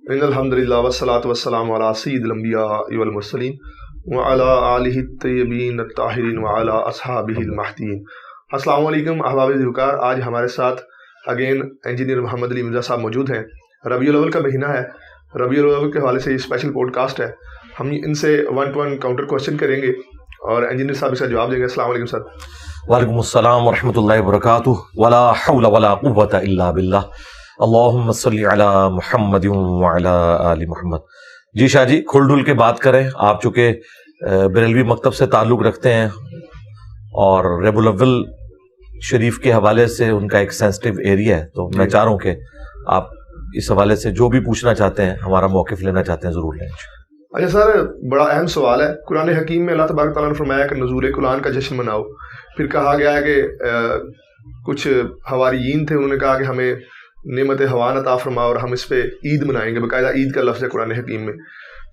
ان الحمدللہ والصلاۃ والسلام علی سید الانبیاء والمرسلین وعلی آلہ الطیبین الطاہرین وعلی اصحابہ المہدیین۔ السلام علیکم احباب ذوالفقار، آج ہمارے ساتھ اگین انجینئر محمد علی مرزا صاحب موجود ہیں۔ ربیع الاول کا مہینہ ہے، ربیع الاول کے حوالے سے یہ اسپیشل پوڈ کاسٹ ہے۔ ہم ان سے 1 to 1 کاؤنٹر کوشچن کریں گے اور انجینئر صاحب اس کا جواب دیں گے۔ السلام علیکم سر۔ وعلیکم السلام ورحمۃ اللہ وبرکاتہ۔ ولا حول ولا قوۃ الا باللہ، اللہم صلی علی محمد وعلی آل محمد۔ جی شاہ جی، کھل ڈل کے بات کریں، آپ چونکہ بریلوی مکتب سے تعلق رکھتے ہیں اور ربیع الاول شریف کے حوالے سے ان کا ایک سینسٹیو ایریا ہے، تو میں چاہ رہا ہوں کہ آپ اس حوالے سے جو بھی پوچھنا چاہتے ہیں، ہمارا موقف لینا چاہتے ہیں، ضرور لیں۔ اچھا سر، بڑا اہم سوال ہے۔ قرآن حکیم میں اللہ تبارک تعالیٰ نے فرمایا کہ نزول قرآن کا جشن مناؤ۔ پھر کہا گیا ہے کہ کچھ حواریین تھے، انہوں نے کہا کہ ہمیں نعمت ہوان عطا فرماؤ اور ہم اس پہ عید منائیں گے، باقاعدہ عید کا لفظ ہے قرآن حکیم میں۔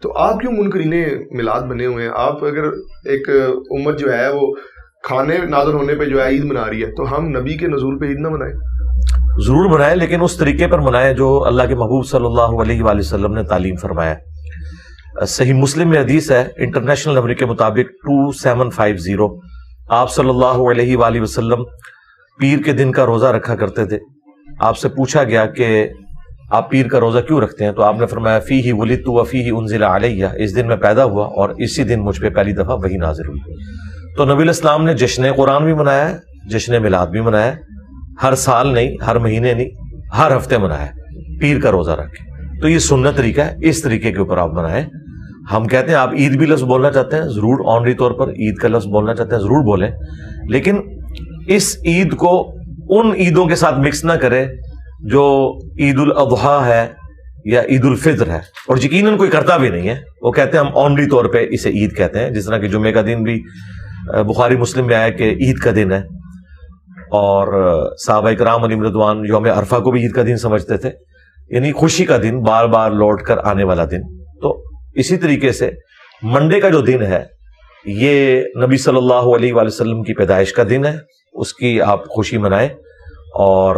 تو آپ کیوں منکرین میلاد بنے ہوئے ہیں؟ آپ اگر ایک امت جو ہے وہ کھانے نازل ہونے پہ جو ہے عید منا رہی ہے، تو ہم نبی کے نزول پہ عید نہ منائیں؟ ضرور منائیں، لیکن اس طریقے پر منائیں جو اللہ کے محبوب صلی اللہ علیہ وآلہ وسلم نے تعلیم فرمایا۔ صحیح مسلم میں حدیث ہے، انٹرنیشنل نمبر کے مطابق 2750، آپ صلی اللہ علیہ وآلہ وسلم پیر کے دن کا روزہ رکھا کرتے تھے۔ آپ سے پوچھا گیا کہ آپ پیر کا روزہ کیوں رکھتے ہیں، تو آپ نے فرمایا فیہ ولدت وفیہ انزل علیہ، اس دن میں پیدا ہوا اور اسی دن مجھ پہ پہلی دفعہ وحی نازل ہوئی۔ تو نبی الاسلام نے جشن قرآن بھی منایا ہے، جشن میلاد بھی منایا ہے، ہر سال نہیں، ہر مہینے نہیں، ہر ہفتے منایا ہے پیر کا روزہ رکھ کے۔ تو یہ سنت طریقہ ہے، اس طریقے کے اوپر آپ منائیں۔ ہم کہتے ہیں آپ عید بھی لفظ بولنا چاہتے ہیں، ضرور آنری طور پر عید کا لفظ بولنا چاہتے ہیں، ضرور بولیں، لیکن اس عید کو ان عیدوں کے ساتھ مکس نہ کرے جو عید الاضحیٰ ہے یا عید الفطر ہے، اور یقیناً کوئی کرتا بھی نہیں ہے۔ وہ کہتے ہیں ہم آنری طور پہ اسے عید کہتے ہیں، جس طرح کہ جمعے کا دن بھی بخاری مسلم میں آیا کہ عید کا دن ہے، اور صحابہ کرام علیہم رضوان یوم عرفہ کو بھی عید کا دن سمجھتے تھے، یعنی خوشی کا دن، بار بار لوٹ کر آنے والا دن۔ تو اسی طریقے سے منڈے کا جو دن ہے، یہ نبی صلی اللہ علیہ وآلہ وسلم کی پیدائش کا دن ہے، اس کی آپ خوشی منائیں اور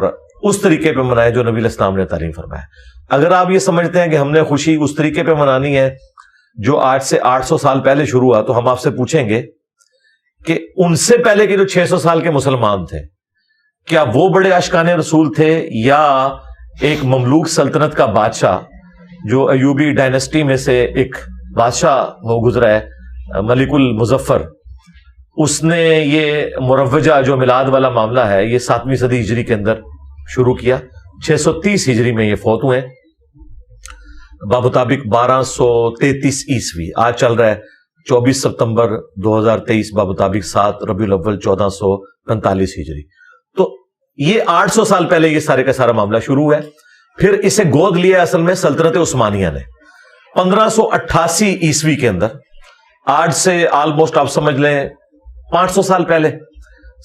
اس طریقے پہ منائیں جو نبی الاسلام نے تعلیم فرمایا۔ اگر آپ یہ سمجھتے ہیں کہ ہم نے خوشی اس طریقے پہ منانی ہے جو آج سے 800 سال پہلے شروع ہوا، تو ہم آپ سے پوچھیں گے کہ ان سے پہلے کے جو 600 سال کے مسلمان تھے، کیا وہ بڑے عاشقان رسول تھے یا ایک مملوک سلطنت کا بادشاہ جو ایوبی ڈائنسٹی میں سے ایک بادشاہ وہ گزرا ہے ملک المظفر، اس نے یہ مروجہ جو میلاد والا معاملہ ہے یہ 7ویں صدی ہجری کے اندر شروع کیا، 630 ہجری میں یہ فوت ہوئے بمطابق 1233 عیسوی۔ آج چل رہا ہے 24 ستمبر 2023 بمطابق 7 ربیع الاول 1445 ہجری۔ تو یہ 800 سال پہلے یہ سارے کا سارا معاملہ شروع ہوا ہے۔ پھر اسے گود لیا اصل میں سلطنت عثمانیہ نے 1588 عیسوی کے اندر، آج سے آلموسٹ آپ سمجھ لیں 500 سال پہلے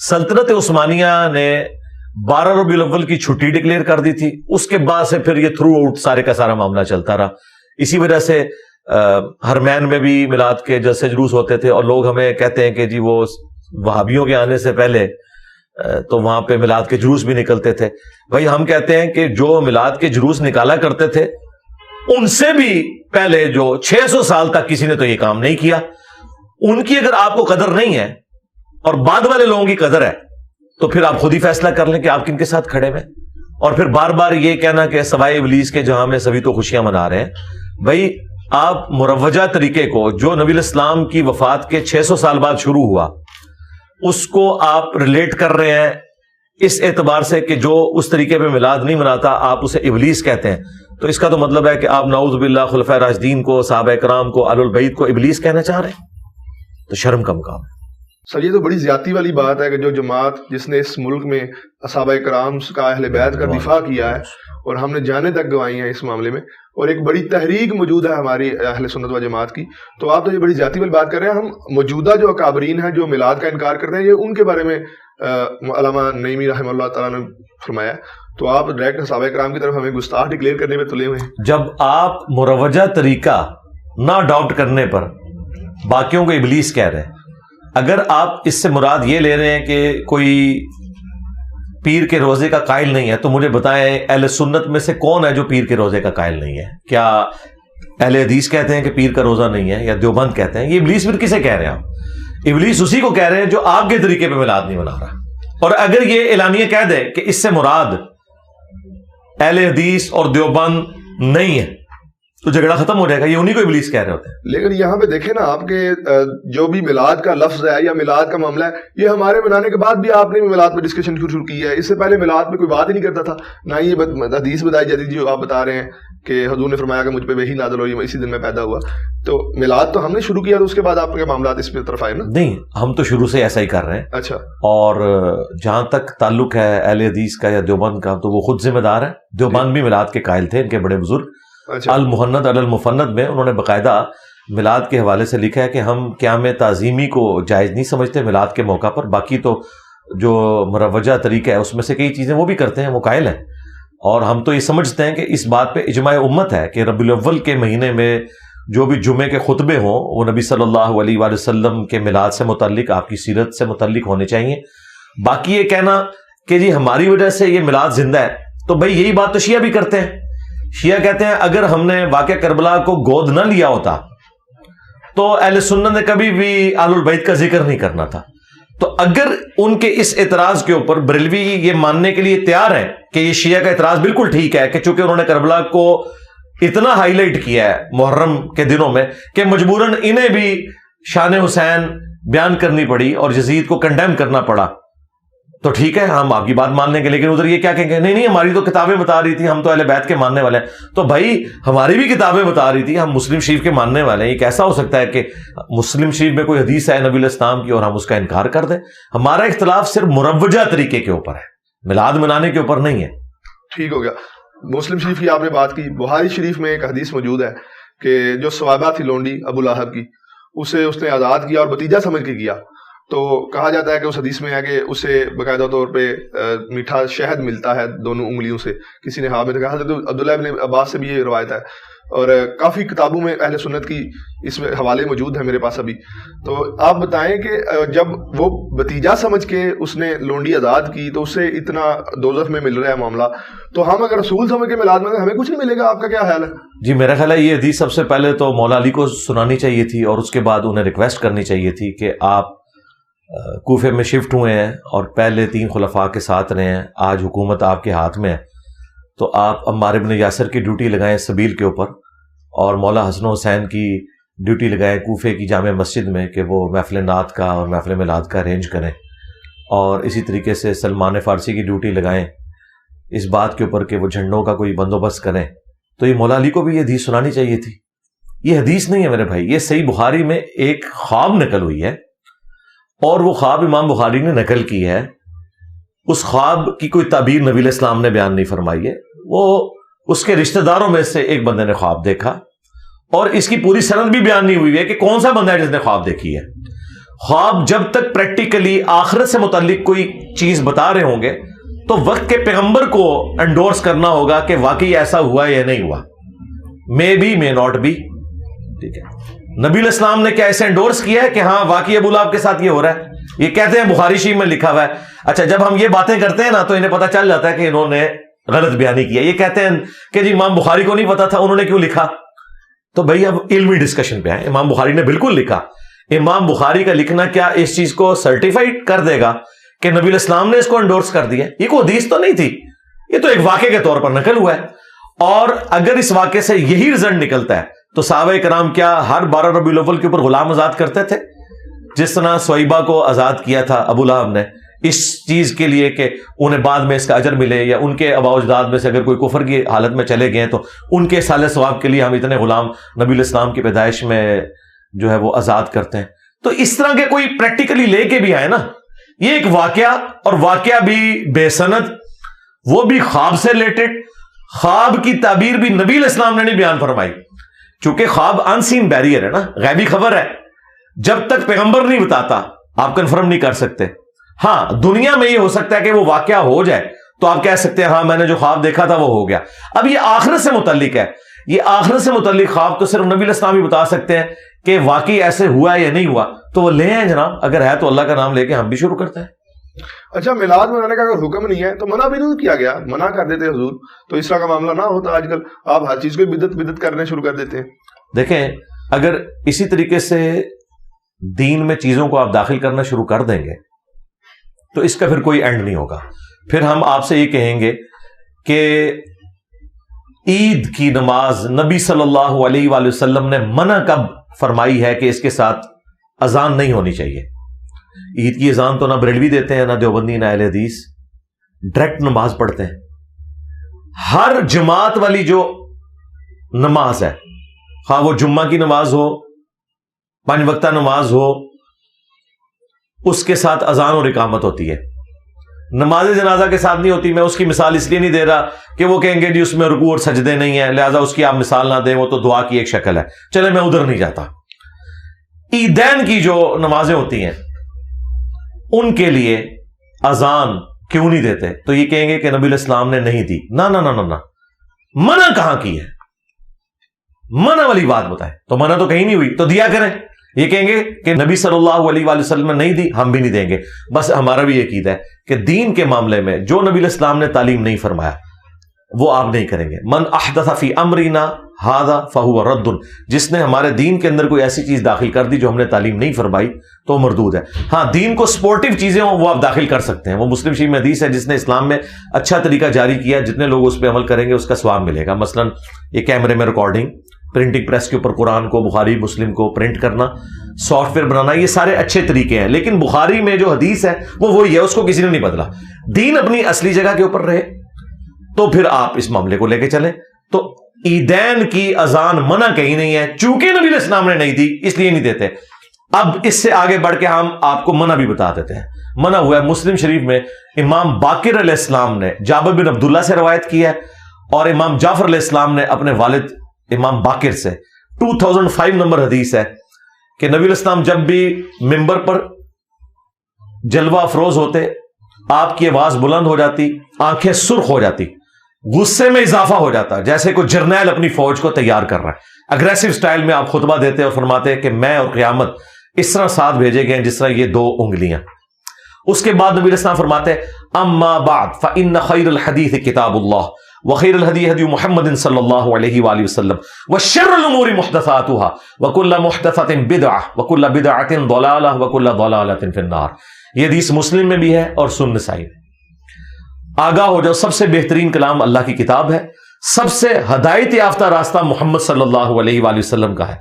سلطنت عثمانیہ نے 12 ربیع الاول کی چھٹی ڈکلیئر کر دی تھی۔ اس کے بعد سے پھر یہ تھرو آؤٹ سارے کا سارا معاملہ چلتا رہا۔ اسی وجہ سے حرمین میں بھی میلاد کے جلسے جلوس ہوتے تھے، اور لوگ ہمیں کہتے ہیں کہ جی وہ وہابیوں کے آنے سے پہلے تو وہاں پہ میلاد کے جلوس بھی نکلتے تھے۔ بھائی ہم کہتے ہیں کہ جو میلاد کے جلوس نکالا کرتے تھے ان سے بھی پہلے جو 600 سال تک کسی نے تو یہ کام نہیں کیا۔ ان کی اگر آپ کو قدر نہیں ہے اور بعد والے لوگوں کی قدر ہے، تو پھر آپ خود ہی فیصلہ کر لیں کہ آپ کن کے ساتھ کھڑے ہوئے، اور پھر بار بار یہ کہنا کہ سوائے ابلیس کے جہاں میں سبھی تو خوشیاں منا رہے ہیں۔ بھائی آپ مروجہ طریقے کو جو نبی الاسلام کی وفات کے 600 سال بعد شروع ہوا، اس کو آپ ریلیٹ کر رہے ہیں اس اعتبار سے کہ جو اس طریقے پہ میلاد نہیں مناتا آپ اسے ابلیس کہتے ہیں، تو اس کا تو مطلب ہے کہ آپ نعوذ باللہ خلفائے راشدین کو، صحابہ کرام کو، اہل البیت کو ابلیس کہنا چاہ رہے ہیں، تو شرم کا مقام ہے۔ سر یہ تو بڑی زیادتی والی بات ہے کہ جو جماعت جس نے اس ملک میں صحابہ کرام کا، اہل بیت کا دفاع کیا ہے، اور ہم نے جانیں تک گنوائی ہیں اس معاملے میں، اور ایک بڑی تحریک موجود ہے ہماری اہل سنت و جماعت کی، تو آپ تو یہ بڑی زیادتی والی بات کر رہے ہیں۔ ہم موجودہ جو اکابرین ہیں جو میلاد کا انکار کرتے ہیں، یہ ان کے بارے میں علامہ نعیمی رحمہ اللہ تعالیٰ نے فرمایا، تو آپ ڈائریکٹ صحابہ کرام کی طرف ہمیں گستاخ ڈکلیئر کرنے میں تلے ہوئے ہیں۔ جب آپ مروجہ طریقہ نہ اڈاپٹ کرنے پر باقیوں کو ابلیس کہہ رہے ہیں، اگر آپ اس سے مراد یہ لے رہے ہیں کہ کوئی پیر کے روزے کا قائل نہیں ہے، تو مجھے بتائیں اہل سنت میں سے کون ہے جو پیر کے روزے کا قائل نہیں ہے؟ کیا اہل حدیث کہتے ہیں کہ پیر کا روزہ نہیں ہے، یا دیوبند کہتے ہیں؟ یہ ابلیس پھر کسے کہہ رہے ہیں آپ؟ ابلیس اسی کو کہہ رہے ہیں جو آپ کے طریقے پہ میلاد نہیں منا رہا. اور اگر یہ اعلانیہ کہہ دے کہ اس سے مراد اہل حدیث اور دیوبند نہیں ہے تو جھگڑا ختم ہو جائے گا. یہ انہی کو ابلیس کہہ رہے ہوتے ہیں. لیکن یہاں پہ دیکھیں نا آپ کے جو بھی میلاد کا لفظ ہے یا میلاد کا معاملہ ہے، یہ ہمارے منانے کے بعد بھی آپ نے میلاد پہ ڈسکشن شروع کی ہے. اس سے پہلے میلاد پہ کوئی بات ہی نہیں کرتا تھا، نہ یہ حدیث بتائی جاتی تھی جو آپ بتا رہے ہیں کہ حضور نے فرمایا کہ مجھ پہ وحی نازل ہوئی، اسی دن میں پیدا ہوا. تو میلاد تو ہم نے شروع کیا، تو اس کے بعد آپ کے معاملات اس پہ طرف آئے نا؟ نہیں، ہم تو شروع سے ایسا ہی کر رہے ہیں. اچھا. اور جہاں تک تعلق ہے اہل حدیث کا یا دیوبند کا، تو وہ خود ذمہ دار ہے. دیوبند بھی میلاد کے قائل تھے، ان کے بڑے بزرگ المحند علی المفند میں انہوں نے باقاعدہ میلاد کے حوالے سے لکھا ہے کہ ہم قیام تعظیمی کو جائز نہیں سمجھتے میلاد کے موقع پر، باقی تو جو مروجہ طریقہ ہے اس میں سے کئی چیزیں وہ بھی کرتے ہیں، وہ قائل ہیں. اور ہم تو یہ سمجھتے ہیں کہ اس بات پہ اجماع امت ہے کہ ربیع الاول کے مہینے میں جو بھی جمعے کے خطبے ہوں وہ نبی صلی اللہ علیہ وآلہ وسلم کے میلاد سے متعلق، آپ کی سیرت سے متعلق ہونے چاہیے. باقی یہ کہنا کہ جی ہماری وجہ سے یہ میلاد زندہ ہے، تو بھئی یہی بات تو شیعہ بھی کرتے ہیں. شیعہ کہتے ہیں اگر ہم نے واقعہ کربلا کو گود نہ لیا ہوتا تو اہل سنت نے کبھی بھی آل البیت کا ذکر نہیں کرنا تھا. تو اگر ان کے اس اعتراض کے اوپر بریلوی یہ ماننے کے لیے تیار ہیں کہ یہ شیعہ کا اعتراض بالکل ٹھیک ہے کہ چونکہ انہوں نے کربلا کو اتنا ہائی لائٹ کیا ہے محرم کے دنوں میں کہ مجبوراً انہیں بھی شان حسین بیان کرنی پڑی اور یزید کو کنڈیم کرنا پڑا، تو ٹھیک ہے ہم آپ کی بات مان لیں گے. لیکن ادھر یہ کیا کہیں گے، نہیں ہماری تو کتابیں بتا رہی تھی، ہم تو اہل بیت کے ماننے والے ہیں. تو بھائی ہماری بھی کتابیں بتا رہی تھی، ہم مسلم شریف کے ماننے والے ہیں. یہ کیسا ہو سکتا ہے کہ مسلم شریف میں کوئی حدیث ہے نبی علیہ السلام کی اور ہم اس کا انکار کر دیں؟ ہمارا اختلاف صرف مروجہ طریقے کے اوپر ہے، میلاد منانے کے اوپر نہیں ہے. ٹھیک ہو گیا. مسلم شریف کی آپ نے بات کی، بخاری شریف میں ایک حدیث موجود ہے کہ جو صوابہ تھی لونڈی ابو لہب کی، اسے اس نے آزاد کیا اور بتیجا سمجھ کے کیا. تو کہا جاتا ہے کہ اس حدیث میں ہے کہ اسے باقاعدہ طور پہ میٹھا شہد ملتا ہے دونوں انگلیوں سے. کسی نے ہاں میں کہا تھا، تو عبداللہ ابن عباس سے بھی یہ روایت ہے، اور کافی کتابوں میں اہل سنت کی اس میں حوالے موجود ہیں میرے پاس ابھی. تو آپ بتائیں کہ جب وہ بتیجا سمجھ کے اس نے لونڈی آزاد کی تو اسے اتنا دوزخ میں مل رہا ہے معاملہ، تو ہم اگر رسول سمجھ کے میلاد میں ہمیں کچھ نہیں ملے گا؟ آپ کا کیا خیال ہے؟ جی میرا خیال ہے یہ حدیث سب سے پہلے تو مولا علی کو سنانی چاہیے تھی، اور اس کے بعد انہیں ریکویسٹ کرنی چاہیے تھی کہ آپ کوفے میں شفٹ ہوئے ہیں اور پہلے 3 خلفاء کے ساتھ رہے ہیں، آج حکومت آپ کے ہاتھ میں ہے، تو آپ عمار بن یاسر کی ڈیوٹی لگائیں سبیل کے اوپر، اور مولا حسن حسین کی ڈیوٹی لگائیں کوفے کی جامع مسجد میں کہ وہ محفل نعت کا اور محفل میلاد کا ارینج کریں، اور اسی طریقے سے سلمان فارسی کی ڈیوٹی لگائیں اس بات کے اوپر کہ وہ جھنڈوں کا کوئی بندوبست کریں. تو یہ مولا علی کو بھی یہ حدیث سنانی چاہیے تھی. یہ حدیث نہیں ہے میرے بھائی، یہ صحیح بخاری میں ایک خواب نقل ہوئی ہے، اور وہ خواب امام بخاری نے نقل کی ہے. اس خواب کی کوئی تعبیر نبی علیہ السلام نے بیان نہیں فرمائی ہے، وہ اس کے رشتہ داروں میں سے ایک بندے نے خواب دیکھا، اور اس کی پوری سند بھی بیان نہیں ہوئی ہے کہ کون سا بندہ ہے جس نے خواب دیکھی ہے. خواب جب تک پریکٹیکلی آخرت سے متعلق کوئی چیز بتا رہے ہوں گے تو وقت کے پیغمبر کو انڈورس کرنا ہوگا کہ واقعی ایسا ہوا یا نہیں ہوا، may be may not be. ٹھیک ہے، نبی علیہ السلام نے کیا ایسے انڈورس کیا ہے کہ ہاں واقعی ابو لہب کے ساتھ یہ ہو رہا ہے؟ یہ کہتے ہیں بخاری شریف میں لکھا ہوا ہے. اچھا جب ہم یہ باتیں کرتے ہیں نا تو انہیں پتہ چل جاتا ہے کہ انہوں نے غلط بیانی کیا. یہ کہتے ہیں کہ جی امام بخاری کو نہیں پتا تھا، انہوں نے کیوں لکھا؟ تو بھائی اب علمی ڈسکشن پہ آئیں. امام بخاری نے بالکل لکھا. امام بخاری کا لکھنا کیا اس چیز کو سرٹیفائڈ کر دے گا کہ نبی علیہ السلام نے اس کو انڈورس کر دیا؟ یہ کوئی حدیث تو نہیں تھی، یہ تو ایک واقعے کے طور پر نقل ہوا ہے. اور اگر اس واقعے سے یہی رزلٹ نکلتا ہے تو صحابہ کرام کیا ہر 12 ربیع الاول کے اوپر غلام آزاد کرتے تھے؟ جس طرح سویبہ کو آزاد کیا تھا ابو لہب نے اس چیز کے لیے کہ انہیں بعد میں اس کا اجر ملے، یا ان کے آباء و اجداد میں سے اگر کوئی کفر کی حالت میں چلے گئے تو ان کے سال ثواب کے لیے ہم اتنے غلام نبی علیہ السلام کی پیدائش میں جو ہے وہ آزاد کرتے ہیں. تو اس طرح کے کوئی پریکٹیکلی لے کے بھی آئے نا. یہ ایک واقعہ، اور واقعہ بھی بے سند، وہ بھی خواب سے ریلیٹڈ. خواب کی تعبیر بھی نبی علیہ السلام نے نہیں بیان فرمائی، چونکہ خواب ان سین بیریئر ہے نا، غیبی خبر ہے. جب تک پیغمبر نہیں بتاتا آپ کنفرم نہیں کر سکتے. ہاں دنیا میں یہ ہو سکتا ہے کہ وہ واقعہ ہو جائے تو آپ کہہ سکتے ہیں ہاں میں نے جو خواب دیکھا تھا وہ ہو گیا. اب یہ آخرت سے متعلق ہے، یہ آخرت سے متعلق خواب تو صرف نبی علیہ السلام ہی بتا سکتے ہیں کہ واقعی ایسے ہوا یا نہیں ہوا. تو وہ لے آئیں جناب، اگر ہے تو اللہ کا نام لے کے ہم بھی شروع کرتے ہیں. اچھا میلاد منانے کا اگر حکم نہیں ہے تو منع بھی نہیں کیا گیا, منع کر دیتے حضور, تو اس طرح کا معاملہ نہ ہوتا. آج کل آپ ہر چیز کو بدعت کرنے شروع کر دیتے ہیں. دیکھیں اگر اسی طریقے سے دین میں چیزوں کو آپ داخل کرنا شروع کر دیں گے تو اس کا پھر کوئی اینڈ نہیں ہوگا. پھر ہم آپ سے یہ کہیں گے کہ عید کی نماز نبی صلی اللہ علیہ وآلہ وسلم نے منع کب فرمائی ہے کہ اس کے ساتھ اذان نہیں ہونی چاہیے. عید کی اذان تو نہ بریلوی دیتے ہیں, نہ دیوبندی, نہ اہل حدیث, ڈائریکٹ نماز پڑھتے ہیں. ہر جماعت والی جو نماز ہے, خواہ وہ جمعہ کی نماز ہو, 5 وقتہ نماز ہو, اس کے ساتھ اذان اور اقامت ہوتی ہے. نماز جنازہ کے ساتھ نہیں ہوتی. میں اس کی مثال اس لیے نہیں دے رہا کہ وہ کہیں گے جی اس میں رکوع اور سجدے نہیں ہیں, لہذا اس کی آپ مثال نہ دیں, وہ تو دعا کی ایک شکل ہے. چلے میں ادھر نہیں جاتا. عیدین کی جو نمازیں ہوتی ہیں ان کے لیے اذان کیوں نہیں دیتے؟ تو یہ کہیں گے کہ نبی علیہ السلام نے نہیں دی. نہ نہ نہ نہ, منع کہاں کی ہے؟ منع والی بات بتائیں. تو منع تو کہیں نہیں ہوئی, تو دیا کریں. یہ کہیں گے کہ نبی صلی اللہ علیہ وآلہ وسلم نے نہیں دی, ہم بھی نہیں دیں گے. بس ہمارا بھی یہ عقیدہ ہے کہ دین کے معاملے میں جو نبی علیہ السلام نے تعلیم نہیں فرمایا وہ آپ نہیں کریں گے. من احدث فی امرنا ھذا فہو رد, جس نے ہمارے دین کے اندر کوئی ایسی چیز داخل کر دی جو ہم نے تعلیم نہیں فرمائی تو مردود ہے. ہاں دین کو سپورٹیو چیزیں ہوں وہ آپ داخل کر سکتے ہیں. وہ مسلم شریف میں حدیث ہے, جس نے اسلام میں اچھا طریقہ جاری کیا, جتنے لوگ اس پہ عمل کریں گے اس کا ثواب ملے گا. مثلا یہ کیمرے میں ریکارڈنگ, پرنٹنگ پریس کے اوپر قرآن کو, بخاری مسلم کو پرنٹ کرنا, سافٹ ویئر بنانا, یہ سارے اچھے طریقے ہیں. لیکن بخاری میں جو حدیث ہے وہ وہی ہے, اس کو کسی نے نہیں بدلا. دین اپنی اصلی جگہ کے اوپر رہے تو پھر آپ اس معاملے کو لے کے چلیں. تو عیدین کی اذان منع کہیں نہیں ہے, چونکہ نبی علیہ السلام نے نہیں دی اس لیے نہیں دیتے. اب اس سے آگے بڑھ کے ہم آپ کو منع بھی بتا دیتے ہیں. منع ہوا ہے مسلم شریف میں, امام باقر علیہ السلام نے جابر بن عبداللہ سے روایت کی ہے, اور امام جعفر علیہ السلام نے اپنے والد امام باقر سے 2005 نمبر حدیث ہے کہ نبی علیہ السلام جب بھی ممبر پر جلوہ افروز ہوتے, آپ کی آواز بلند ہو جاتی, آنکھیں سرخ ہو جاتی, غصے میں اضافہ ہو جاتا, جیسے کوئی جرنیل اپنی فوج کو تیار کر رہا ہے. اگریسو سٹائل میں آپ خطبہ دیتے اور فرماتے کہ میں اور قیامت اس طرح ساتھ بھیجے گئے جس طرح یہ 2 انگلیاں. اس کے بعد نبی علیہ السلام فرماتے اما بعد فإن خیر الحدیث کتاب اللہ وخیر الہدی ہدی محمد صلی اللہ علیہ وآلہ وسلم وشر الامور محدثاتها وکل محدثۃ بدعہ وکل بدعۃ ضلالہ وکل ضلالۃ فی النار. یہ حدیث مسلم میں بھی ہے اور سنن نسائی میں. آگاہ ہو جاؤ, سب سے بہترین کلام اللہ کی کتاب ہے, سب سے ہدایت یافتہ راستہ محمد صلی اللہ علیہ وآلہ وسلم کا ہے.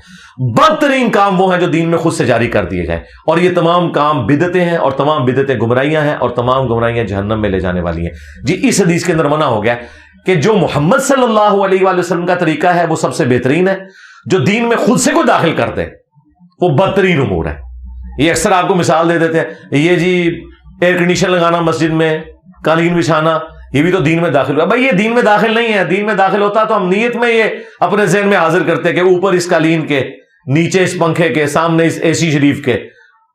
بدترین کام وہ ہیں جو دین میں خود سے جاری کر دیے جائیں, اور یہ تمام کام بدعتیں ہیں, اور تمام بدعتیں گمراہیاں ہیں, اور تمام گمراہیاں جہنم میں لے جانے والی ہیں. جی اس حدیث کے اندر منع ہو گیا کہ جو محمد صلی اللہ علیہ وآلہ وسلم کا طریقہ ہے وہ سب سے بہترین ہے, جو دین میں خود سے کوئی داخل کر دے وہ بدترین امور ہے. یہ اکثر آپ کو مثال دے دیتے ہیں, یہ جی ایئر کنڈیشن لگانا مسجد میں, قالین بچھانا, یہ بھی تو دین میں داخل ہوا. بھائی یہ دین میں داخل نہیں ہے. دین میں داخل ہوتا تو ہم نیت میں یہ اپنے ذہن میں حاضر کرتے کہ اوپر اس قالین کے, نیچے اس پنکھے کے, سامنے اس اے سی شریف کے,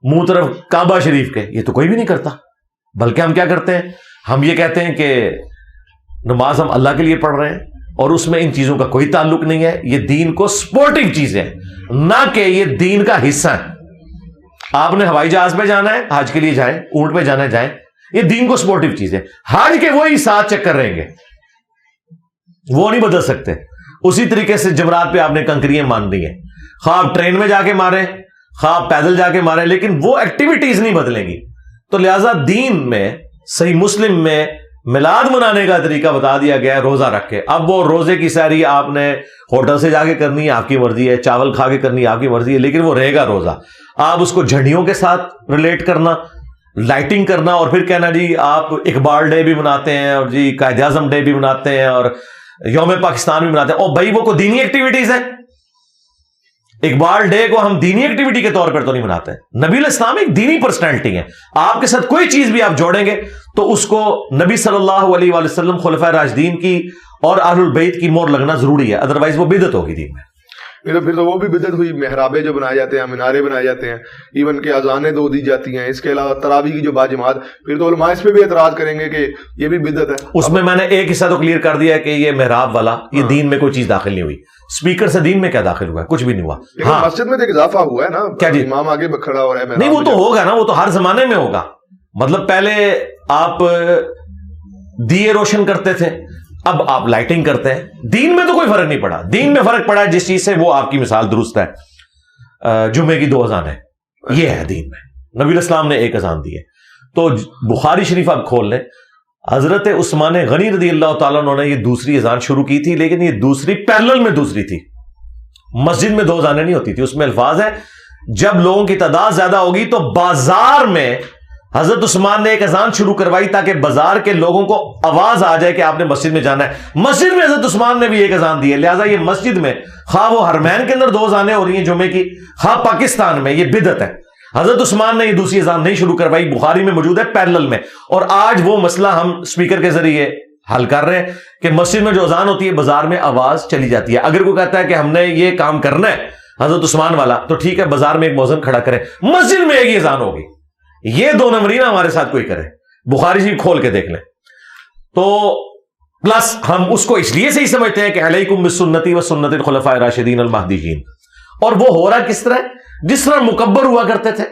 منہ طرف کعبہ شریف کے. یہ تو کوئی بھی نہیں کرتا. بلکہ ہم کیا کرتے ہیں, ہم یہ کہتے ہیں کہ نماز ہم اللہ کے لیے پڑھ رہے ہیں اور اس میں ان چیزوں کا کوئی تعلق نہیں ہے. یہ دین کو سپورٹنگ چیزیں ہیں, نہ کہ یہ دین کا حصہ ہے. آپ نے ہوائی جہاز پہ جانا ہے, حج کے لیے جائیں, اونٹ پہ جانا ہے جائیں, یہ دین کو سپورٹیو چیزیں. حج کے وہی 7 چکر رہیں گے, وہ نہیں بدل سکتے. اسی طریقے سے جمرات پہ آپ نے کنکریاں مان دی ہیں, خواہ آپ ٹرین میں جا کے ماریں, خواہ آپ پیدل جا کے ماریں, لیکن وہ ایکٹیویٹیز نہیں بدلیں گی. تو لہذا دین میں صحیح مسلم میں میلاد منانے کا طریقہ بتا دیا گیا ہے روزہ رکھ کے. اب وہ روزے کی سحری آپ نے ہوٹل سے جا کے کرنی ہے, آپ کی مرضی ہے, چاول کھا کے کرنی ہے, آپ کی مرضی ہے, لیکن وہ رہے گا روزہ. آپ اس کو جھنڈیوں کے ساتھ ریلیٹ کرنا, لائٹنگ کرنا, اور پھر کہنا جی آپ اقبال ڈے بھی مناتے ہیں, اور جی قائد اعظم ڈے بھی مناتے ہیں, اور یوم پاکستان بھی مناتے ہیں. اور بھائی وہ کوئی دینی ایکٹیویٹیز ہیں؟ اقبال ڈے کو ہم دینی ایکٹیویٹی کے طور پر تو نہیں مناتے. نبی علیہ السلام ایک دینی پرسنالٹی ہے. آپ کے ساتھ کوئی چیز بھی آپ جوڑیں گے تو اس کو نبی صلی اللہ علیہ وآلہ وسلم, خلفائے راشدین کی اور اہل البیت کی مہر لگنا ضروری ہے, ادروائز وہ بدعت ہوگی دین میں. پھر تو وہ بھی بدعت ہوئی. محرابیں جو بنائے جاتے ہیں, مینارے بنائے جاتے ہیں, ایون کہ اذانیں 2 دی جاتی ہیں. اس کے علاوہ تراویح کی جو باجماعت, پھر تو علماء اس پہ بھی اعتراض کریں گے کہ یہ بھی بدعت ہے. اس میں نے ایک حصہ تو کلیئر کر دیا ہے کہ یہ محراب والا, یہ دین میں کوئی چیز داخل نہیں ہوئی. اسپیکر سے دین میں کیا داخل ہوا ہے؟ کچھ بھی نہیں ہوا. مسجد میں تو اضافہ ہوا ہے نا, کیا جی امام آگے کھڑا ہو رہا ہے. نہیں وہ تو ہوگا نا, وہ تو ہر زمانے میں ہوگا. مطلب پہلے آپ دیے روشن کرتے تھے، اب آپ لائٹنگ کرتے ہیں. دین میں تو کوئی فرق نہیں پڑا. دین میں فرق پڑا جس چیز سے، وہ آپ کی مثال درست ہے. جمعے کی 2 اذانیں یہ ہے دین میں. نبی الاسلام نے 1 اذان دی ہے. تو بخاری شریف آپ کھول لیں، حضرت عثمان غنی رضی اللہ تعالیٰ عنہ نے یہ دوسری اذان شروع کی تھی، لیکن یہ دوسری پیرلل میں دوسری تھی. مسجد میں 2 اذانیں نہیں ہوتی تھی. اس میں الفاظ ہے جب لوگوں کی تعداد زیادہ ہوگی تو بازار میں حضرت عثمان نے 1 اذان شروع کروائی تاکہ بازار کے لوگوں کو آواز آ جائے کہ آپ نے مسجد میں جانا ہے. مسجد میں حضرت عثمان نے بھی 1 اذان دی ہے. لہٰذا یہ مسجد میں خواہ وہ حرمین کے اندر 2 اذانیں ہو رہی ہیں جمعے کی، خواہ پاکستان میں، یہ بدعت ہے. حضرت عثمان نے یہ دوسری اذان نہیں شروع کروائی. بخاری میں موجود ہے پیرلل میں. اور آج وہ مسئلہ ہم اسپیکر کے ذریعے حل کر رہے ہیں کہ مسجد میں جو اذان ہوتی ہے بازار میں آواز چلی جاتی ہے. اگر کوئی کہتا ہے کہ ہم نے یہ کام کرنا ہے حضرت عثمان والا، تو ٹھیک ہے، بازار میں ایک مؤذن کھڑا کرے، مسجد میں ایک ہی اذان ہوگی. یہ 2 نمبری نا ہمارے ساتھ کوئی کرے. بخاری جی کھول کے دیکھ لیں. تو پلس ہم اس کو اس لیے سے ہی سمجھتے ہیں کہ علیکم بسنتی و سنت الخلفاء الراشدین المہدیین. اور وہ ہو رہا کس طرح؟ جس طرح مکبر ہوا کرتے تھے.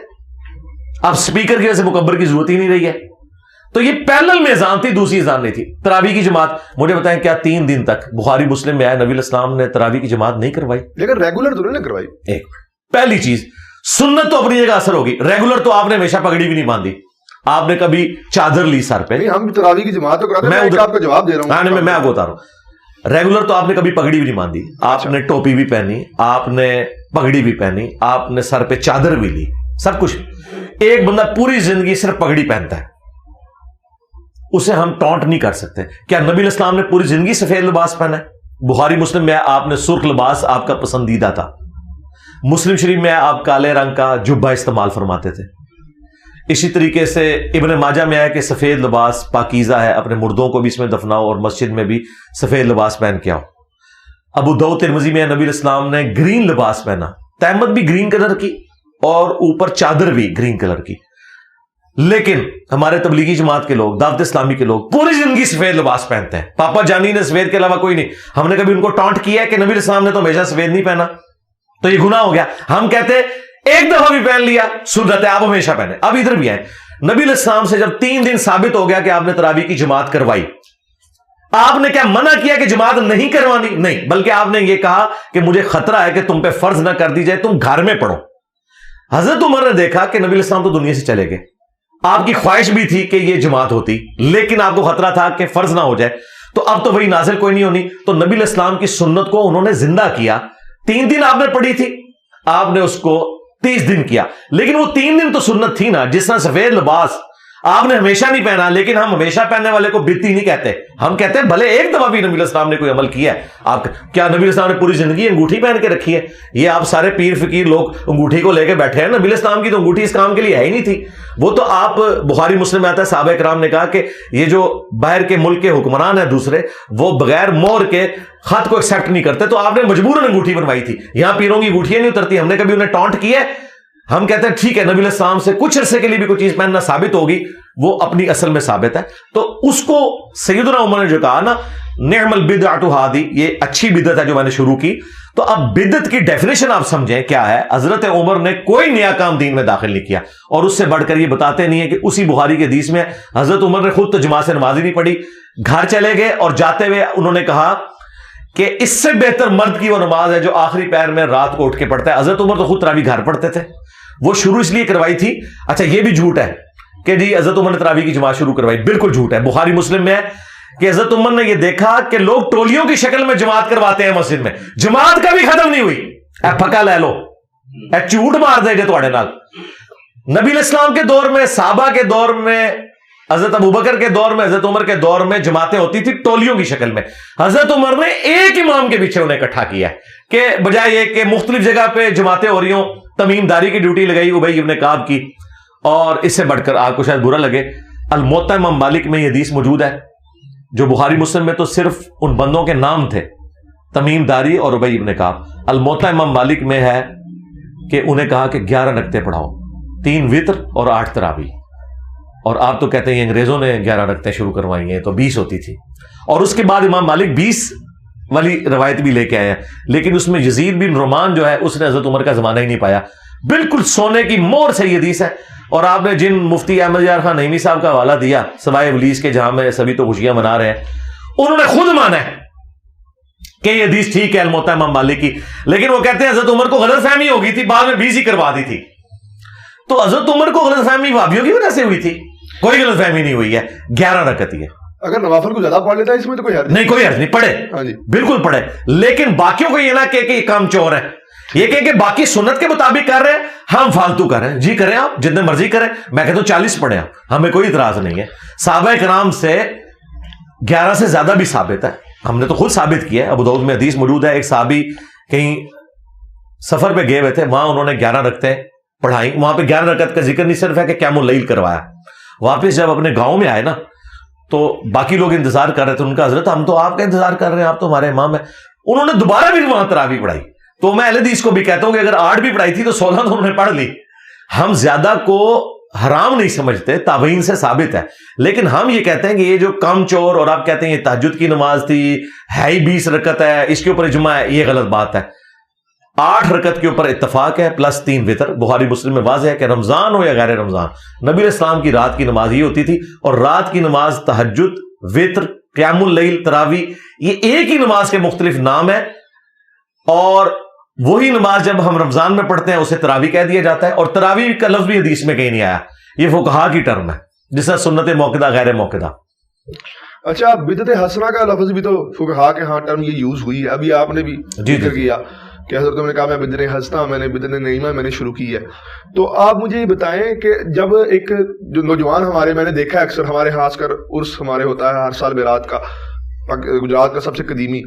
اب اسپیکر کی وجہ سے مکبر کی ضرورت ہی نہیں رہی ہے. تو یہ پیرلل میں اذان تھی، دوسری اذان نہیں تھی. تراویح کی جماعت، مجھے بتائیں کیا 3 دن تک بخاری مسلم میں آیا نبی الاسلام نے تراویح کی جماعت نہیں کروائی؟ لیکن ریگولر تو نہیں کروائی. ایک پہلی چیز، سنت تو اپنی جگہ اثر ہوگی. ریگولر تو آپ نے ہمیشہ پگڑی بھی نہیں باندھی. آپ نے کبھی چادر لی سر پہ؟ ہم تراویح کی جماعت تو کراتے ہیں. میں آپ کو جواب دے رہا ہوں. میں آپ کو بتا رہا ہوں، ریگولر تو آپ نے کبھی پگڑی بھی نہیں باندھی. آپ نے ٹوپی بھی پہنی، آپ نے پگڑی بھی پہنی، آپ نے سر پہ چادر بھی لی، سب کچھ. ایک بندہ پوری زندگی صرف پگڑی پہنتا ہے، اسے ہم ٹونٹ نہیں کر سکتے. کیا نبی الاسلام نے پوری زندگی سفید لباس پہنا ہے؟ بخاری مسلم میں آپ نے سرخ لباس آپ کا پسندیدہ تھا. مسلم شریف میں آپ کالے رنگ کا جبہ استعمال فرماتے تھے. اسی طریقے سے ابن ماجہ میں آیا کہ سفید لباس پاکیزہ ہے، اپنے مردوں کو بھی اس میں دفناؤ اور مسجد میں بھی سفید لباس پہن کے آؤ. ابو داؤد ترمذی میں نبی الاسلام نے گرین لباس پہنا، تہمت بھی گرین کلر کی اور اوپر چادر بھی گرین کلر کی. لیکن ہمارے تبلیغی جماعت کے لوگ، دعوت اسلامی کے لوگ پوری زندگی سفید لباس پہنتے ہیں. پاپا جانی نے سفید کے علاوہ کوئی نہیں. ہم نے کبھی ان کو ٹانٹ کیا ہے کہ نبی الاسلام نے تو ہمیشہ سفید نہیں پہنا؟ تو یہ گناہ ہو گیا. ہم کہتے ایک دفعہ بھی پہن لیا سنت ہے، آپ ہمیشہ پہنے. اب ادھر بھی آئے، نبی الاسلام سے جب 3 دن ثابت ہو گیا کہ آپ نے تراویح کی جماعت کروائی، آپ نے کیا منع کیا کہ جماعت نہیں کروانی؟ نہیں، بلکہ آپ نے یہ کہا کہ مجھے خطرہ ہے کہ تم پہ فرض نہ کر دی جائے، تم گھر میں پڑھو. حضرت عمر نے دیکھا کہ نبی الاسلام تو دنیا سے چلے گئے، آپ کی خواہش بھی تھی کہ یہ جماعت ہوتی، لیکن آپ کو خطرہ تھا کہ فرض نہ ہو جائے. تو اب تو وہی نازل کوئی نہیں ہونی. تو نبی الاسلام کی سنت کو انہوں نے زندہ کیا. 3 دن آپ نے پڑھی تھی، آپ نے اس کو 30 دن کیا. لیکن وہ 3 دن تو سنت تھی نا. جس طرح سفید لباس آپ نے ہمیشہ نہیں پہنا، لیکن ہم ہمیشہ پہننے والے کو بدعتی نہیں کہتے. ہم کہتے ہیں بھلے ایک دفعہ بھی نبی الاسلام نے کوئی عمل کیا ہے. آپ کیا نبی الاسلام نے پوری زندگی انگوٹھی پہن کے رکھی ہے؟ یہ آپ سارے پیر فقیر لوگ انگوٹھی کو لے کے بیٹھے ہیں. نبی الاسلام کی تو انگوٹھی اس کام کے لیے ہے ہی نہیں تھی. وہ تو آپ بخاری مسلم میں آتا ہے صحابہ کرام نے کہا کہ یہ جو باہر کے ملک کے حکمران ہیں دوسرے، وہ بغیر مہر کے خط کو ایکسیپٹ نہیں کرتے، تو آپ نے مجبوراً انگوٹھی بنوائی تھی. یہاں پیروں کی انگوٹھیاں نہیں اترتی. ہم نے کبھی انہیں ٹانٹ کیا ہے؟ ہم کہتے ہیں ٹھیک ہے، نبی الاسلام سے کچھ عرصے کے لیے بھی کوئی چیز پہننا ثابت ہوگی، وہ اپنی اصل میں ثابت ہے. تو اس کو سیدنا عمر نے جو کہا نا نعم البدعۃ ہذی، یہ اچھی بدعت ہے جو میں نے شروع کی. تو اب بدعت کی ڈیفینیشن آپ سمجھیں کیا ہے. حضرت عمر نے کوئی نیا کام دین میں داخل نہیں کیا، اور اس سے بڑھ کر یہ بتاتے نہیں ہیں کہ اسی بخاری کے حدیث میں حضرت عمر نے خود تو جماعت سے نماز ہی نہیں پڑھی، گھر چلے گئے اور جاتے ہوئے انہوں نے کہا کہ اس سے بہتر مرد کی وہ نماز ہے جو آخری پہر میں رات کو اٹھ کے پڑھتا ہے. حضرت عمر تو خود تراویح گھر پڑھتے تھے. وہ شروع اس لیے کروائی تھی. اچھا یہ بھی جھوٹ ہے کہ جی حضرت عمر نے تراویح کی جماعت شروع کروائی، بالکل جھوٹ ہے. بخاری مسلم میں ہے کہ حضرت عمر نے یہ دیکھا کہ لوگ ٹولیوں کی شکل میں جماعت کرواتے ہیں مسجد میں، جماعت کبھی ختم نہیں ہوئی. اے پھکا لے لو، اے جھوٹ مار دے گے تھوڑے نال. نبی الاسلام کے دور میں، صحابہ کے دور میں، حضرت ابوبکر کے دور میں، حضرت عمر کے دور میں جماعتیں ہوتی تھی ٹولیوں کی شکل میں. حضرت عمر نے ایک امام کے پیچھے انہیں اکٹھا کیا کہ بجائے یہ کہ مختلف جگہ پہ جماعتیں ہو رہی ہوں، تمیم داری کی ڈیوٹی لگائی ابی ابن کعب کی. اور اس سے بڑھ کر آپ کو شاید برا لگے، الموطا امام مالک میں یہ حدیث موجود ہے جو بخاری مسلم میں تو صرف ان بندوں کے نام تھے، تمیم داری اور ابی ابن کعب. الموطا امام مالک میں ہے کہ انہیں کہا کہ 11 رکعتیں پڑھاؤ، 3 وتر اور 8 تراویح. اور آپ تو کہتے ہیں انگریزوں نے 11 رکعتیں شروع کروائی ہیں، تو 20 ہوتی تھی. اور اس کے بعد امام مالک 20 والی روایت بھی لے کے آئے ہیں، لیکن اس میں یزید بن رومان جو ہے اس نے حضرت عمر کا زمانہ ہی نہیں پایا. بالکل سونے کی مور سے یہ حدیث ہے. اور آپ نے جن مفتی احمد یار خان نعیمی صاحب کا حوالہ دیا سوائے ابلیس کے جہاں میں سبھی تو خوشیاں منا رہے ہیں, انہوں نے خود مانا ہے کہ یہ حدیث ٹھیک ہے الموطا امام مالک کی, لیکن وہ کہتے ہیں حضرت عمر کو غلط فہمی ہو گئی تھی, بعد میں 20 ہی کروا دی تھی. تو حضرت عمر کو غلط فہمی وہابیوں کی وجہ سے ہوئی تھی؟ کوئی غلط فہمی نہیں ہوئی ہے, 11 رکعت ہی ہے. اگر نوافل کو زیادہ پڑھ لیتا ہے اس میں تو کوئی حرج نہیں, کوئی حرج نہیں, پڑھے بالکل پڑھے, لیکن باقیوں کو یہ نہ کہ یہ کام چور ہے, یہ کہ باقی سنت کے مطابق کر رہے ہیں, ہم فالتو کر رہے ہیں. جی کریں آپ جتنے مرضی کریں, میں کہتا ہوں 40 پڑھیں آپ, ہمیں کوئی اعتراض نہیں ہے. صحابہ کرام سے 11 سے زیادہ بھی ثابت ہے, ہم نے تو خود ثابت کیا ہے. ابو داؤد میں حدیث موجود ہے, ایک صحابی کہیں سفر پہ گئے ہوئے تھے, وہاں انہوں نے 11 رکعتیں پڑھائی. وہاں پہ 11 رکعت کا ذکر نہیں صرف ہے کہ قیام اللیل کروایا. واپس جب اپنے گاؤں میں آئے نا تو باقی لوگ انتظار کر رہے تھے, ان کا حضرت ہم تو آپ کا انتظار کر رہے ہیں, آپ تو ہمارے امام ہیں. انہوں نے دوبارہ بھی وہاں تراویح پڑھائی. تو میں اہل حدیث کو بھی کہتا ہوں کہ اگر 8 بھی پڑھائی تھی تو 16 تو انہوں نے پڑھ لی. ہم زیادہ کو حرام نہیں سمجھتے, تابعین سے ثابت ہے, لیکن ہم یہ کہتے ہیں کہ یہ جو کام چور اور آپ کہتے ہیں یہ تہجد کی نماز تھی ہے ہی 20 رکعت ہے, اس کے اوپر اجماع ہے, یہ غلط بات ہے. 8 رکعت کے اوپر اتفاق ہے پلس 3 وتر. بخاری مسلم میں واضح ہے کہ رمضان ہو یا غیر رمضان, نبی علیہ السلام کی رات کی نماز یہ ہوتی تھی. اور رات کی نماز تہجد, وتر, قیام اللیل, تراویح, یہ ایک ہی نماز کے مختلف نام ہے. اور وہی نماز جب ہم رمضان میں پڑھتے ہیں اسے تراویح کہہ دیا جاتا ہے. اور تراویح کا لفظ بھی حدیث میں کہیں نہیں آیا, یہ فقہا کی ٹرم ہے, جس طرح سنت موقدہ غیر موقدہ. اچھا, بدعت حسنہ کا لفظ بھی تو فقہا کے ہاں ٹرم یہ یوز ہوئی ہے. ابھی آپ نے بھی ذکر کیا کہ حضرت نے کہا میں بدعت حسنہ, میں نے بدعت نعیمہ میں نے شروع کی ہے. تو آپ مجھے یہ بتائیں کہ جب ایک جو نوجوان ہمارے, میں نے دیکھا اکثر ہمارے خاص کر عرس ہمارے ہوتا ہے ہر سال بیرات کا, گجرات کا سب سے قدیمی,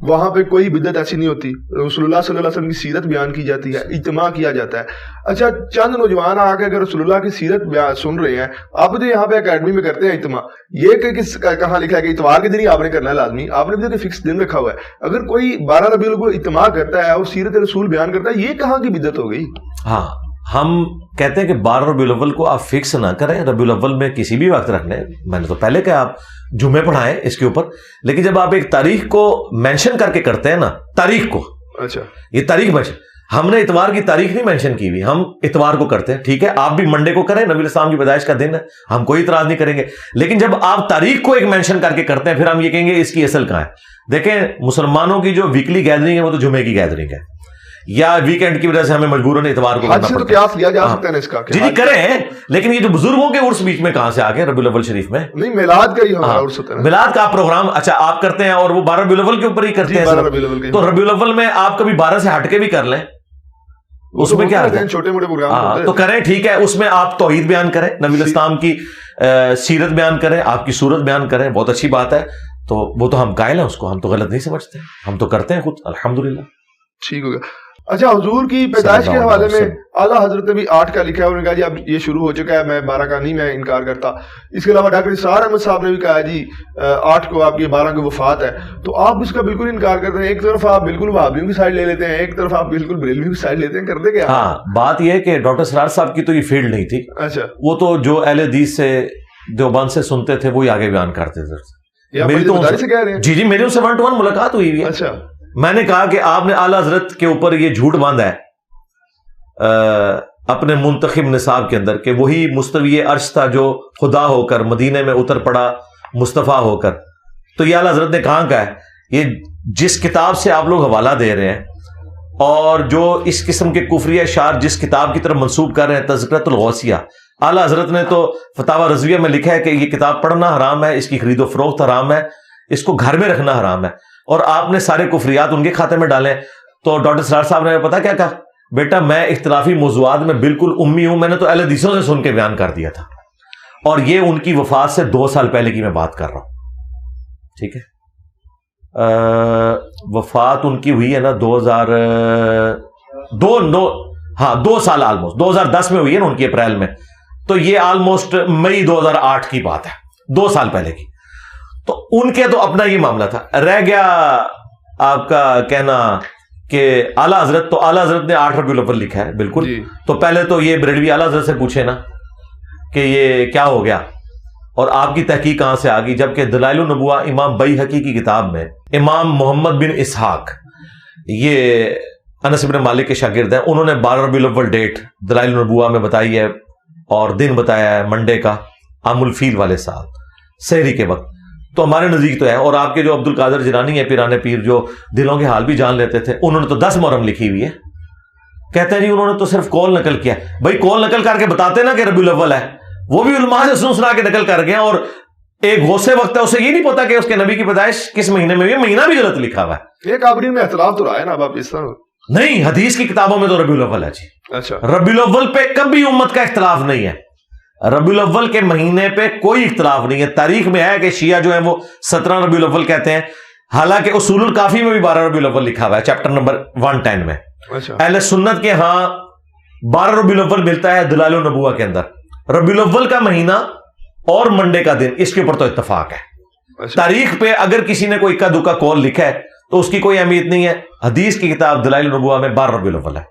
وہاں پہ کوئی بدعت ایسی نہیں ہوتی. رسول اللہ صلی اللہ علیہ وسلم کی سیرت بیان کی جاتی ہے, اجتماع کیا جاتا ہے. اچھا, چند نوجوان آ کے اگر رسول اللہ کی سیرت بیان سن رہے ہیں, آپ تو یہاں پہ اکیڈمی میں کرتے ہیں اجتماع, یہ کہ کہاں لکھا ہے کہ اتوار کے دن ہی آپ نے کرنا ہے لازمی, آپ نے بھی فکس دن رکھا ہوا ہے. اگر کوئی 12 ربیع الاول اجتماع کرتا ہے اور سیرت رسول بیان کرتا ہے, یہ کہاں کی بدعت ہو گئی؟ ہاں, ہم کہتے ہیں کہ 12 ربیع الاول کو آپ فکس نہ کریں, ربیع الاول میں کسی بھی وقت رکھ لیں. میں نے تو پہلے کہا آپ جمعے پڑھائیں اس کے اوپر, لیکن جب آپ ایک تاریخ کو مینشن کر کے کرتے ہیں نا, تاریخ کو, اچھا یہ تاریخ مینشن, ہم نے اتوار کی تاریخ نہیں مینشن کی ہوئی, ہم اتوار کو کرتے ہیں. ٹھیک ہے, آپ بھی منڈے کو کریں, نبی علیہ السلام کی پیدائش کا دن ہے, ہم کوئی اعتراض نہیں کریں گے. لیکن جب آپ تاریخ کو ایک مینشن کر کے کرتے ہیں, پھر ہم یہ کہیں گے اس کی اصل کہاں ہے. دیکھیں, مسلمانوں کی جو ویکلی گیدرنگ ہے وہ تو جمعے کی گیدرنگ ہے, یا ویکینڈ کی وجہ سے ہمیں مجبوراً اتوار کو کرنا پڑتا ہے. لیا جا سکتا ہے اس کا, جی کریں, لیکن یہ جو بزرگوں کے عرس بیچ میں کہاں سے آ گئے ربیع الاول شریف میں؟ نہیں, میلاد کا ہی ہمارا عرس ہوتا ہے, میلاد کا پروگرام. اچھا, آپ کرتے ہیں اور وہ 12 ربیع الاول کے اوپر ہی کرتے ہیں. تو ربیع الاول میں آپ کبھی 12 سے ہٹ کے بھی کر لیں, اس میں کیا ہے, چھوٹے موٹے پروگرام تو کریں. ٹھیک ہے, اس میں آپ توحید بیان کریں, نبی علیہ السلام کی سیرت بیان کریں, آپ کی صورت بیان کریں, بہت اچھی بات ہے. تو وہ تو ہم قائل ہیں اس کو, ہم تو غلط نہیں سمجھتے, ہم تو کرتے ہیں خود الحمدللہ. ٹھیک ہو گیا. اچھا, حضور کی پیدائش کے حوالے میں اعلیٰ حضرت نے بھی 8 کا لکھا ہے, انہوں نے کہا جی اب یہ شروع ہو چکا ہے, میں 12 کا نہیں, میں انکار کرتا. اس کے علاوہ ڈاکٹر اسرار احمد صاحب نے بھی کہا جی 8 کو آپ کی 12 کی وفات ہے. تو آپ اس کا بالکل انکار کرتے ہیں, ایک طرف آپ بالکل وہابیوں کی سائڈ لے لیتے ہیں, ایک طرف آپ بالکل بریلویوں کی سائڈ لیتے ہیں, کرتے کیا؟ ہاں, بات یہ ہے کہ ڈاکٹر اسرار صاحب کی تو یہ فیلڈ نہیں تھی. اچھا, وہ تو جو اہل حدیث سے دیوبند سے سنتے تھے وہی آگے بیان کرتے تھے. میری تو جی میری ان سے 1 to 1 ملاقات ہوئی ہے. اچھا, میں نے کہا کہ آپ نے اعلیٰ حضرت کے اوپر یہ جھوٹ باندھا ہے اپنے منتخب نصاب کے اندر کہ وہی مستوی عرش تھا جو خدا ہو کر مدینے میں اتر پڑا مصطفیٰ ہو کر. تو یہ اعلیٰ حضرت نے کہاں کا ہے؟ یہ جس کتاب سے آپ لوگ حوالہ دے رہے ہیں اور جو اس قسم کے کفری اشعار جس کتاب کی طرف منسوب کر رہے ہیں, تذکرۃ الغوثیہ, اعلیٰ حضرت نے تو فتاوی رضویہ میں لکھا ہے کہ یہ کتاب پڑھنا حرام ہے, اس کی خرید و فروخت حرام ہے, اس کو گھر میں رکھنا حرام ہے, اور آپ نے سارے کفریات ان کے کھاتے میں ڈالے. تو ڈاکٹر اسرار صاحب نے پتا کیا کہا, بیٹا میں اختلافی موضوعات میں بالکل امی ہوں, میں نے تو اہل حدیثوں سے سن کے بیان کر دیا تھا, اور یہ ان کی وفات سے 2 سال پہلے کی میں بات کر رہا ہوں. ٹھیک ہے, وفات ان کی ہوئی ہے نا 2 سال آلموسٹ 2010 میں ہوئی ہے نا ان کی, اپریل میں. تو یہ آلموسٹ مئی 2008 کی بات ہے, 2 سال پہلے کی. تو ان کے تو اپنا یہ معاملہ تھا. رہ گیا آپ کا کہنا کہ اعلیٰ حضرت, تو اعلیٰ حضرت نے 8 ربیع الاول لکھا ہے بالکل جی. تو پہلے تو یہ بریلوی اعلیٰ حضرت سے پوچھے نا کہ یہ کیا ہو گیا اور آپ کی تحقیق کہاں سے آ گئی, جبکہ دلائل النبوہ امام بیہقی کی کتاب میں امام محمد بن اسحاق یہ انس بن مالک کے شاگرد ہیں, انہوں نے 12 ربیع الاول ڈیٹ دلائل النبوہ میں بتائی ہے اور دن بتایا ہے منڈے کا, عام الفیل والے سال سحری کے وقت. تو ہمارے نزدیک تو ہے. اور آپ کے جو عبد القادر جیلانی ہے پیران پیر, جو دلوں کے حال بھی جان لیتے تھے, انہوں نے تو 10 محرم لکھی ہوئی ہے. کہتے ہیں جی انہوں نے تو صرف قول نقل کیا. بھائی قول نقل کر کے بتاتے نا کہ ربیع الاول ہے, وہ بھی علماء سے سنا کے نقل کر گئے. اور ایک غوث وقت ہے, اسے یہ نہیں پتا کہ اس کے نبی کی پیدائش کس مہینے میں ہوئی, مہینہ بھی غلط لکھا ہوا ہے. ایک آبرین میں اختلاف تو رہا ہے نا اب اس طرح. نہیں, حدیث کی کتابوں میں تو ربیع الاول ہے جی. اچھا, ربیع الاول پہ کبھی امت کا اختلاف نہیں ہے. ربیع الاول کے مہینے پہ کوئی اختلاف نہیں ہے. تاریخ میں ہے کہ شیعہ جو ہیں وہ 17 ربیع الاول کہتے ہیں, حالانکہ اصول الکافی میں بھی 12 ربیع الاول لکھا ہوا ہے چیپٹر نمبر 110 میں. اہل سنت کے ہاں 12 ربیع الاول ملتا ہے دلائل النبوہ کے اندر. ربیع الاول کا مہینہ اور منڈے کا دن, اس کے اوپر تو اتفاق ہے. تاریخ پہ اگر کسی نے کوئی اکا دکا قول لکھا ہے تو اس کی کوئی اہمیت نہیں ہے. حدیث کی کتاب دلائل النبوہ میں 12 ربیع الاول ہے.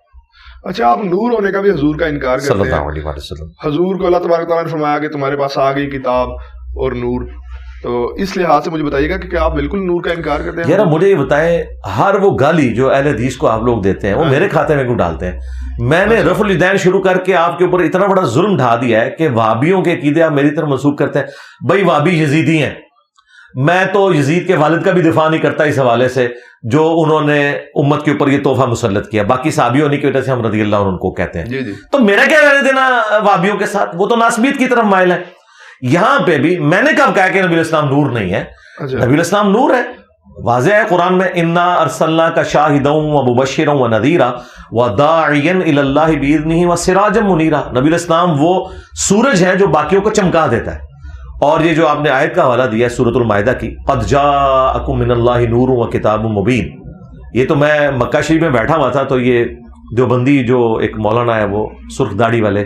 اچھا, آپ نور ہونے کا بھی حضور کا انکار کرتے ہیں صلی اللہ علیہ وسلم. حضور کو اللہ تبارک تعالیٰ نے فرمایا کہ تمہارے پاس آ گئی کتاب اور نور, تو اس لحاظ سے مجھے بتائیے گا کہ کیا آپ بالکل نور کا انکار کرتے ہیں؟ یار مجھے یہ بتائیں, ہر وہ گالی جو اہل حدیث کو آپ لوگ دیتے ہیں وہ میرے کھاتے میں کیوں ڈالتے ہیں؟ میں نے رفع الیدین شروع کر کے آپ کے اوپر اتنا بڑا ظلم ڈھا دیا ہے کہ وہابیوں کے عقیدے آپ میری طرف منسوخ کرتے ہیں. بھائی وہابی یزیدی ہیں, میں تو یزید کے والد کا بھی دفاع نہیں کرتا اس حوالے سے جو انہوں نے امت کے اوپر یہ تحفہ مسلط کیا. باقی صحابی ہونے کی وجہ سے ہم رضی اللہ عنہ کو کہتے ہیں. تو میرا کیا لینا دینا وہابیوں کے ساتھ؟ وہ تو ناسبیت کی طرف مائل ہے. یہاں پہ بھی میں نے کب کہا کہ نبی الاسلام نور نہیں ہے؟ نبی الاسلام نور ہے, واضح ہے قرآن میں, انا ارسلناک شاہدا ومبشرا ونذیرا وداعیا الی اللہ باذنہ وسراجا منیرا. نبی الاسلام وہ سورج ہے جو باقیوں کو چمکا دیتا ہے. اور یہ جو آپ نے آیت کا حوالہ دیا ہے سورۃ المائدہ کی, قد جاءکم من اللہ نور وکتاب مبین, یہ تو میں مکہ شریف میں بیٹھا ہوا تھا تو یہ دیوبندی جو ایک مولانا ہے وہ سرخ داڑھی والے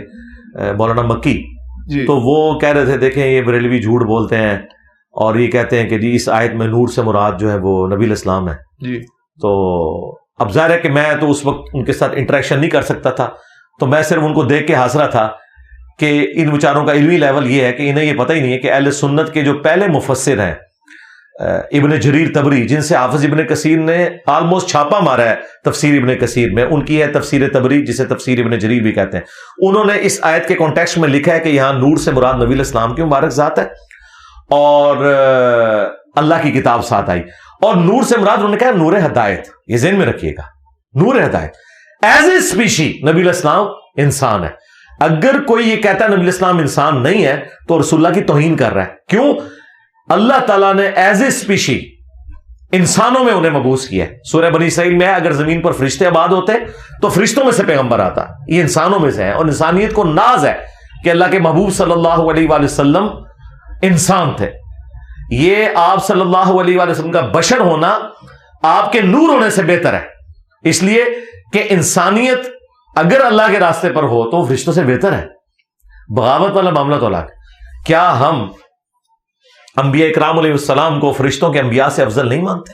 مولانا مکی, تو وہ کہہ رہے تھے دیکھیں یہ بریلوی جھوٹ بولتے ہیں اور یہ کہتے ہیں کہ جی اس آیت میں نور سے مراد جو ہے وہ نبی الاسلام ہے. تو اب ظاہر ہے کہ میں تو اس وقت ان کے ساتھ انٹریکشن نہیں کر سکتا تھا, تو میں صرف ان کو دیکھ کے ہنس رہا تھا کہ ان بیچاروں کا علمی لیول یہ ہے کہ انہیں یہ پتہ ہی نہیں ہے کہ اہل سنت کے جو پہلے مفسر ہیں ابن جریر طبری, جن سے حافظ ابن کثیر نے آلموسٹ چھاپا مارا ہے تفسیر ابن کثیر میں, ان کی ہے تفسیر طبری جسے تفسیر ابن جریر بھی کہتے ہیں. انہوں نے اس آیت کے کانٹیکسٹ میں لکھا ہے کہ یہاں نور سے مراد نبی الاسلام کی مبارک ذات ہے اور اللہ کی کتاب ساتھ آئی, اور نور سے مراد انہوں نے کہا نور ہدایت. یہ ذہن میں رکھیے گا, نور ہدایت. ایز اے اسپیشی نبی الاسلام انسان ہے. اگر کوئی یہ کہتا ہے نبی الاسلام انسان نہیں ہے تو رسول اللہ کی توہین کر رہا ہے. کیوں؟ اللہ تعالیٰ نے ایز اے اسپیشی انسانوں میں انہیں مبعوث کیا ہے. سورہ بنی اسرائیل میں ہے اگر زمین پر فرشتے آباد ہوتے تو فرشتوں میں سے پیغمبر آتا, یہ انسانوں میں سے ہے. اور انسانیت کو ناز ہے کہ اللہ کے محبوب صلی اللہ علیہ وآلہ وسلم انسان تھے. یہ آپ صلی اللہ علیہ وآلہ وسلم کا بشر ہونا آپ کے نور ہونے سے بہتر ہے, اس لیے کہ انسانیت اگر اللہ کے راستے پر ہو تو فرشتوں سے بہتر ہے. بغاوت والا معاملہ تو الگ. کیا ہم انبیاء اکرام علیہ السلام کو فرشتوں کے انبیاء سے افضل نہیں مانتے؟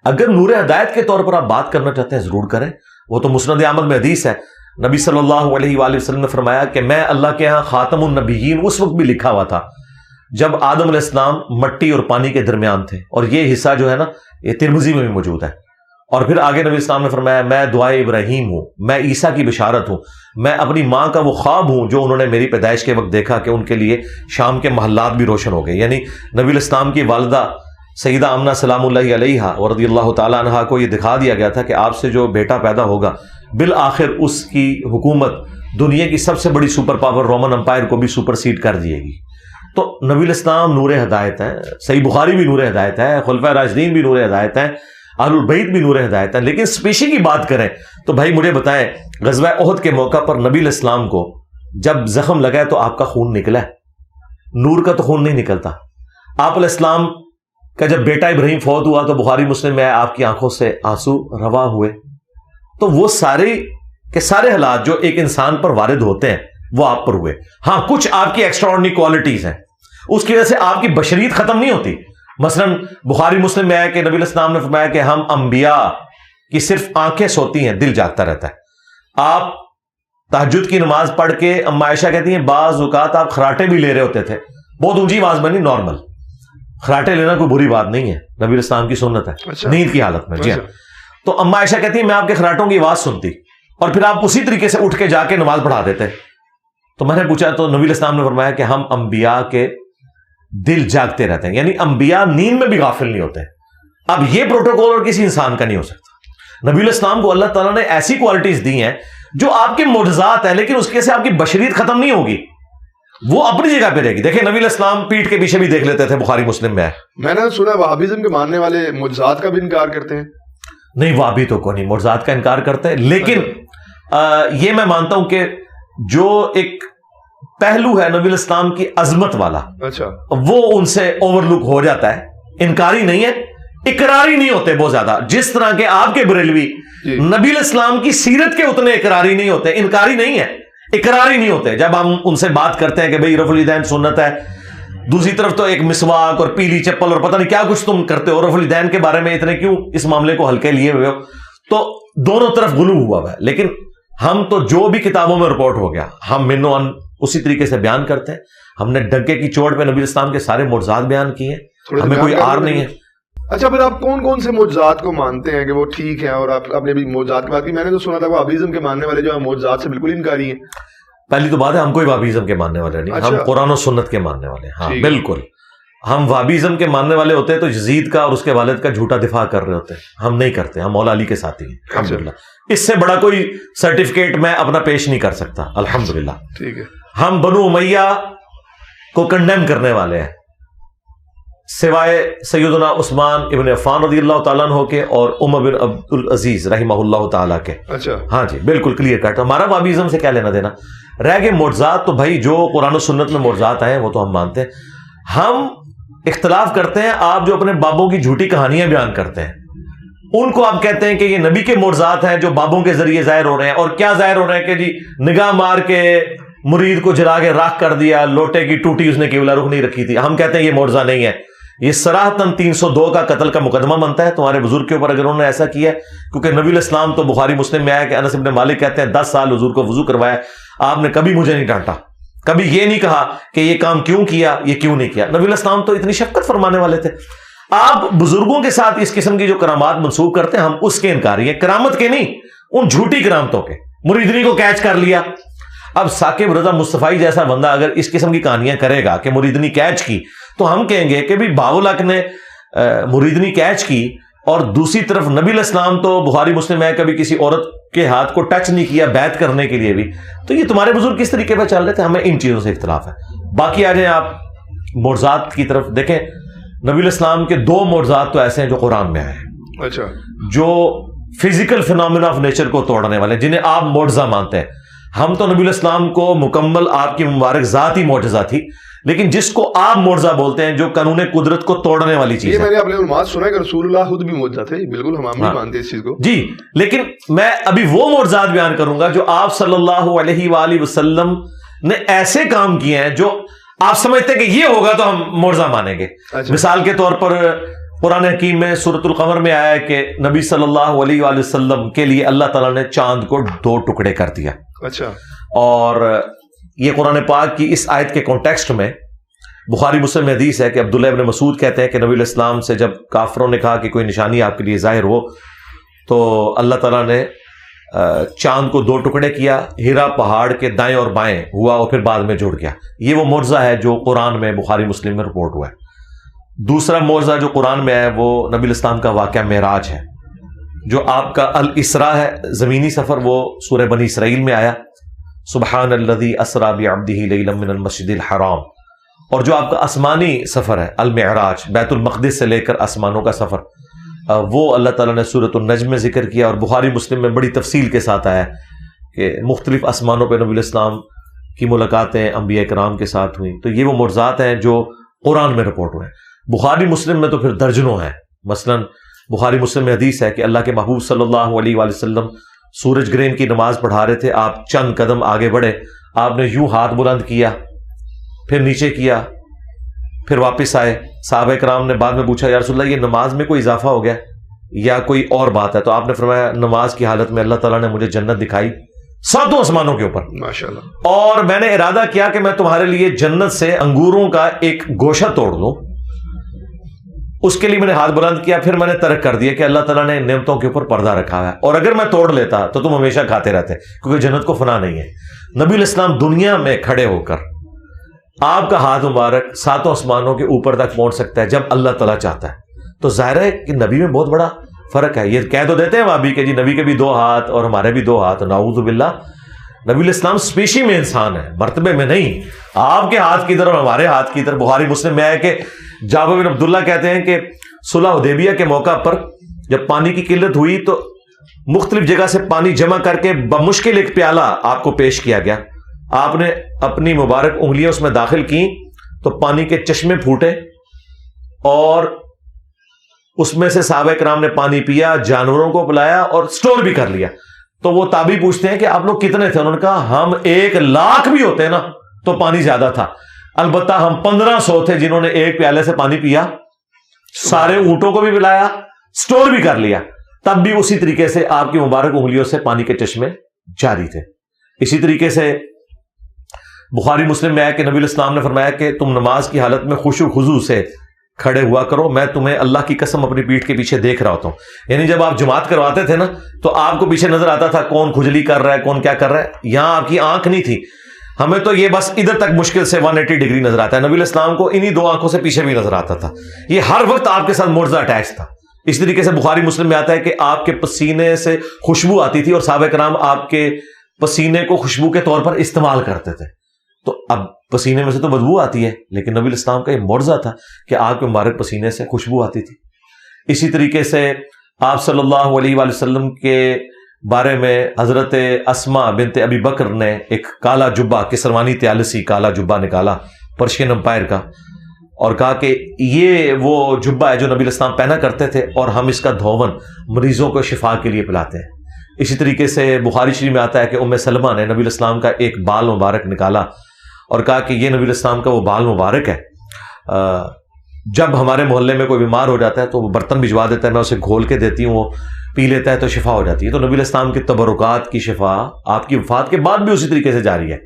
اگر نور ہدایت کے طور پر آپ بات کرنا چاہتے ہیں ضرور کریں, وہ تو مسند احمد میں حدیث ہے. نبی صلی اللہ علیہ وآلہ وسلم نے فرمایا کہ میں اللہ کے ہاں خاتم النبیین اس وقت بھی لکھا ہوا تھا جب آدم علیہ السلام مٹی اور پانی کے درمیان تھے, اور یہ حصہ جو ہے نا یہ ترمذی میں بھی موجود ہے. اور پھر آگے نبی اسلام نے فرمایا میں دعائے ابراہیم ہوں, میں عیسیٰ کی بشارت ہوں, میں اپنی ماں کا وہ خواب ہوں جو انہوں نے میری پیدائش کے وقت دیکھا کہ ان کے لیے شام کے محلات بھی روشن ہو گئے. یعنی نبی الاسلام کی والدہ سیدہ آمنہ سلام اللہ علیہ اور رضی اللہ تعالیٰ عنہا کو یہ دکھا دیا گیا تھا کہ آپ سے جو بیٹا پیدا ہوگا بالآخر اس کی حکومت دنیا کی سب سے بڑی سپر پاور رومن امپائر کو بھی سپر سیڈ کر دیے گی. تو نبی الاسلام نور ہدایت ہے, صحیح بخاری بھی نور ہدایت ہے, خلفائے راشدین بھی نور ہدایت ہے, اہل البیت بھی نور ہدایت ہے. لیکن اسپیشی کی بات کریں تو بھائی مجھے بتائیں غزوہ احد کے موقع پر نبی الاسلام کو جب زخم لگا ہے تو آپ کا خون نکلا ہے, نور کا تو خون نہیں نکلتا. آپ علیہ السلام کا جب بیٹا ابراہیم فوت ہوا تو بخاری مسلم میں آپ کی آنکھوں سے آنسو روا ہوئے. تو وہ سارے کے سارے حالات جو ایک انسان پر وارد ہوتے ہیں وہ آپ پر ہوئے. ہاں کچھ آپ کی ایکسٹراڈنری کوالٹیز ہیں, اس کی وجہ سے آپ کی بشریت ختم نہیں ہوتی. مثلا بخاری مسلم میں ہے کہ نبی الاسلام نے فرمایا کہ ہم انبیاء کی صرف آنکھیں سوتی ہیں, دل جاگتا رہتا ہے. آپ تہجد کی نماز پڑھ کے اما عائشہ کہتی ہیں بعض اوقات آپ خراٹے بھی لے رہے ہوتے تھے, بہت اونچی آواز میں نہیں, نارمل خراٹے لینا کوئی بری بات نہیں ہے, نبی الاسلام کی سنت ہے نیند کی حالت میں. جی تو اما عائشہ کہتی ہے میں آپ کے خراٹوں کی آواز سنتی اور پھر آپ اسی طریقے سے اٹھ کے جا کے نماز پڑھا دیتے. تو میں نے پوچھا تو نبی الاسلام نے فرمایا کہ ہم انبیاء کے دل جاگتے رہتے ہیں, یعنی انبیاء نیند میں بھی غافل نہیں ہوتے. اب یہ پروٹوکول اور کسی انسان کا نہیں ہو سکتا. نبی الاسلام کو اللہ تعالیٰ نے ایسی کوالٹیز دی ہیں جو آپ کے معجزات ہیں, لیکن اس کے سے آپ کی بشریت ختم نہیں ہوگی, وہ اپنی جگہ پہ رہے گی. دیکھیں نبی الاسلام پیٹھ کے پیچھے بھی دیکھ لیتے تھے, بخاری مسلم میں ہے. میں نے سنا وہابیزم کے ماننے والے معجزات کا بھی انکار کرتے ہیں. نہیں, وہابی تو کوئی نہیں معجزات کا انکار کرتے ہیں, لیکن یہ میں مانتا ہوں کہ جو ایک پہلو ہے نبی الاسلام کی عظمت والا, اچھا, وہ ان سے اوور لک ہو جاتا ہے. انکاری نہیں ہے, اقراری نہیں ہوتے بہت زیادہ, جس طرح کے آپ کے بریلوی نبی الاسلام کی سیرت کے اتنے اقراری نہیں ہوتے. انکاری نہیں ہے, اقراری نہیں ہوتے. جب ہم ان سے بات کرتے ہیں کہ بھئی رفع الیدین سنت ہے, دوسری طرف تو ایک مسواک اور پیلی چپل اور پتہ نہیں کیا کچھ تم کرتے ہو, رفع الیدین کے بارے میں اتنے کیوں اس معاملے کو ہلکے لیے ہوئے ہو, تو دونوں طرف غلو ہوا ہوا ہے. لیکن ہم تو جو بھی کتابوں میں رپورٹ ہو گیا ہم منو ان اسی طریقے سے بیان کرتے ہیں. ہم نے ڈنکے کی چوٹ پہ نبی اسلام کے سارے معجزات بیان کیے ہیں, ہمیں کوئی آر نہیں ہے. اچھا, پھر آپ کون کون سے معجزات کو مانتے ہیں کہ وہ ٹھیک ہیں, اور آپ نے بھی معجزات کی بات کی. میں نے تو سنا تھا وہ وہابیزم کے ماننے والے جو ہیں معجزات سے بالکل انکاری ہیں. پہلی تو بات ہے ہم کوئی وہابیزم کے ماننے والے نہیں, ہم قرآن و سنت کے ماننے والے ہیں. ہاں بالکل, ہم وہابیزم کے ماننے والے ہوتے ہیں تو یزید کا اور اس کے والد کا جھوٹا دفاع کر رہے ہوتے ہیں. ہم نہیں کرتے, ہم مولا علی کے ساتھی ہیں الحمدللہ. اس سے بڑا کوئی سرٹیفکیٹ میں اپنا پیش نہیں کر سکتا الحمدللہ. ٹھیک ہے, ہم بنو امیہ کو کنڈیم کرنے والے ہیں سوائے سیدنا عثمان ابن عفان رضی اللہ تعالیٰ عنہ کے اور عمر بن عبد العزیز رحمہ اللہ تعالیٰ کے. اچھا, ہاں جی بالکل کلیئر کٹ. ہمارا وہابیزم سے کیا لینا دینا رہ گئے. معجزات تو بھائی جو قرآن و سنت میں معجزات آئے وہ تو ہم مانتے ہیں. ہم اختلاف کرتے ہیں, آپ جو اپنے بابوں کی جھوٹی کہانیاں بیان کرتے ہیں ان کو آپ کہتے ہیں کہ یہ نبی کے معجزات ہیں جو بابوں کے ذریعے ظاہر ہو رہے ہیں. اور کیا ظاہر ہو رہے ہیں کہ جی نگاہ مار کے مرید کو جلا کے راکھ کر دیا, لوٹے کی ٹوٹی اس نے قبلہ رخ نہیں رکھی تھی. ہم کہتے ہیں یہ معجزہ نہیں ہے, یہ صراحتاً 302 کا قتل کا مقدمہ بنتا ہے تمہارے بزرگ کے اوپر اگر انہوں نے ایسا کیا ہے. کیونکہ نبی الاسلام تو بخاری مسلم میں آیا کہ انس بن مالک کہتے ہیں 10 سال حضور کو وضو کروایا, آپ نے کبھی مجھے نہیں ڈانٹا, کبھی یہ نہیں کہا کہ یہ کام کیوں کیا, یہ کیوں نہیں کیا. نبی الاسلام تو اتنی شفقت فرمانے والے تھے. آپ بزرگوں کے ساتھ اس قسم کی جو کرامات منسوخ کرتے ہیں ہم اس کے انکاری ہیں, کرامت کے نہیں, ان جھوٹی کرامتوں کے. مریدنی کو کیچ کر لیا. اب ثاقب رضا مصطفی جیسا بندہ اگر اس قسم کی کہانیاں کرے گا کہ مریدنی کیچ کی, تو ہم کہیں گے کہ بھی باولک نے مریدنی کیچ کی اور دوسری طرف نبی الاسلام تو بخاری مسلم ہے کبھی کسی عورت کے ہاتھ کو ٹچ نہیں کیا بیعت کرنے کے لیے بھی. تو یہ تمہارے بزرگ کس طریقے پہ چل رہے تھے, ہمیں ان چیزوں سے اختلاف ہے. باقی آ جائیں آپ معجزات کی طرف. دیکھیں نبی الاسلام کے 2 معجزات تو ایسے ہیں جو قرآن میں آئے ہیں, اچھا, جو فزیکل فینومینا آف نیچر کو توڑنے والے, جنہیں آپ معجزہ مانتے ہیں. ہم تو نبی الاسلام کو مکمل آپ کی مبارک ذات ہی معجزہ تھی, لیکن جس کو آپ معجزہ بولتے ہیں جو قانون قدرت کو توڑنے والی چیز ہے. یہ میں نے اپنے علماء سنا ہے کہ رسول اللہ خود بھی معجزہ تھے, بالکل ہم نہیں مانتے اس چیز کو. جی, لیکن میں ابھی وہ معجزات بیان کروں گا جو آپ صلی اللہ علیہ وآلہ وسلم نے ایسے کام کیے ہیں جو آپ سمجھتے ہیں کہ یہ ہوگا تو ہم معجزہ مانیں گے. مثال کے طور پر قرآن حکیم میں سورۃ القمر میں آیا ہے کہ نبی صلی اللہ علیہ وآلہ وسلم کے لیے اللہ تعالیٰ نے چاند کو 2 ٹکڑے کر دیا. اچھا, اور یہ قرآن پاک کی اس آیت کے کانٹیکسٹ میں بخاری مسلم میں حدیث ہے کہ عبداللہ ابن مسعود کہتے ہیں کہ نبی علیہ السلام سے جب کافروں نے کہا کہ کوئی نشانی آپ کے لیے ظاہر ہو, تو اللہ تعالیٰ نے چاند کو 2 ٹکڑے کیا, ہیرا پہاڑ کے دائیں اور بائیں ہوا اور پھر بعد میں جڑ گیا. یہ وہ معجزہ ہے جو قرآن میں بخاری مسلم میں رپورٹ ہوا ہے. دوسرا معجزہ جو قرآن میں ہے وہ نبی علیہ السلام کا واقعہ معراج ہے, جو آپ کا الاسراء ہے, زمینی سفر, وہ سورہ بنی اسرائیل میں آیا سبحان الذی اسری بعبدہ لیلا من المسجد الحرام. اور جو آپ کا آسمانی سفر ہے المعراج, بیت المقدس سے لے کر آسمانوں کا سفر, وہ اللہ تعالیٰ نے سورۃ النجم میں ذکر کیا. اور بخاری مسلم میں بڑی تفصیل کے ساتھ آیا کہ مختلف آسمانوں پہ نبی علیہ السلام کی ملاقاتیں انبیاء کرام کے ساتھ ہوئیں. تو یہ وہ معجزات ہیں جو قرآن میں رپورٹ ہوئے ہیں. بخاری مسلم میں تو پھر درجنوں ہیں. مثلا بخاری مسلم میں حدیث ہے کہ اللہ کے محبوب صلی اللہ علیہ وآلہ وسلم سورج گرہن کی نماز پڑھا رہے تھے, آپ چند قدم آگے بڑھے, آپ نے یوں ہاتھ بلند کیا, پھر نیچے کیا, پھر واپس آئے. صحابہ کرام نے بعد میں پوچھا یا رسول اللہ یہ نماز میں کوئی اضافہ ہو گیا یا کوئی اور بات ہے؟ تو آپ نے فرمایا نماز کی حالت میں اللہ تعالیٰ نے مجھے جنت دکھائی 7 آسمانوں کے اوپر, ماشاءاللہ, اور میں نے ارادہ کیا کہ میں تمہارے لیے جنت سے انگوروں کا ایک گوشہ توڑ لوں اس کے لیے میں نے ہاتھ بلند کیا، پھر میں نے ترک کر دیا کہ اللہ تعالیٰ نے نعمتوں کے اوپر پردہ رکھا ہے، اور اگر میں توڑ لیتا تو تم ہمیشہ کھاتے رہتے، کیونکہ جنت کو فنا نہیں ہے۔ نبی علیہ السلام دنیا میں کھڑے ہو کر آپ کا ہاتھ مبارک ساتوں آسمانوں کے اوپر تک پہنچ سکتا ہے جب اللہ تعالیٰ چاہتا ہے۔ تو ظاہر ہے کہ نبی میں بہت بڑا فرق ہے۔ یہ کہہ تو دیتے ہیں وہابی کہ جی نبی کے بھی 2 ہاتھ اور ہمارے بھی 2 ہاتھ، نعوذ باللہ۔ نبی علیہ السلام اسپیشی میں انسان ہے، مرتبے میں نہیں۔ آپ کے ہاتھ کی طرف ہمارے ہاتھ کی طرف، بخاری مسلم میں ہے کہ جابر بن عبداللہ کہتے ہیں کہ صلح حدیبیہ کے موقع پر جب پانی کی قلت ہوئی تو مختلف جگہ سے پانی جمع کر کے بمشکل ایک پیالہ آپ کو پیش کیا گیا، آپ نے اپنی مبارک انگلیاں اس میں داخل کی تو پانی کے چشمے پھوٹے اور اس میں سے صحابہ کرام نے پانی پیا، جانوروں کو پلایا اور سٹور بھی کر لیا۔ تو وہ تابعی پوچھتے ہیں کہ آپ لوگ کتنے تھے؟ انہوں نے کہا ہم 1,00,000 بھی ہوتے نا تو پانی زیادہ تھا، البتہ ہم 1500 تھے جنہوں نے ایک پیالے سے پانی پیا، سارے اونٹوں کو بھی پلایا، سٹور بھی کر لیا، تب بھی اسی طریقے سے آپ کی مبارک انگلیوں سے پانی کے چشمے جاری تھے۔ اسی طریقے سے بخاری مسلم میں ہے کہ نبی علیہ السلام نے فرمایا کہ تم نماز کی حالت میں خشوع خضوع سے کھڑے ہوا کرو، میں تمہیں اللہ کی قسم اپنی پیٹھ کے پیچھے دیکھ رہا ہوتا ہوں۔ یعنی جب آپ جماعت کرواتے تھے نا تو آپ کو پیچھے نظر آتا تھا کون کھجلی کر رہا ہے، کون کیا کر رہا ہے، یہاں آپ کی آنکھ نہیں تھی، ہمیں تو یہ بس ادھر تک مشکل سے 180 ڈگری نظر آتا ہے، نبی علیہ السلام کو انہی 2 آنکھوں سے پیچھے بھی نظر آتا تھا۔ یہ ہر وقت آپ کے ساتھ معجزہ اٹیچ تھا۔ اس طریقے سے بخاری مسلم میں آتا ہے کہ آپ کے پسینے سے خوشبو آتی تھی اور صحابہ کرام آپ کے پسینے کو خوشبو کے طور پر استعمال کرتے تھے۔ تو اب پسینے میں سے تو بدبو آتی ہے، لیکن نبی علیہ السلام کا یہ معجزہ تھا کہ آپ کے مبارک پسینے سے خوشبو آتی تھی۔ اسی طریقے سے آپ صلی اللہ علیہ وآلہ وسلم کے بارے میں حضرت اسماء بنت ابی بکر نے ایک کالا جبہ، کسروانی طیالسی کالا جبہ نکالا پرشین امپائر کا، اور کہا کہ یہ وہ جبہ ہے جو نبی علیہ السلام پہنا کرتے تھے اور ہم اس کا دھون مریضوں کو شفا کے لیے پلاتے ہیں۔ اسی طریقے سے بخاری شریف میں آتا ہے کہ ام سلمہ نے نبی علیہ السلام کا ایک بال مبارک نکالا اور کہا کہ یہ نبی علیہ السلام کا وہ بال مبارک ہے، جب ہمارے محلے میں کوئی بیمار ہو جاتا ہے تو وہ برتن بھجوا دیتا ہے، میں اسے گھول کے دیتی ہوں، وہ پی لیتا ہے تو شفا ہو جاتی ہے۔ تو نبی علیہ السلام کے تبرکات کی شفا آپ کی وفات کے بعد بھی اسی طریقے سے جاری ہے۔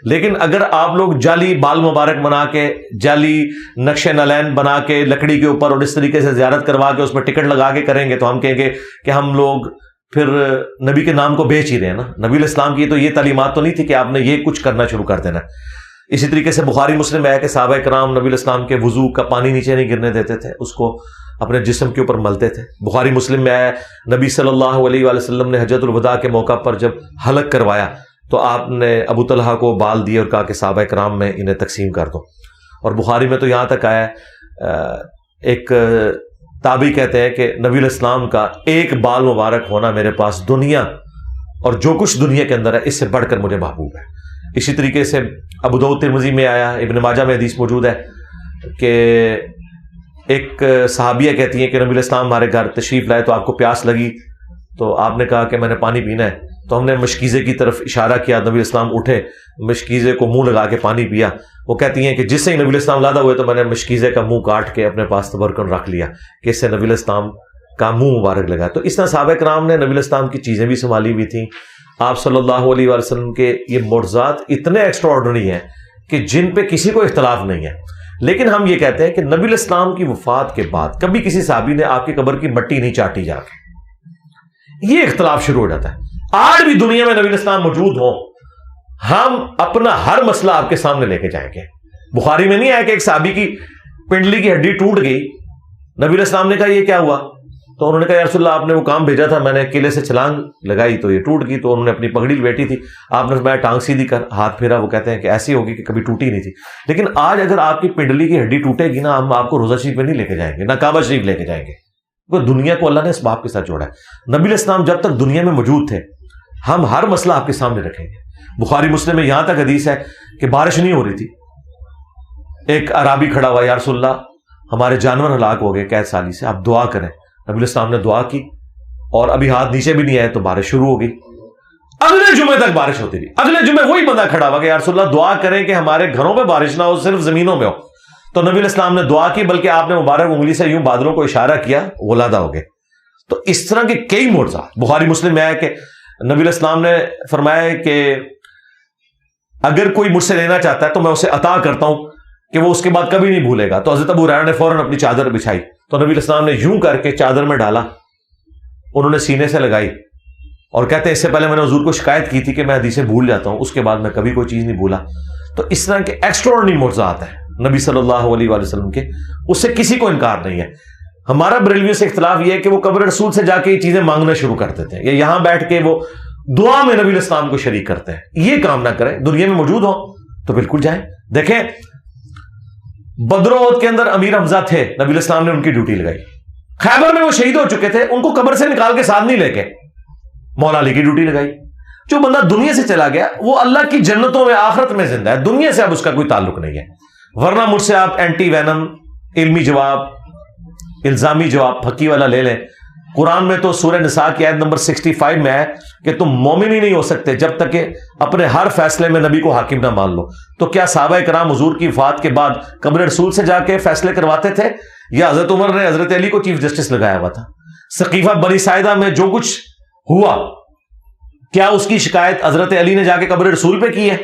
لیکن اگر آپ لوگ جعلی بال مبارک بنا کے، جعلی نقش نالین بنا کے لکڑی کے اوپر اور اس طریقے سے زیارت کروا کے اس میں ٹکٹ لگا کے کریں گے تو ہم کہیں گے کہ ہم لوگ پھر نبی کے نام کو بیچ ہی رہے ہیں نا۔ نبی علیہ السلام کی تو یہ تعلیمات تو نہیں تھی کہ آپ نے یہ کچھ کرنا شروع کر دینا۔ اسی طریقے سے بخاری مسلم میں ہے کہ صحابہ کرام نبی علیہ السلام کے وضو کا پانی نیچے نہیں گرنے دیتے تھے، اس کو اپنے جسم کے اوپر ملتے تھے۔ بخاری مسلم میں ہے نبی صلی اللہ علیہ وآلہ وسلم نے حجۃ الوداع کے موقع پر جب حلق کروایا تو آپ نے ابو طلحہ کو بال دیے اور کہا کہ صحابہ کرام میں انہیں تقسیم کر دو۔ اور بخاری میں تو یہاں تک آیا ایک تابعی کہتے ہیں کہ نبی علیہ السلام کا ایک بال مبارک ہونا میرے پاس دنیا اور جو کچھ دنیا کے اندر ہے اس سے بڑھ کر مجھے محبوب ہے۔ اسی طریقے سے ابو داؤد ترمذی میں آیا، ابن ماجہ میں حدیث موجود ہے کہ ایک صحابیہ کہتی ہیں کہ نبی علیہ السلام ہمارے گھر تشریف لائے تو آپ کو پیاس لگی تو آپ نے کہا کہ میں نے پانی پینا ہے، تو ہم نے مشکیزے کی طرف اشارہ کیا، نبی علیہ السلام اٹھے، مشکیزے کو منہ لگا کے پانی پیا۔ وہ کہتی ہیں کہ جس سے ہی نبی علیہ السلام لادہ ہوئے تو میں نے مشکیزے کا منہ کاٹ کے اپنے پاس تبرکن رکھ لیا کہ اس سے نبی علیہ السلام کا منہ مبارک لگا۔ تو اس طرح صحابہ کرام نے نبی علیہ السلام کی چیزیں بھی سنبھالی ہوئی تھیں۔ آپ صلی اللہ علیہ وآلہ وسلم کے یہ معجزات اتنے ایکسٹرا آرڈنری ہیں کہ جن پہ کسی کو اختلاف نہیں ہے۔ لیکن ہم یہ کہتے ہیں کہ نبی علیہ السلام کی وفات کے بعد کبھی کسی صحابی نے آپ کی قبر کی مٹی نہیں چاٹی جا کے، یہ اختلاف شروع ہو جاتا ہے۔ آج بھی دنیا میں نبی علیہ السلام موجود ہوں، ہم اپنا ہر مسئلہ آپ کے سامنے لے کے جائیں گے۔ بخاری میں نہیں آیا کہ ایک صحابی کی پنڈلی کی ہڈی ٹوٹ گئی، نبی علیہ السلام نے کہا یہ کیا ہوا؟ تو انہوں نے کہا یا رسول اللہ آپ نے وہ کام بھیجا تھا، میں نے قلعے سے چھلانگ لگائی تو یہ ٹوٹ گئی۔ تو انہوں نے اپنی پگڑی لپیٹی تھی، آپ نے فرمایا ٹانگ سیدھی کر، ہاتھ پھیرا، وہ کہتے ہیں کہ ایسی ہوگی کہ کبھی ٹوٹی نہیں تھی۔ لیکن آج اگر آپ کی پنڈلی کی ہڈی ٹوٹے گی نا، ہم آپ کو روزہ شریف میں نہیں لے کے جائیں گے، نہ کعبہ شریف لے کے جائیں گے، کیونکہ دنیا کو اللہ نے اس باپ کے ساتھ جوڑا ہے۔ نبی علیہ السلام جب تک دنیا میں موجود تھے ہم ہر مسئلہ آپ کے سامنے رکھیں گے۔ بخاری مسلم میں یہاں تک حدیث ہے کہ بارش نہیں ہو رہی تھی، ایک عرابی کھڑا ہوا، یا رسول اللہ ہمارے جانور ہلاک ہو گئے قحط سالی سے، آپ دعا کریں۔ نبی علیہ السلام نے دعا کی اور ابھی ہاتھ نیچے بھی نہیں آئے تو بارش شروع ہو گئی۔ اگلے جمعے تک بارش ہوتی رہی، اگلے جمعے وہی بندہ کھڑا ہوا کہ یا رسول اللہ دعا کریں کہ ہمارے گھروں پہ بارش نہ ہو، صرف زمینوں میں ہو۔ تو نبی علیہ السلام نے دعا کی، بلکہ آپ نے مبارک انگلی سے یوں بادلوں کو اشارہ کیا، غلادہ ہو گئے۔ تو اس طرح کے کئی معجزات بخاری مسلم میں ہے کہ نبی علیہ السلام نے فرمایا کہ اگر کوئی مجھ سے لینا چاہتا ہے تو میں اسے عطا کرتا ہوں کہ وہ اس کے بعد کبھی نہیں بھولے گا۔ تو حضرت ابو ہریرہ نے فوراً اپنی چادر بچھائی تو نبی علیہ السلام نے یوں کر کے چادر میں ڈالا, انہوں نے سینے سے لگائی, اور کہتے ہیں اس سے پہلے میں نے حضور کو شکایت کی تھی کہ میں حدیثیں بھول جاتا ہوں, اس کے بعد میں کبھی کوئی چیز نہیں بھولا. تو اس طرح کے ایکسٹراڈنری معجزات ہیں نبی صلی اللہ علیہ وآلہ وسلم کے, اس سے کسی کو انکار نہیں ہے. ہمارا بریلویوں سے اختلاف یہ ہے کہ وہ قبر رسول سے جا کے یہ چیزیں مانگنا شروع کر دیتے ہیں, یا یہاں بیٹھ کے وہ دعا میں نبی علیہ السلام کو شریک کرتے ہیں. یہ کام نہ کریں, دنیا میں موجود ہوں تو بالکل جائیں. دیکھیں بدر و احد کے اندر امیر حمزہ تھے, نبی علیہ السلام نے ان کی ڈیوٹی لگائی. خیبر میں وہ شہید ہو چکے تھے, ان کو قبر سے نکال کے ساتھ نہیں لے کے مولا علی کی ڈیوٹی لگائی. جو بندہ دنیا سے چلا گیا وہ اللہ کی جنتوں میں آخرت میں زندہ ہے, دنیا سے اب اس کا کوئی تعلق نہیں ہے. ورنہ مجھ سے آپ اینٹی وینم علمی جواب, الزامی جواب پھکی والا لے لیں. قرآن میں تو سورہ نساء کی آیت نمبر 65 میں ہے کہ تم مومن ہی نہیں ہو سکتے جب تک کہ اپنے ہر فیصلے میں نبی کو حاکم نہ مان لو. تو کیا صحابہ کرام حضور کی وفات کے بعد قبر رسول سے جا کے فیصلے کرواتے تھے, یا حضرت عمر نے حضرت علی کو چیف جسٹس لگایا ہوا تھا؟ سقیفہ بنی ساعدہ میں جو کچھ ہوا, کیا اس کی شکایت حضرت علی نے جا کے قبر رسول پہ کی ہے,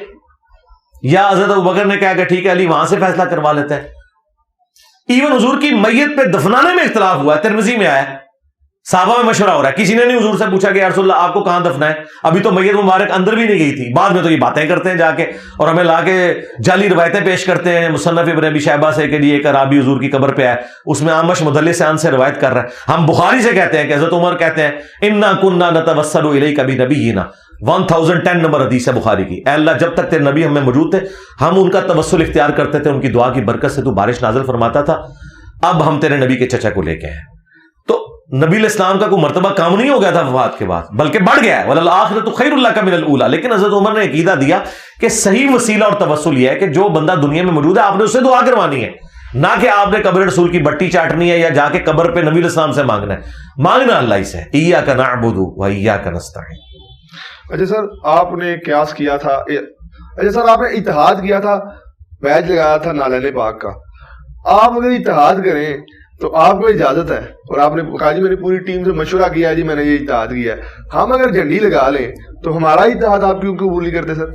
یا حضرت ابوبکر نے کہا کہ ٹھیک ہے علی وہاں سے فیصلہ کروا لیتے ہیں؟ ایون حضور کی میت پہ دفنانے میں اختلاف ہوا ہے, ترمذی میں آیا ہے, صحابہ میں مشورہ ہو رہا ہے. کسی نے نہیں حضور سے پوچھا کہ یا رسول اللہ آپ کو کہاں دفنا ہے, ابھی تو میت مبارک اندر بھی نہیں گئی تھی. بعد میں تو یہ باتیں کرتے ہیں جا کے, اور ہمیں لا کے جعلی روایتیں پیش کرتے ہیں مصنف ابن ابی شیبہ سے کہ ایک اعرابی حضور کی قبر پہ آئے, اس میں اعمش مدلس ان سے روایت کر رہا ہے. ہم بخاری سے کہتے ہیں کہ حضرت عمر کہتے ہیں انا کنا نتوسل الیک بنبینا, 1010 نمبر حدیث ہے بخاری کی, اے اللہ جب تک تیرے نبی ہم میں موجود تھے ہم ان کا توسل اختیار کرتے تھے, ان کی دعا کی برکت سے تو بارش نازل فرماتا تھا, اب ہم تیرے نبی کے چچا کو لے کے ہیں. تو نبی علیہ السلام کا کوئی مرتبہ کام نہیں ہو گیا تھا وفات کے بعد, بلکہ بڑھ گیا ہے. وَلَلْآخِرَةُ خَيْرٌ لَكَ مِنَ الْأُولَىٰ. لیکن حضرت عمر نے عقیدہ دیا کہ صحیح وسیلہ اور توسل یہ ہے کہ جو بندہ دنیا میں موجود ہے آپ نے اس سے دعا کروانی ہے, نہ کہ آپ نے قبر رسول کی بٹی چاٹنی ہے یا جا کے قبر پہ نبی علیہ السلام سے مانگنا ہے. مانگنا اللہ ہی سے, ایاک نعبد و ایاک نستعین. اچھا سر, آپ نے قیاس کیا تھا, اچھا سر آپ نے اتحاد کیا تھا, بیج لگایا تھا نالین پاک کا. آپ اگر اتحاد کریں تو آپ کو اجازت ہے, اور آپ نے کہا جی میں نے پوری ٹیم سے مشورہ کیا ہے جی میں نے یہ اتحاد کیا ہے. ہم اگر جھنڈی لگا لیں تو ہمارا اتحاد آپ کیوں قبول نہیں کرتے سر؟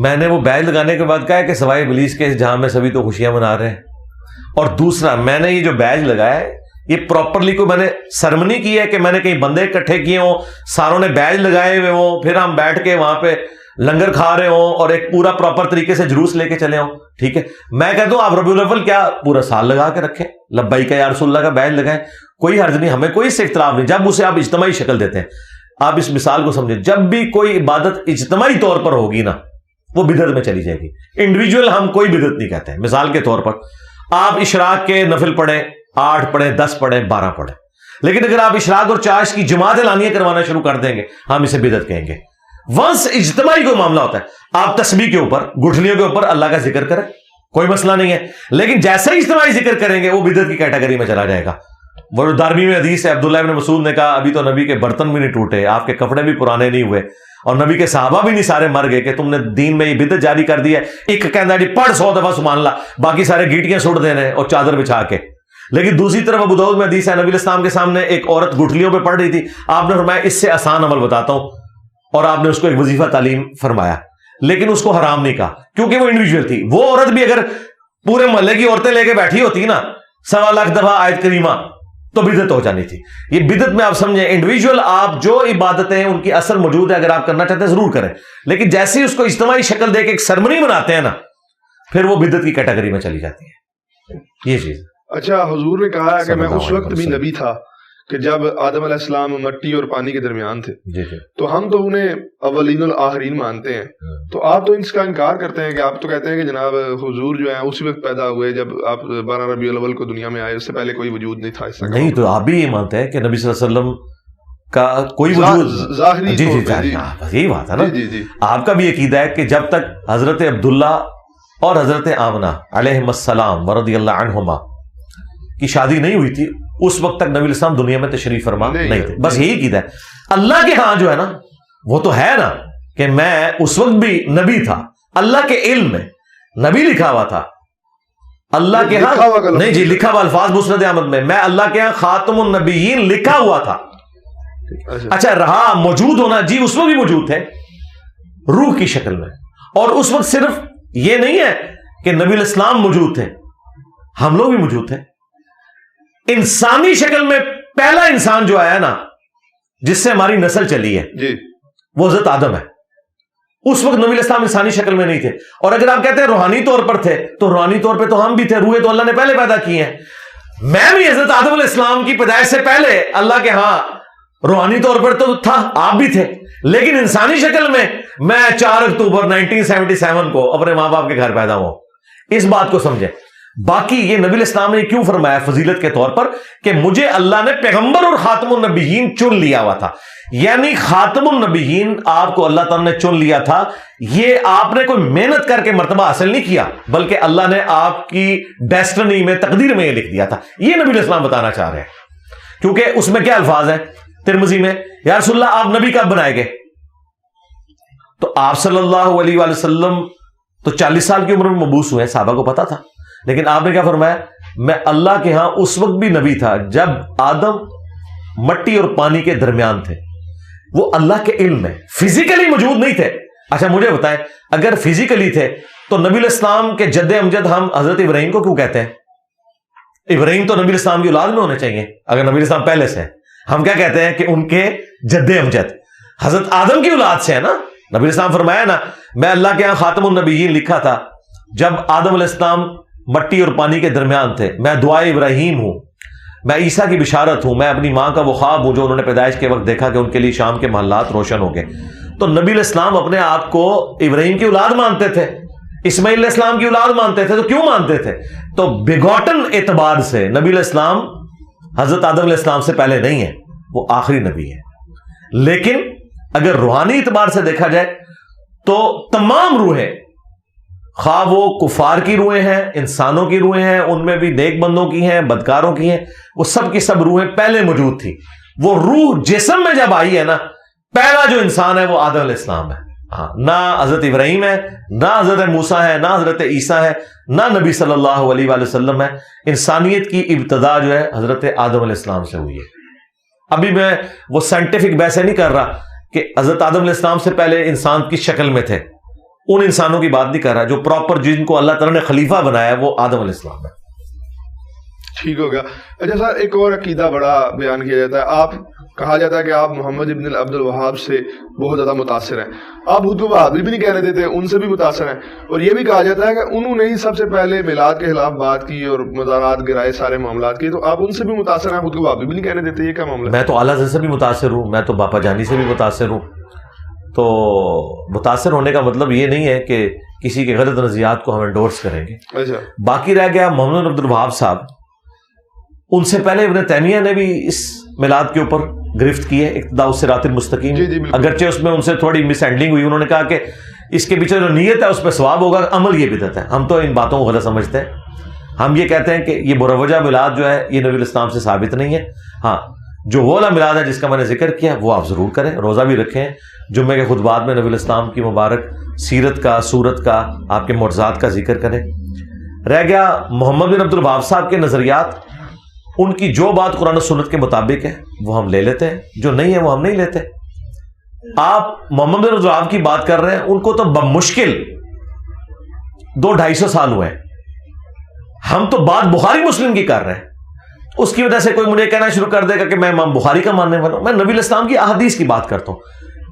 میں نے وہ بیج لگانے کے بعد کہا ہے کہ سوائے ابلیس کے جہاں میں سبھی تو خوشیاں منا رہے ہیں. اور دوسرا میں نے یہ جو بیج لگایا ہے یہ پراپرلی کوئی میں نے سرمنی کی ہے کہ میں نے کہیں بندے اکٹھے کیے ہوں, ساروں نے بیج لگائے ہوئے ہوں, پھر ہم بیٹھ کے وہاں پہ لنگر کھا رہے ہوں اور ایک پورا پراپر طریقے سے جلوس لے کے چلے ہوں. ٹھیک ہے, میں کہتا ہوں آپ ربیع الاول کیا پورا سال لگا کے رکھیں, لبیک یا رسول اللہ کا بیج لگائیں, کوئی حرج نہیں, ہمیں کوئی اس سے اختلاف نہیں. جب اسے آپ اجتماعی شکل دیتے ہیں, آپ اس مثال کو سمجھیں, جب بھی کوئی عبادت اجتماعی طور پر ہوگی نا وہ بدعت میں چلی جائے گی. انڈیویجول ہم کوئی بدعت نہیں کہتے ہیں. مثال کے طور پر آپ اشراق کے نفل پڑھیں, 8 پڑھیں, 10 پڑھیں, 12 پڑھیں, لیکن اگر آپ اشراق اور چاش کی جماعت اعلانیہ کروانا شروع کر دیں گے ہم اسے بدعت کہیں گے. ونس اجتماعی کوئی معاملہ ہوتا ہے, آپ تسبیح کے اوپر, گٹھلیوں کے اوپر اللہ کا ذکر کریں, کوئی مسئلہ نہیں ہے, لیکن جیسے ہی اجتماعی ذکر کریں گے وہ بدعت کی کیٹیگری میں چلا جائے گا. وہ دارمی میں حدیث ہے, عبداللہ ابن مسعود نے کہا ابھی تو نبی کے برتن بھی نہیں ٹوٹے, آپ کے کپڑے بھی پرانے نہیں ہوئے, اور نبی کے صحابہ بھی نہیں سارے مر گئے کہ تم نے دین میں یہ بدعت جاری کر دی ہے. ایک کہنا جی پڑھ 100 دفعہ سبحان اللہ, باقی سارے گیٹیاں سٹ دینے اور چادر بچھا کے. لیکن دوسری طرف ابو داؤد میں حدیث ہے, نبی علیہ السلام کے سامنے ایک عورت گٹھلیوں پہ پڑھ رہی تھی, آپ نے فرمایا اس سے آسان عمل بتاتا ہوں, اور آپ نے اس کو ایک وظیفہ تعلیم فرمایا, لیکن اس کو حرام نہیں کہا کیونکہ وہ انڈیویجول تھی. وہ عورت بھی اگر پورے محلے کی عورتیں لے کے بیٹھی ہوتی نا 1.25 لاکھ دفعہ آیت کریمہ تو بدعت ہو جانی تھی. یہ بدعت میں آپ سمجھیں انڈیویجول آپ جو عبادتیں ان کی اثر موجود ہے, اگر آپ کرنا چاہتے ہیں ضرور کریں, لیکن جیسے ہی اس کو اجتماعی شکل دے کے ایک سرمنی بناتے ہیں نا پھر وہ بدعت کی کیٹیگری میں چلی جاتی ہے یہ چیز. اچھا, حضور نے کہا ہے کہ میں اس وقت بھی نبی تھا کہ جب آدم علیہ السلام مٹی اور پانی کے درمیان تھے. تو ہم تو انہیں اولین والآخرین مانتے ہیں, تو آپ تو اس کا انکار کرتے ہیں کہ آپ تو کہتے ہیں کہ جناب حضور جو ہیں اسی وقت پیدا ہوئے جب آپ 12 ربیع الاول کو دنیا میں آئے, اس سے پہلے کوئی وجود نہیں تھا. اس سے نہیں, تو آپ بھی یہ مانتے ہیں کہ نبی صلی اللہ علیہ وسلم کا کوئی وجود ظاہری, یہی بات ہے نا. آپ کا بھی عقیدہ ہے کہ جب تک حضرت عبداللہ اور حضرت آمنہ علیہم السلام ورضی اللہ عنہما کی شادی نہیں ہوئی تھی اس وقت تک نبی علیہ السلام دنیا میں تشریف فرما نہیں تھے. بس یہی عقیدہ ہے. اللہ کے ہاں جو ہے نا وہ تو ہے نا کہ میں اس وقت بھی نبی تھا, اللہ کے علم میں نبی لکھا ہوا تھا, اللہ کے ہاں نہیں جی لکھا ہوا الفاظ مسند احمد میں, میں اللہ کے ہاں خاتم النبیین لکھا ہوا تھا. اچھا رہا موجود ہونا, جی اس وقت بھی موجود تھے روح کی شکل میں, اور اس وقت صرف یہ نہیں ہے کہ نبی علیہ السلام موجود تھے, ہم لوگ بھی موجود تھے. انسانی شکل میں پہلا انسان جو آیا نا جس سے ہماری نسل چلی ہے جی وہ حضرت آدم ہے. اس وقت نبی علیہ السلام انسانی شکل میں نہیں تھے. اور اگر آپ کہتے ہیں روحانی طور پر تھے تو روحانی طور پہ تو ہم بھی تھے. روحیں تو اللہ نے پہلے پیدا کی ہیں. میں بھی حضرت آدم علیہ السلام کی پیدائش سے پہلے اللہ کے ہاں روحانی طور پر تو تھا, آپ بھی تھے, لیکن انسانی شکل میں 4 اکتوبر 1977 کو اپنے ماں باپ کے گھر پیدا ہوا. اس بات کو سمجھیں. باقی یہ نبی علیہ السلام نے کیوں فرمایا فضیلت کے طور پر کہ مجھے اللہ نے پیغمبر اور خاتم النبیین چن لیا ہوا تھا. یعنی خاتم النبیین آپ کو اللہ تعالیٰ نے چن لیا تھا. یہ آپ نے کوئی محنت کر کے مرتبہ حاصل نہیں کیا, بلکہ اللہ نے آپ کی ڈیسٹنی میں, تقدیر میں یہ لکھ دیا تھا. یہ نبی علیہ السلام بتانا چاہ رہے ہیں. کیونکہ اس میں کیا الفاظ ہیں ترمذی میں, یا رسول اللہ آپ نبی کب بنائے گئے؟ تو آپ صلی اللہ علیہ وآلہ وسلم تو 40 سال کی عمر میں مبعوث ہوئے, صحابہ کو پتا تھا. لیکن آپ نے کیا فرمایا, میں اللہ کے ہاں اس وقت بھی نبی تھا جب آدم مٹی اور پانی کے درمیان تھے. وہ اللہ کے علم میں فزیکلی موجود نہیں تھے. اچھا مجھے بتائیں, اگر فزیکلی تھے تو نبی علیہ السلام کے جد امجد ہم حضرت ابراہیم کو کیوں کہتے ہیں؟ ابراہیم تو نبی علیہ السلام کی اولاد میں ہونے چاہیے. اگر نبی علیہ السلام پہلے سے ہیں, ہم کیا کہتے ہیں کہ ان کے جد امجد حضرت آدم کی اولاد سے ہے نا. نبی علیہ السلام فرمایا نا, میں اللہ کے یہاں خاتم النبیین لکھا تھا جب آدم علیہ السلام مٹی اور پانی کے درمیان تھے. میں دعائے ابراہیم ہوں, میں عیسیٰ کی بشارت ہوں, میں اپنی ماں کا وہ خواب ہوں جو انہوں نے پیدائش کے وقت دیکھا کہ ان کے لیے شام کے محلات روشن ہو گئے. تو نبی علیہ السلام اپنے آپ کو ابراہیم کی اولاد مانتے تھے, اسماعیل علیہ السلام کی اولاد مانتے تھے. تو کیوں مانتے تھے؟ تو بگوٹن اعتبار سے نبی علیہ السلام حضرت آدم علیہ السلام سے پہلے نہیں ہے, وہ آخری نبی ہے. لیکن اگر روحانی اعتبار سے دیکھا جائے تو تمام روحیں, خواہ وہ کفار کی روحیں ہیں, انسانوں کی روحیں ہیں, ان میں بھی نیک بندوں کی ہیں, بدکاروں کی ہیں, وہ سب کی سب روحیں پہلے موجود تھی. وہ روح جسم میں جب آئی ہے نا, پہلا جو انسان ہے وہ آدم علیہ السلام ہے. ہاں, نہ حضرت ابراہیم ہے, نہ حضرت موسیٰ ہے, نہ حضرت عیسیٰ ہے, نہ نبی صلی اللہ علیہ وآلہ وسلم ہے. انسانیت کی ابتدا جو ہے حضرت آدم علیہ السلام سے ہوئی ہے. ابھی میں وہ سائنٹیفک بحث نہیں کر رہا کہ حضرت آدم علیہ السلام سے پہلے انسان کس شکل میں تھے, ان انسانوں کی بات نہیں کر رہا. جو پراپر جن کو اللہ تعالیٰ نے خلیفہ بنایا وہ آدم علیہ السلام ہے. ٹھیک ہو گیا. اچھا سر, ایک اور عقیدہ بڑا بیان کیا جاتا ہے, آپ کہا جاتا ہے کہ آپ محمد ابن عبد الوہاب سے بہت زیادہ متاثر ہیں. آپ خود کو وہابی بھی نہیں کہنے دیتے, ان سے بھی متاثر ہیں. اور یہ بھی کہا جاتا ہے کہ انہوں نے ہی سب سے پہلے میلاد کے خلاف بات کی اور مزارات گرائے, سارے معاملات کیے. تو آپ ان سے بھی متاثر ہیں, خود کو وہابی بھی نہیں کہنے دیتے, یہ کیا معاملہ ہے؟ میں تو اعلیٰ حضرت سے بھی متاثر ہوں, میں تو باپا جانی سے بھی متاثر ہوں. تو متاثر ہونے کا مطلب یہ نہیں ہے کہ کسی کے غلط نظریات کو ہم انڈورس کریں گے. اچھا, باقی رہ گیا محمد بن عبد الوہاب صاحب, ان سے پہلے ابن تیمیہ نے بھی اس میلاد کے اوپر گرفت کی ہے, اقتداء الصراط المستقیم. اگرچہ اس میں ان سے تھوڑی مس ہینڈلنگ ہوئی, انہوں نے کہا کہ اس کے پیچھے جو نیت ہے اس پہ ثواب ہوگا, عمل یہ بدعت ہے. ہم تو ان باتوں کو غلط سمجھتے ہیں. ہم یہ کہتے ہیں کہ یہ مروجہ میلاد جو ہے یہ نبی الاسلام سے ثابت نہیں ہے. ہاں, جو وہ والا میلاد ہے جس کا میں نے ذکر کیا وہ آپ ضرور کریں, روزہ بھی رکھیں, جمعے کے خطبات میں نبی الاسلام کی مبارک سیرت کا, صورت کا, آپ کے معجزات کا ذکر کریں. رہ گیا محمد بن عبد الوہاب صاحب کے نظریات, ان کی جو بات قرآن و سنت کے مطابق ہے وہ ہم لے لیتے ہیں, جو نہیں ہے وہ ہم نہیں لیتے. آپ محمد بن عبد الوہاب کی بات کر رہے ہیں, ان کو تو بمشکل 200-250 سال ہوئے ہیں. ہم تو بات بخاری مسلم کی کر رہے ہیں. اس کی وجہ سے کوئی مجھے کہنا شروع کر دے گا کہ میں امام بخاری کا ماننے والا ہوں. میں نبی الاسلام کی احادیث کی بات کرتا ہوں.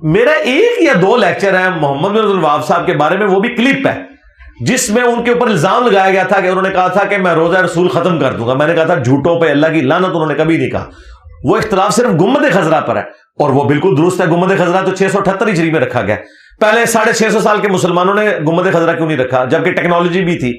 میرا 1 یا 2 لیکچر ہے محمد بن عبد الوہاب صاحب کے بارے میں, وہ بھی کلپ ہے جس میں ان کے اوپر الزام لگایا گیا تھا کہ انہوں نے کہا تھا کہ میں روزہ رسول ختم کر دوں گا. میں نے کہا تھا جھوٹوں پہ اللہ کی لعنت, انہوں نے کبھی نہیں کہا. وہ اختلاف صرف گنبد خضرا پر ہے, اور وہ بالکل درست ہے. گنبد خضرا تو 678 ہجری میں رکھا گیا. پہلے 650 سال کے مسلمانوں نے گنبد خضرا کیوں نہیں رکھا جبکہ ٹیکنالوجی بھی تھی؟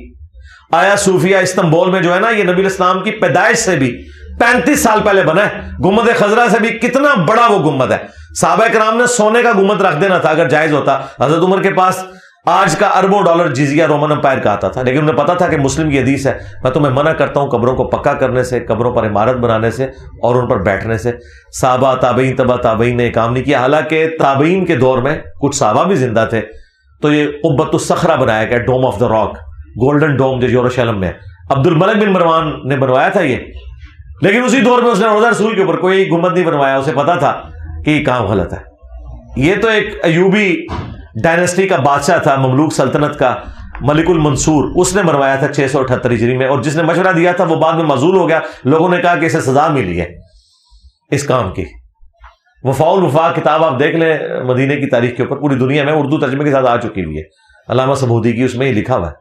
آیا صوفیہ استنبول میں جو ہے نا, یہ نبی الاسلام کی پیدائش سے بھی 35 سال پہلے بنا ہے. گنبد خضرا سے بھی کتنا بڑا وہ گنبد ہے. صحابہ کرام نے سونے کا گنبد رکھ دینا تھا اگر جائز ہوتا. حضرت عمر کے پاس آج کا اربوں ڈالر جزیہ رومن امپائر کا آتا تھا, لیکن انہیں پتا تھا کہ مسلم کی حدیث ہے, میں تمہیں منع کرتا ہوں قبروں کو پکا کرنے سے, قبروں پر عمارت بنانے سے اور ان پر بیٹھنے سے. صحابہ تابعین تبع تابعین نے کام نہیں کیا. حالانکہ تابعین کے دور میں کچھ صحابہ بھی زندہ تھے تو یہ قبۃ الصخرہ بنایا گیا, ڈوم آف دا راک, گولڈن ڈوم جو یروشلم میں عبد الملک بن مروان نے بنوایا تھا یہ. لیکن اسی دور میں اس نے روزہ رسول کے اوپر کوئی گنبد نہیں بنوایا. اسے پتا تھا کہ یہ کام غلط ہے. یہ تو ایک ایوبی ڈائنسٹی کا بادشاہ تھا, مملوک سلطنت کا, ملک المنصور، اس نے مروایا تھا 678 ہجری میں، اور جس نے مشورہ دیا تھا وہ بعد میں معزول ہو گیا. لوگوں نے کہا کہ اسے سزا ملی ہے اس کام کی. وفاء الوفا کتاب آپ دیکھ لیں مدینے کی تاریخ کے اوپر، پوری دنیا میں اردو ترجمے کے ساتھ آ چکی ہوئی ہے، علامہ سمودی کی، اس میں یہ لکھا ہوا ہے.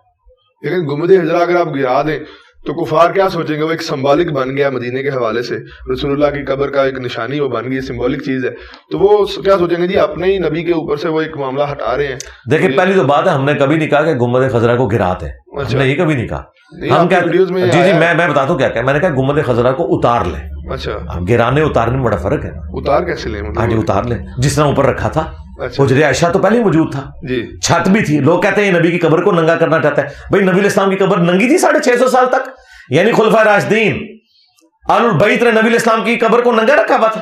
لیکن گنبد خضرا اگر آپ گرا دیں تو کفار کیا سوچیں گے؟ وہ ایک سمبولک بن گیا مدینے کے حوالے سے، رسول اللہ کی قبر کا ایک نشانی وہ بن گئی، سمبولک چیز ہے، تو وہ کیا سوچیں گے؟ جی اپنے ہی نبی کے اوپر سے وہ ایک معاملہ ہٹا رہے ہیں. دیکھیں پہلی تو بات ہے، ہم نے کبھی نہیں کہا کہ گنبد خضرا کو گرا دیں، ہم نے یہ کبھی نہیں کہا. ہم کیا جی میں بتاتا ہوں کیا کہ میں نے کہا گنبد خضرا کو اتار لیں. اچھا، گرانے اتارنے میں بڑا فرق ہے. اتار کیسے لیں؟ ہاں جی اتار لیں، جس طرح اوپر رکھا تھا. حجر عائشہ تو پہلے ہی موجود تھا جی، چھت بھی تھی. لوگ کہتے ہیں نبی کی قبر کو ننگا کرنا چاہتا ہے. بھائی نبی الاسلام کی قبر ننگی تھی 650 سال تک، یعنی خلفائے راشدین آل البیت نے نبی الاسلام کی قبر کو ننگا رکھا ہوا تھا.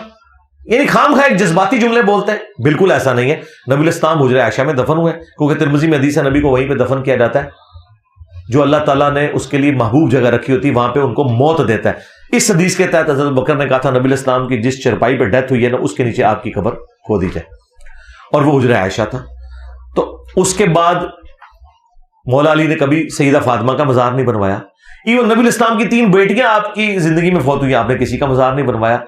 یعنی خام خواہ ایک جذباتی جملے بولتے ہیں، بالکل ایسا نہیں ہے. نبی الاسلام حجر عائشہ میں دفن ہوئے، کیونکہ ترمذی میں حدیث ہے نبی کو وہیں پہ دفن کیا جاتا ہے. جو اللہ تعالیٰ نے اس کے لیے محبوب جگہ رکھی ہوتی ہے وہاں پہ ان کو موت دیتا ہے. اس حدیث کے تحت حضرت بکر نے کہا تھا نبی الاسلام کی جس چرپائی پہ ڈیتھ ہوئی ہے نا اس کے نیچے آپ کی قبر کھودی جائے، اور وہ حجر عائشہ تھا. تو اس کے بعد مولا علی نے کبھی سیدہ فاطمہ کا مزار نہیں بنوایا. ایون نبی الاسلام کی 3 بیٹیاں آپ کی زندگی میں فوت ہوئی، آپ نے کسی کا مزار نہیں بنوایا.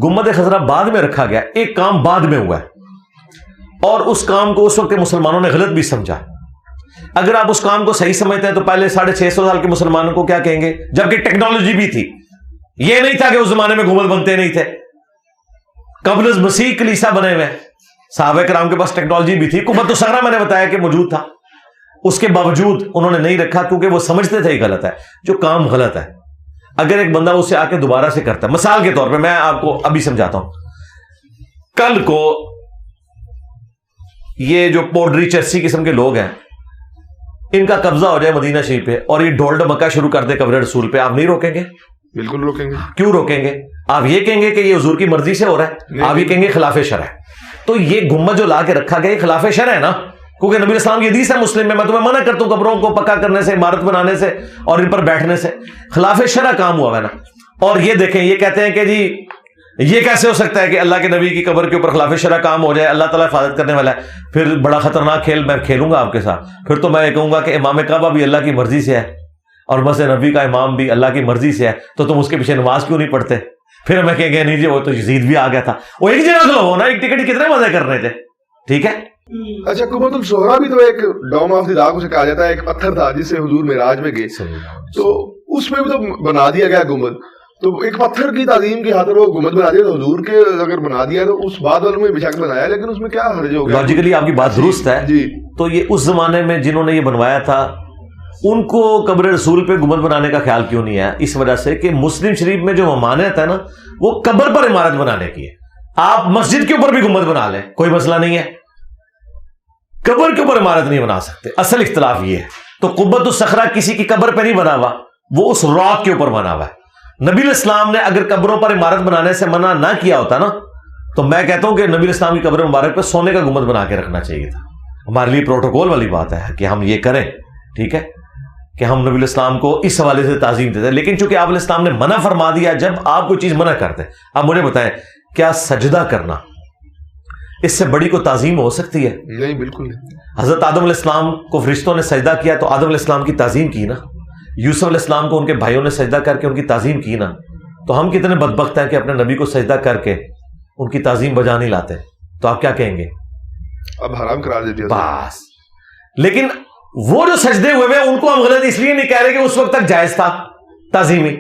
گنبد خضرا بعد میں رکھا گیا، ایک کام بعد میں ہوا ہے، اور اس کام کو اس وقت مسلمانوں نے غلط بھی سمجھا. اگر آپ اس کام کو صحیح سمجھتے ہیں تو پہلے 650 سال کے مسلمانوں کو کیا کہیں گے؟ جبکہ ٹیکنالوجی بھی تھی، یہ نہیں تھا کہ اس زمانے میں گنبد بنتے نہیں تھے. قبل از مسیح کلیسا بنے ہوئے، صحابہ کرام کے پاس ٹیکنالوجی بھی تھی. قبۃ الصخرہ میں نے بتایا کہ موجود تھا، اس کے باوجود انہوں نے نہیں رکھا کیونکہ وہ سمجھتے تھے یہ غلط ہے. جو کام غلط ہے اگر ایک بندہ اسے آ کے دوبارہ سے کرتا ہے، مثال کے طور پہ میں آپ کو ابھی سمجھاتا ہوں. کل کو یہ جو پوڈری چرسی قسم کے لوگ ہیں ان کا قبضہ ہو جائے مدینہ شریف پہ اور یہ ڈول ڈمکا شروع کر دے قبر رسول پہ، آپ نہیں روکیں گے؟ بالکل روکیں گے. کیوں روکیں گے؟ آپ یہ کہیں گے کہ یہ حضور کی مرضی سے ہو رہا ہے، آپ یہ کہیں گے خلاف شرع ہے. تو یہ گنبد جو لا کے رکھا گیا یہ خلاف شرع ہے نا، کیونکہ نبی اسلام کی حدیث ہے مسلم میں تمہیں منع کرتا ہوں قبروں کو پکا کرنے سے، عمارت بنانے سے اور ان پر بیٹھنے سے. خلاف شرع کام ہوا ہے نا. اور یہ دیکھیں یہ کہتے ہیں کہ جی یہ کیسے ہو سکتا ہے کہ اللہ کے نبی کی قبر کے اوپر خلاف شرع کام ہو جائے، اللہ تعالیٰ حفاظت کرنے والا ہے. پھر بڑا خطرناک کھیل میں کھیلوں گا آپ کے ساتھ. پھر تو میں یہ کہوں گا کہ امام کعبہ بھی اللہ کی مرضی سے ہے اور مسجد نبی کا امام بھی اللہ کی مرضی سے ہے، تو تم اس کے پیچھے نماز کیوں نہیں پڑھتے؟ پھر ہمیں کہیں گے نہیں جی وہ تو یزید بھی آ گیا تھا. وہ ایک جگہ تو ہو نا، ایک ٹکٹ کتنے مزے کر رہے تھے. ٹھیک ہے. اچھا قبۃ الصغریٰ بھی تو ایک ڈوم آف دی راک اسے کہا جاتا ہے، ایک پتھر تھا جس سے حضور معراج میں گئے، تو اس میں بھی تو بنا دیا گیا گنبد. تو ایک پتھر کی تعظیم کی خاطر وہ گنبد بنا دیا، تو حضور کے اگر بنا دیا تو اس بعد والوں میں بے شک بنایا، لیکن اس میں کیا حرج ہو گیا؟ لاجیکلی آپ کی بات درست ہے جی. تو یہ اس زمانے میں جنہوں نے یہ بنوایا تھا ان کو قبر رسول پہ گنبد بنانے کا خیال کیوں نہیں ہے؟ اس وجہ سے کہ مسلم شریف میں جو ممانعت ہے نا وہ قبر پر عمارت بنانے کی ہے. آپ مسجد کے اوپر بھی گنبد بنا لیں کوئی مسئلہ نہیں ہے، قبر کے اوپر عمارت نہیں بنا سکتے. اصل اختلاف یہ ہے. تو قبۃ الصخرہ کسی کی قبر پہ نہیں بنا ہوا، وہ اس راک کے اوپر بنا ہوا ہے. نبی الاسلام نے اگر قبروں پر عمارت بنانے سے منع نہ کیا ہوتا نا تو میں کہتا ہوں کہ نبی الاسلام کی قبر مبارک پہ سونے کا گنبد بنا کے رکھنا چاہیے تھا. ہمارے لیے پروٹوکول والی بات ہے کہ ہم یہ کریں، ٹھیک ہے، کہ ہم نبی الاسلام کو اس حوالے سے تعظیم دیتے ہیں. لیکن چونکہ آپ علیہ السلام نے منع فرما دیا، جب آپ کوئی چیز منع کرتے، آپ مجھے بتائیں کیا سجدہ کرنا اس سے بڑی کو تعظیم ہو سکتی ہے؟ نہیں، بالکل نہیں. حضرت آدم علیہ السلام کو فرشتوں نے سجدہ کیا تو آدم علیہ السلام کی تعظیم کی نا. یوسف علیہ السلام کو ان کے بھائیوں نے سجدہ کر کے ان کی تعظیم کی نا. تو ہم کتنے بدبخت ہیں کہ اپنے نبی کو سجدہ کر کے ان کی تعظیم بجا نہیں لاتے. تو آپ کیا کہیں گے؟ اب حرام قرار دے دیا بس. لیکن وہ جو سجدے ہوئے ہیں ان کو ہم غلط اس لیے نہیں کہہ رہے کہ اس وقت تک جائز تھا تعظیمی،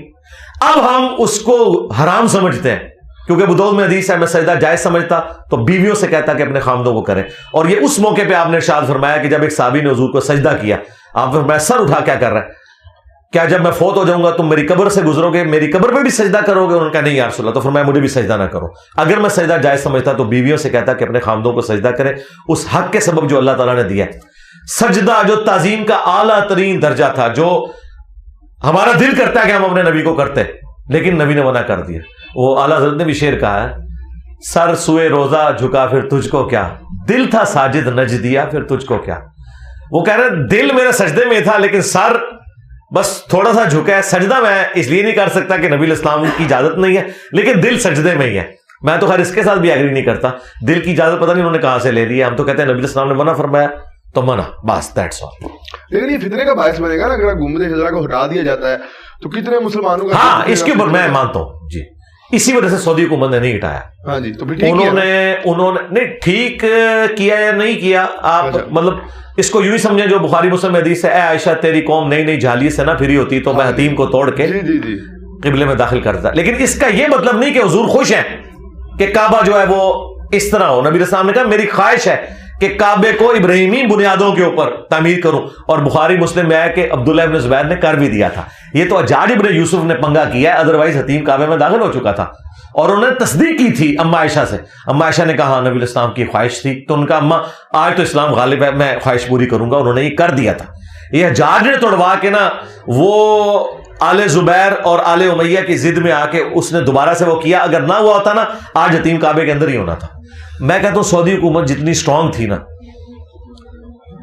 اب ہم اس کو حرام سمجھتے ہیں کیونکہ ابو داؤد میں حدیث ہے میں سجدہ جائز سمجھتا تو بیویوں سے کہتا کہ اپنے خامدوں کو کریں. اور یہ اس موقع پہ آپ نے ارشاد فرمایا کہ جب ایک صحابی نے حضور کو سجدہ کیا، آپ فرمایا سر اٹھا کیا کر رہا ہے، کیا جب میں فوت ہو جاؤں گا تم میری قبر سے گزرو گے، میری قبر پہ بھی سجدہ کرو گے؟ انہوں نے کہا نہیں یا رسول اللہ. تو فرمایا مجھے بھی سجدہ نہ کرو. اگر میں سجدہ جائز سمجھتا تو بیویوں سے کہتا کہ اپنے خامدوں کو سجدہ کریں اس حق کے سبب جو اللہ تعالیٰ نے دیا. سجدہ جو تعظیم کا اعلیٰ ترین درجہ تھا، جو ہمارا دل کرتا ہے کہ ہم اپنے نبی کو کرتے، لیکن نبی نے منع کر دیا. وہ اعلیٰ حضرت نے بھی شعر کہا ہے، سر سوئے روزہ جھکا پھر تجھ کو کیا، دل تھا ساجد نج دیا پھر تجھ کو کیا. وہ کہہ رہے دل میرے سجدے میں تھا لیکن سر بس تھوڑا سا جھکا ہے. سجدہ میں اس لیے نہیں کر سکتا کہ نبی الاسلام کی اجازت نہیں ہے، لیکن دل سجدے میں ہی ہے. میں تو خیر اس کے ساتھ بھی ایگری نہیں کرتا، دل کی اجازت پتہ نہیں انہوں نے کہاں سے لے لی ہے. ہم تو کہتے ہیں نبی الاسلام نے منع فرمایا تو منع, بس دیٹس آل. لیکن یہ فتنے کا باعث بنے گا نا اگر گنبد خضرا کو ہٹا دیا جاتا ہے تو کتنے مسلمانوں کا. ہاں اس کے اوپر میں مانتا ہوں جی, اسی وجہ سے سعودی حکومت نے نہیں ہٹایا. ہاں جی, تو انہوں نے نہیں ٹھیک کیا یا نہیں کیا, آپ مطلب اس کو یوں ہی سمجھیں جو بخاری مسلم حدیث ہے, اے عائشہ تیری قوم نئی نئی جھالی سے نہ پھری ہوتی تو میں حتیم کو توڑ کے قبلے میں داخل کرتا. لیکن اس کا یہ مطلب نہیں کہ حضور خوش ہیں کہ کعبہ جو ہے وہ اس طرح ہو. نبی السلام نے کہا میری خواہش ہے کہ کعبے کو ابراہیمی بنیادوں کے اوپر تعمیر کروں, اور بخاری مسلم میں ہے کہ عبداللہ ابن زبیر نے کر بھی دیا تھا. یہ تو حجاج ابن یوسف نے پنگا کیا ہے, ادروائز حتیم کعبے میں داخل ہو چکا تھا, اور انہوں نے تصدیق کی تھی اما عائشہ سے. اما عائشہ نے کہا نبی الاسلام کی خواہش تھی, تو ان کا اما آج تو اسلام غالب ہے, میں خواہش پوری کروں گا. انہوں نے یہ کر دیا تھا. یہ حجاج نے توڑوا کے نا وہ آل زبیر اور آل امیہ کی ضد میں آ کے اس نے دوبارہ سے وہ کیا. اگر نہ ہوا ہوتا نا آج حتیم کعبے کے اندر ہی ہونا تھا. میں کہتا ہوں سعودی حکومت جتنی سٹرونگ تھی نا,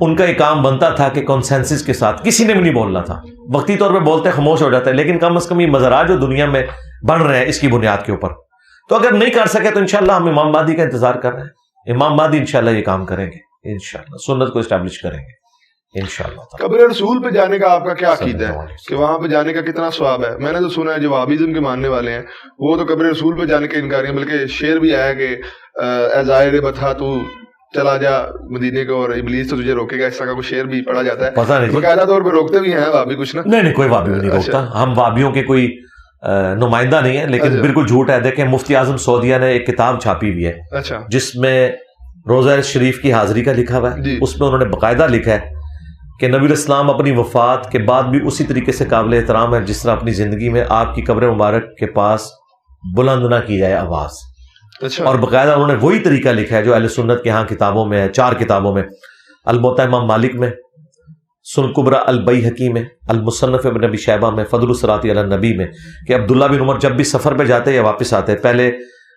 ان کا یہ کام بنتا تھا کہ کنسنسس کے ساتھ, کسی نے بھی نہیں بولنا تھا. وقتی طور پہ بولتے خاموش ہو جاتا ہے, لیکن کم از کم یہ مزارات جو دنیا میں بن رہے ہیں اس کی بنیاد کے اوپر, تو اگر نہیں کر سکے تو انشاءاللہ ہم امام مہدی کا انتظار کر رہے ہیں. امام مہدی انشاءاللہ یہ کام کریں گے, انشاءاللہ سنت کو اسٹیبلش کریں گے انشاءاللہ. قبر رسول پہ جانے کا آپ کا کیا عقیدہ ہے کہ وہاں پہ جانے کا کتنا ثواب ہے؟ میں نے تو سنا ہے جو وہابیزم کے ماننے والے ہیں وہ تو قبر رسول پہ جانے کے انکار ہیں, بلکہ شعر بھی آیا کہ اے زائر بتھا تو چلا جا مدینے کو اور ابلیس تو تجھے روکے گا, اس طرح کا کوئی شعر بھی پڑھا جاتا ہے. پتہ نہیں باقاعدہ طور پہ روکتے بھی ہیں وہابی کچھ نا؟ نہیں کوئی وہابی نہیں روکتا, ہم وہابیوں کے کوئی نمائندہ نہیں ہے, لیکن بالکل جھوٹ ہے. دیکھیں مفتی اعظم سعودیہ نے ایک کتاب چھاپی ہوئی ہے جس میں روزہ شریف کی حاضری کا لکھا ہوا ہے. اس میں انہوں نے باقاعدہ لکھا ہے کہ نبی الاسلام اپنی وفات کے بعد بھی اسی طریقے سے قابل احترام ہے جس طرح اپنی زندگی میں آپ کی قبر مبارک کے پاس بلند نہ کی جائے آواز. اور باقاعدہ انہوں نے وہی طریقہ لکھا ہے جو اہل سنت کے ہاں کتابوں میں ہے, 4 کتابوں میں, الموطا امام مالک میں, سنن کبری البیہقی میں, المصنف ابن ابی شیبہ میں, فضل الصلاۃ علی النبی میں, کہ عبداللہ بن عمر جب بھی سفر پہ جاتے یا واپس آتے پہلے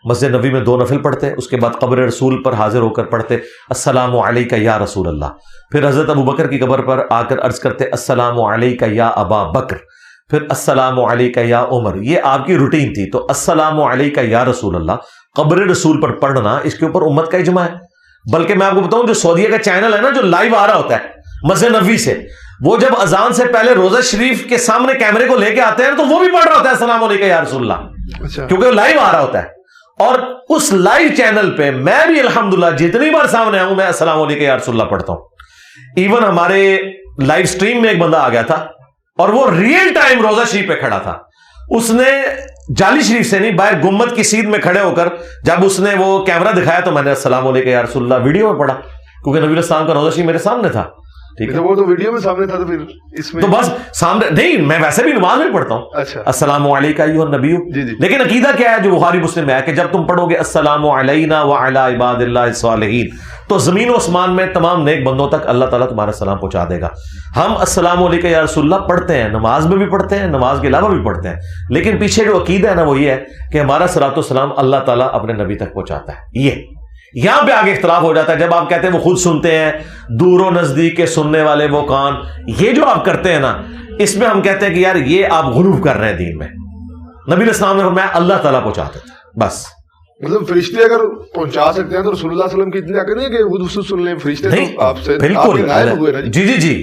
مسجد نبی میں 2 نفل پڑھتے, اس کے بعد قبر رسول پر حاضر ہو کر پڑھتے السلام علیک یا رسول اللہ. پھر حضرت ابو بکر کی قبر پر آ کر عرض کرتے السلام علیک یا ابا بکر, پھر السلام علیک یا عمر. یہ آپ کی روٹین تھی. تو السلام علیک یا رسول اللہ قبر رسول پر پڑھنا اس کے اوپر امت کا اجماع ہے. بلکہ میں آپ کو بتاؤں جو سعودیہ کا چینل ہے نا جو لائیو آ رہا ہوتا ہے مسجد نبوی سے, وہ جب اذان سے پہلے روزہ شریف کے سامنے کیمرے کو لے کے آتے ہیں تو وہ بھی پڑھ رہا ہوتا ہے السلام علیکم یا رسول اللہ, کیونکہ وہ لائیو آ رہا ہوتا ہے. اور اس لائیو چینل پہ میں بھی الحمدللہ جتنی بار سامنے آؤں میں السلام علیکم یا رسول اللہ پڑھتا ہوں. ایون ہمارے لائیو سٹریم میں ایک بندہ آ گیا تھا اور وہ ریئل ٹائم روزہ شریف پہ کھڑا تھا. اس نے جعلی شریف سے نہیں, باہر گمبد کی سیدھ میں کھڑے ہو کر جب اس نے وہ کیمرہ دکھایا تو میں نے السلام علیکم یا رسول اللہ ویڈیو میں پڑھا, کیونکہ نبی السلام کا روزہ شریف میرے سامنے تھا. ٹھیک ہے, وہ تو ویڈیو میں سامنے تھا, تو پھر اس میں تو بس سامنے نہیں, میں ویسے بھی نماز میں پڑھتا ہوں. اچھا, السلام علیکم ایھا النبی. لیکن عقیدہ کیا ہے جو بخاری مسلم میں ہے کہ جب تم پڑھو گے السلام علینا وعلی عباد اللہ الصالحین تو زمین و آسمان میں تمام نیک بندوں تک اللہ تعالیٰ تمہارا سلام پہنچا دے گا. ہم السلام علیکم یا رسول اللہ پڑھتے ہیں, نماز میں بھی پڑھتے ہیں, نماز کے علاوہ بھی پڑھتے ہیں, لیکن پیچھے جو عقیدہ ہے نا وہ یہ ہے کہ ہمارا صلاۃ و سلام اللہ تعالیٰ اپنے نبی تک پہنچاتا ہے. یہ یہاں پہ آگے اختلاف ہو جاتا ہے جب آپ کہتے ہیں وہ خود سنتے ہیں, دور و نزدیک کے سننے والے وہ کان, یہ جو آپ کرتے ہیں نا اس میں ہم کہتے ہیں کہ یار یہ آپ غلو کر رہے ہیں دین میں. نبی الاسلام نے فرمایا اللہ تعالیٰ پہنچاتے تھے بس. مطلب فرشتے اگر پہنچا سکتے ہیں تو رسول اللہ صلی اللہ علیہ وسلم کی اتنا کہ نہیں کہ خود اس سن لیں فرشتے نہیں, تو آپ سے بالکل جی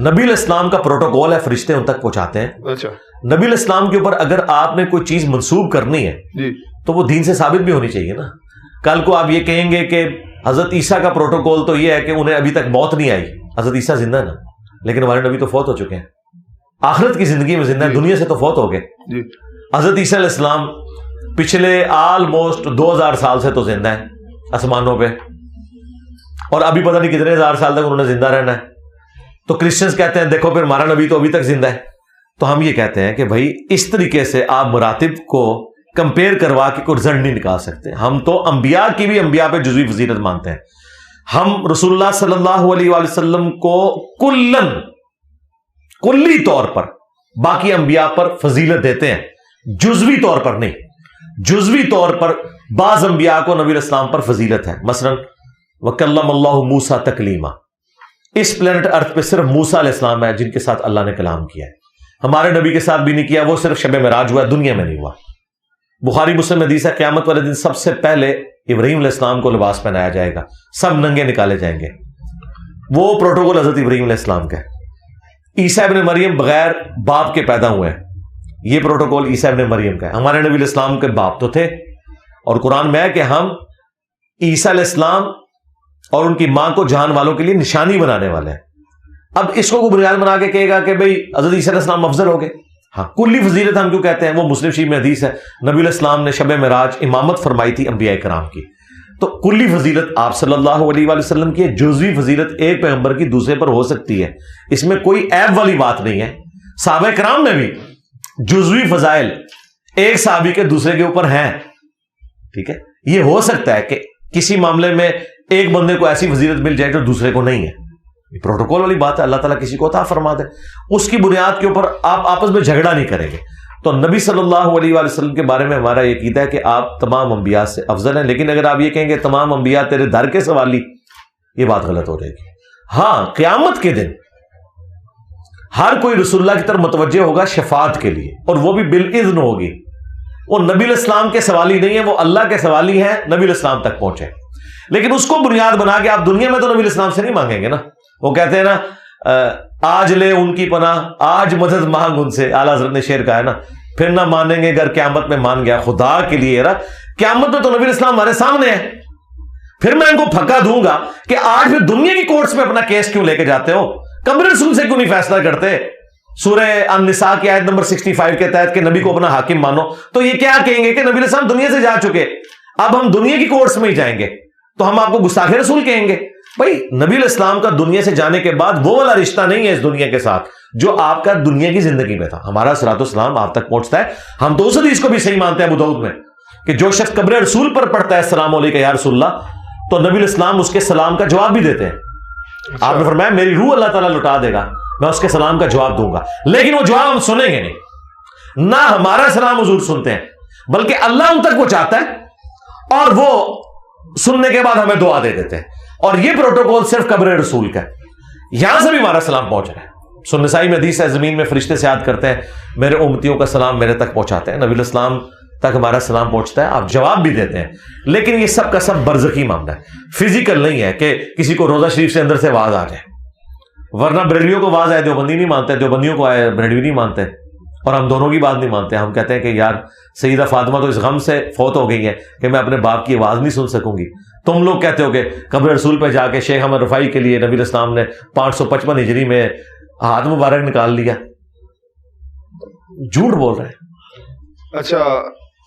نبی الاسلام کا پروٹوکول ہے, فرشتے ان تک پہنچاتے ہیں. اچھا, نبی الاسلام کے اوپر اگر آپ نے کوئی چیز منسوب کرنی ہے جی تو وہ دین سے ثابت بھی ہونی چاہیے نا. کل کو آپ یہ کہیں گے کہ حضرت عیسیٰ کا پروٹوکول تو یہ ہے کہ انہیں ابھی تک موت نہیں آئی, حضرت عیسیٰ زندہ ہے نا, لیکن ہمارے نبی تو فوت ہو چکے ہیں, آخرت کی زندگی میں زندہ ہے, دنیا سے تو فوت ہو گئے. حضرت عیسیٰ علیہ السلام پچھلے آلموسٹ 2000 سال سے تو زندہ ہے آسمانوں پہ, اور ابھی پتہ نہیں کتنے ہزار سال تک انہوں نے زندہ رہنا ہے. تو کرسچنز کہتے ہیں دیکھو پھر ہمارا نبی تو ابھی تک زندہ ہے. تو ہم یہ کہتے ہیں کہ بھائی اس طریقے سے آپ مراتب کو کمپیئر کروا کے کوئی رزلٹ نہیں نکال سکتے. ہم تو انبیاء کی بھی انبیاء پہ جزوی فضیلت مانتے ہیں. ہم رسول اللہ صلی اللہ علیہ وآلہ وسلم کو کلی طور پر باقی انبیاء پر فضیلت دیتے ہیں, جزوی طور پر نہیں. جزوی طور پر بعض انبیاء کو نبی الاسلام پر فضیلت ہے. مثلا وَكَلَّمَ اللَّهُ مُوسَىٰ تَكْلِيمًا, اس پلانٹ ارتھ پہ صرف موسیٰ علیہ السلام ہے جن کے ساتھ اللہ نے کلام کیا ہے. ہمارے نبی کے ساتھ بھی نہیں کیا, وہ صرف شب معراج ہوا, دنیا میں نہیں ہوا. بخاری مسلم حدیث ہے قیامت والے دن سب سے پہلے ابراہیم علیہ السلام کو لباس پہنایا جائے گا, سب ننگے نکالے جائیں گے. وہ پروٹوکول حضرت ابراہیم علیہ السلام کا ہے. عیسیٰ ابن مریم بغیر باپ کے پیدا ہوئے ہیں, یہ پروٹوکول عیسیٰ ابن مریم کا ہے. ہمارے نبی علیہ السلام کے باپ تو تھے, اور قرآن میں ہے کہ ہم عیسیٰ علیہ السلام اور ان کی ماں کو جہان والوں کے لیے نشانی بنانے والے ہیں. اب اس کو بنیاد بنا کے کہے گا کہ بھئی حضرت عیسیٰ علیہ السلام افضل ہو گئے. ہاں, کلی فضیلت ہم کیوں کہتے ہیں؟ وہ مسلم شریف میں حدیث ہے, نبی علیہ السلام نے شب معراج امامت فرمائی تھی انبیاء کرام کی. تو کلی فضیلت آپ صلی اللہ علیہ وآلہ وسلم کی ہے, جزوی فضیلت ایک پیغمبر کی دوسرے پر ہو سکتی ہے, اس میں کوئی عیب والی بات نہیں ہے. صحابہ کرام میں بھی جزوی فضائل ایک صحابی کے دوسرے کے اوپر ہیں, ٹھیک ہے. یہ ہو سکتا ہے کہ کسی معاملے میں ایک بندے کو ایسی فضیلت مل جائے جو دوسرے کو نہیں ہے, یہ پروٹوکول والی بات ہے, اللہ تعالیٰ کسی کو عطا فرما دے, اس کی بنیاد کے اوپر آپ آپس میں جھگڑا نہیں کریں گے. تو نبی صلی اللہ علیہ وآلہ وسلم کے بارے میں ہمارا یہ عقیدہ ہے کہ آپ تمام انبیاء سے افضل ہیں. لیکن اگر آپ یہ کہیں گے تمام انبیاء تیرے در کے سوالی, یہ بات غلط ہو جائے گی. ہاں, قیامت کے دن ہر کوئی رسول اللہ کی طرف متوجہ ہوگا شفاعت کے لیے, اور وہ بھی بالاذن ہوگی. وہ نبی علیہ السلام کے سوالی نہیں ہے, وہ اللہ کے سوالی ہیں, نبی علیہ السلام تک پہنچے. لیکن اس کو بنیاد بنا کے آپ دنیا میں تو نبی علیہ السلام سے نہیں مانگیں گے نا. وہ کہتے ہیں نا, آج لے ان کی پناہ, آج مدد مانگ ان سے, اعلیٰ حضرت نے شعر کہا ہے نا, پھر نہ مانیں گے اگر قیامت میں مان گیا. خدا کے لیے یار, قیامت میں تو نبی علیہ السلام ہمارے سامنے ہے, پھر میں ان کو پھکا دوں گا کہ آج پھر دنیا کی کورٹس میں اپنا کیس کیوں لے کے جاتے ہو, قبر رسول سے کیوں نہیں فیصلہ کرتے؟ سورہ النساء کی آیت نمبر 65 کے تحت کہ نبی کو اپنا حاکم مانو, تو یہ کیا کہیں گے کہ نبی علیہ السلام دنیا سے جا چکے, اب ہم دنیا کی کورٹس میں ہی جائیں گے, تو ہم آپ کو گستاخ رسول کہیں گے. بھائی نبی علیہ السلام کا دنیا سے جانے کے بعد وہ والا رشتہ نہیں ہے اس دنیا کے ساتھ جو آپ کا دنیا کی زندگی میں تھا. ہمارا صراط والسلام آپ تک پہنچتا ہے. ہم تو اس حدیث کو بھی صحیح مانتے ہیں ابو داؤد میں کہ جو شخص قبر رسول پر پڑھتا ہے السلام علیکم یا رسول اللہ, تو نبی علیہ السلام اس کے سلام کا جواب بھی دیتے ہیں. آپ نے فرمایا میری روح اللہ تعالیٰ لوٹا دے گا, میں اس کے سلام کا جواب دوں گا, لیکن وہ جواب ہم سنیں گے نہیں. نہ ہمارا سلام حضور سنتے ہیں, بلکہ اللہ ان تک پہنچاتا ہے اور وہ سننے کے بعد ہمیں دعا دے دیتے ہیں. اور یہ پروٹوکول صرف قبر رسول کا ہے, یہاں سے بھی ہمارا سلام پہنچ رہا ہے. سنن نسائی میں حدیث ہے, زمین میں فرشتے سے یاد کرتے ہیں, میرے امتیوں کا سلام میرے تک پہنچاتے ہیں. نبی علیہ السلام تک ہمارا سلام پہنچتا ہے, آپ جواب بھی دیتے ہیں. لیکن یہ سب کا سب برزخی معاملہ ہے, فزیکل نہیں ہے کہ کسی کو روزہ شریف سے اندر سے آواز آ جائے. ورنہ بریلویوں کو آواز آئے دیوبندی نہیں مانتے, دیوبندیوں کو آئے بریلوی نہیں مانتے, اور ہم دونوں کی بات نہیں مانتے. ہم کہتے ہیں کہ یار سیدہ فاطمہ تو اس غم سے فوت ہو گئی ہے کہ میں اپنے باپ کی آواز نہیں سن سکوں گی. تم لوگ کہتے ہو کہ قبر رسول پہ جا کے شیخ احمد رفاعی کے لیے نبی علیہ السلام نے 555 ہجری میں ہاتھ مبارک نکال لیا. جھوٹ بول رہے ہیں. اچھا,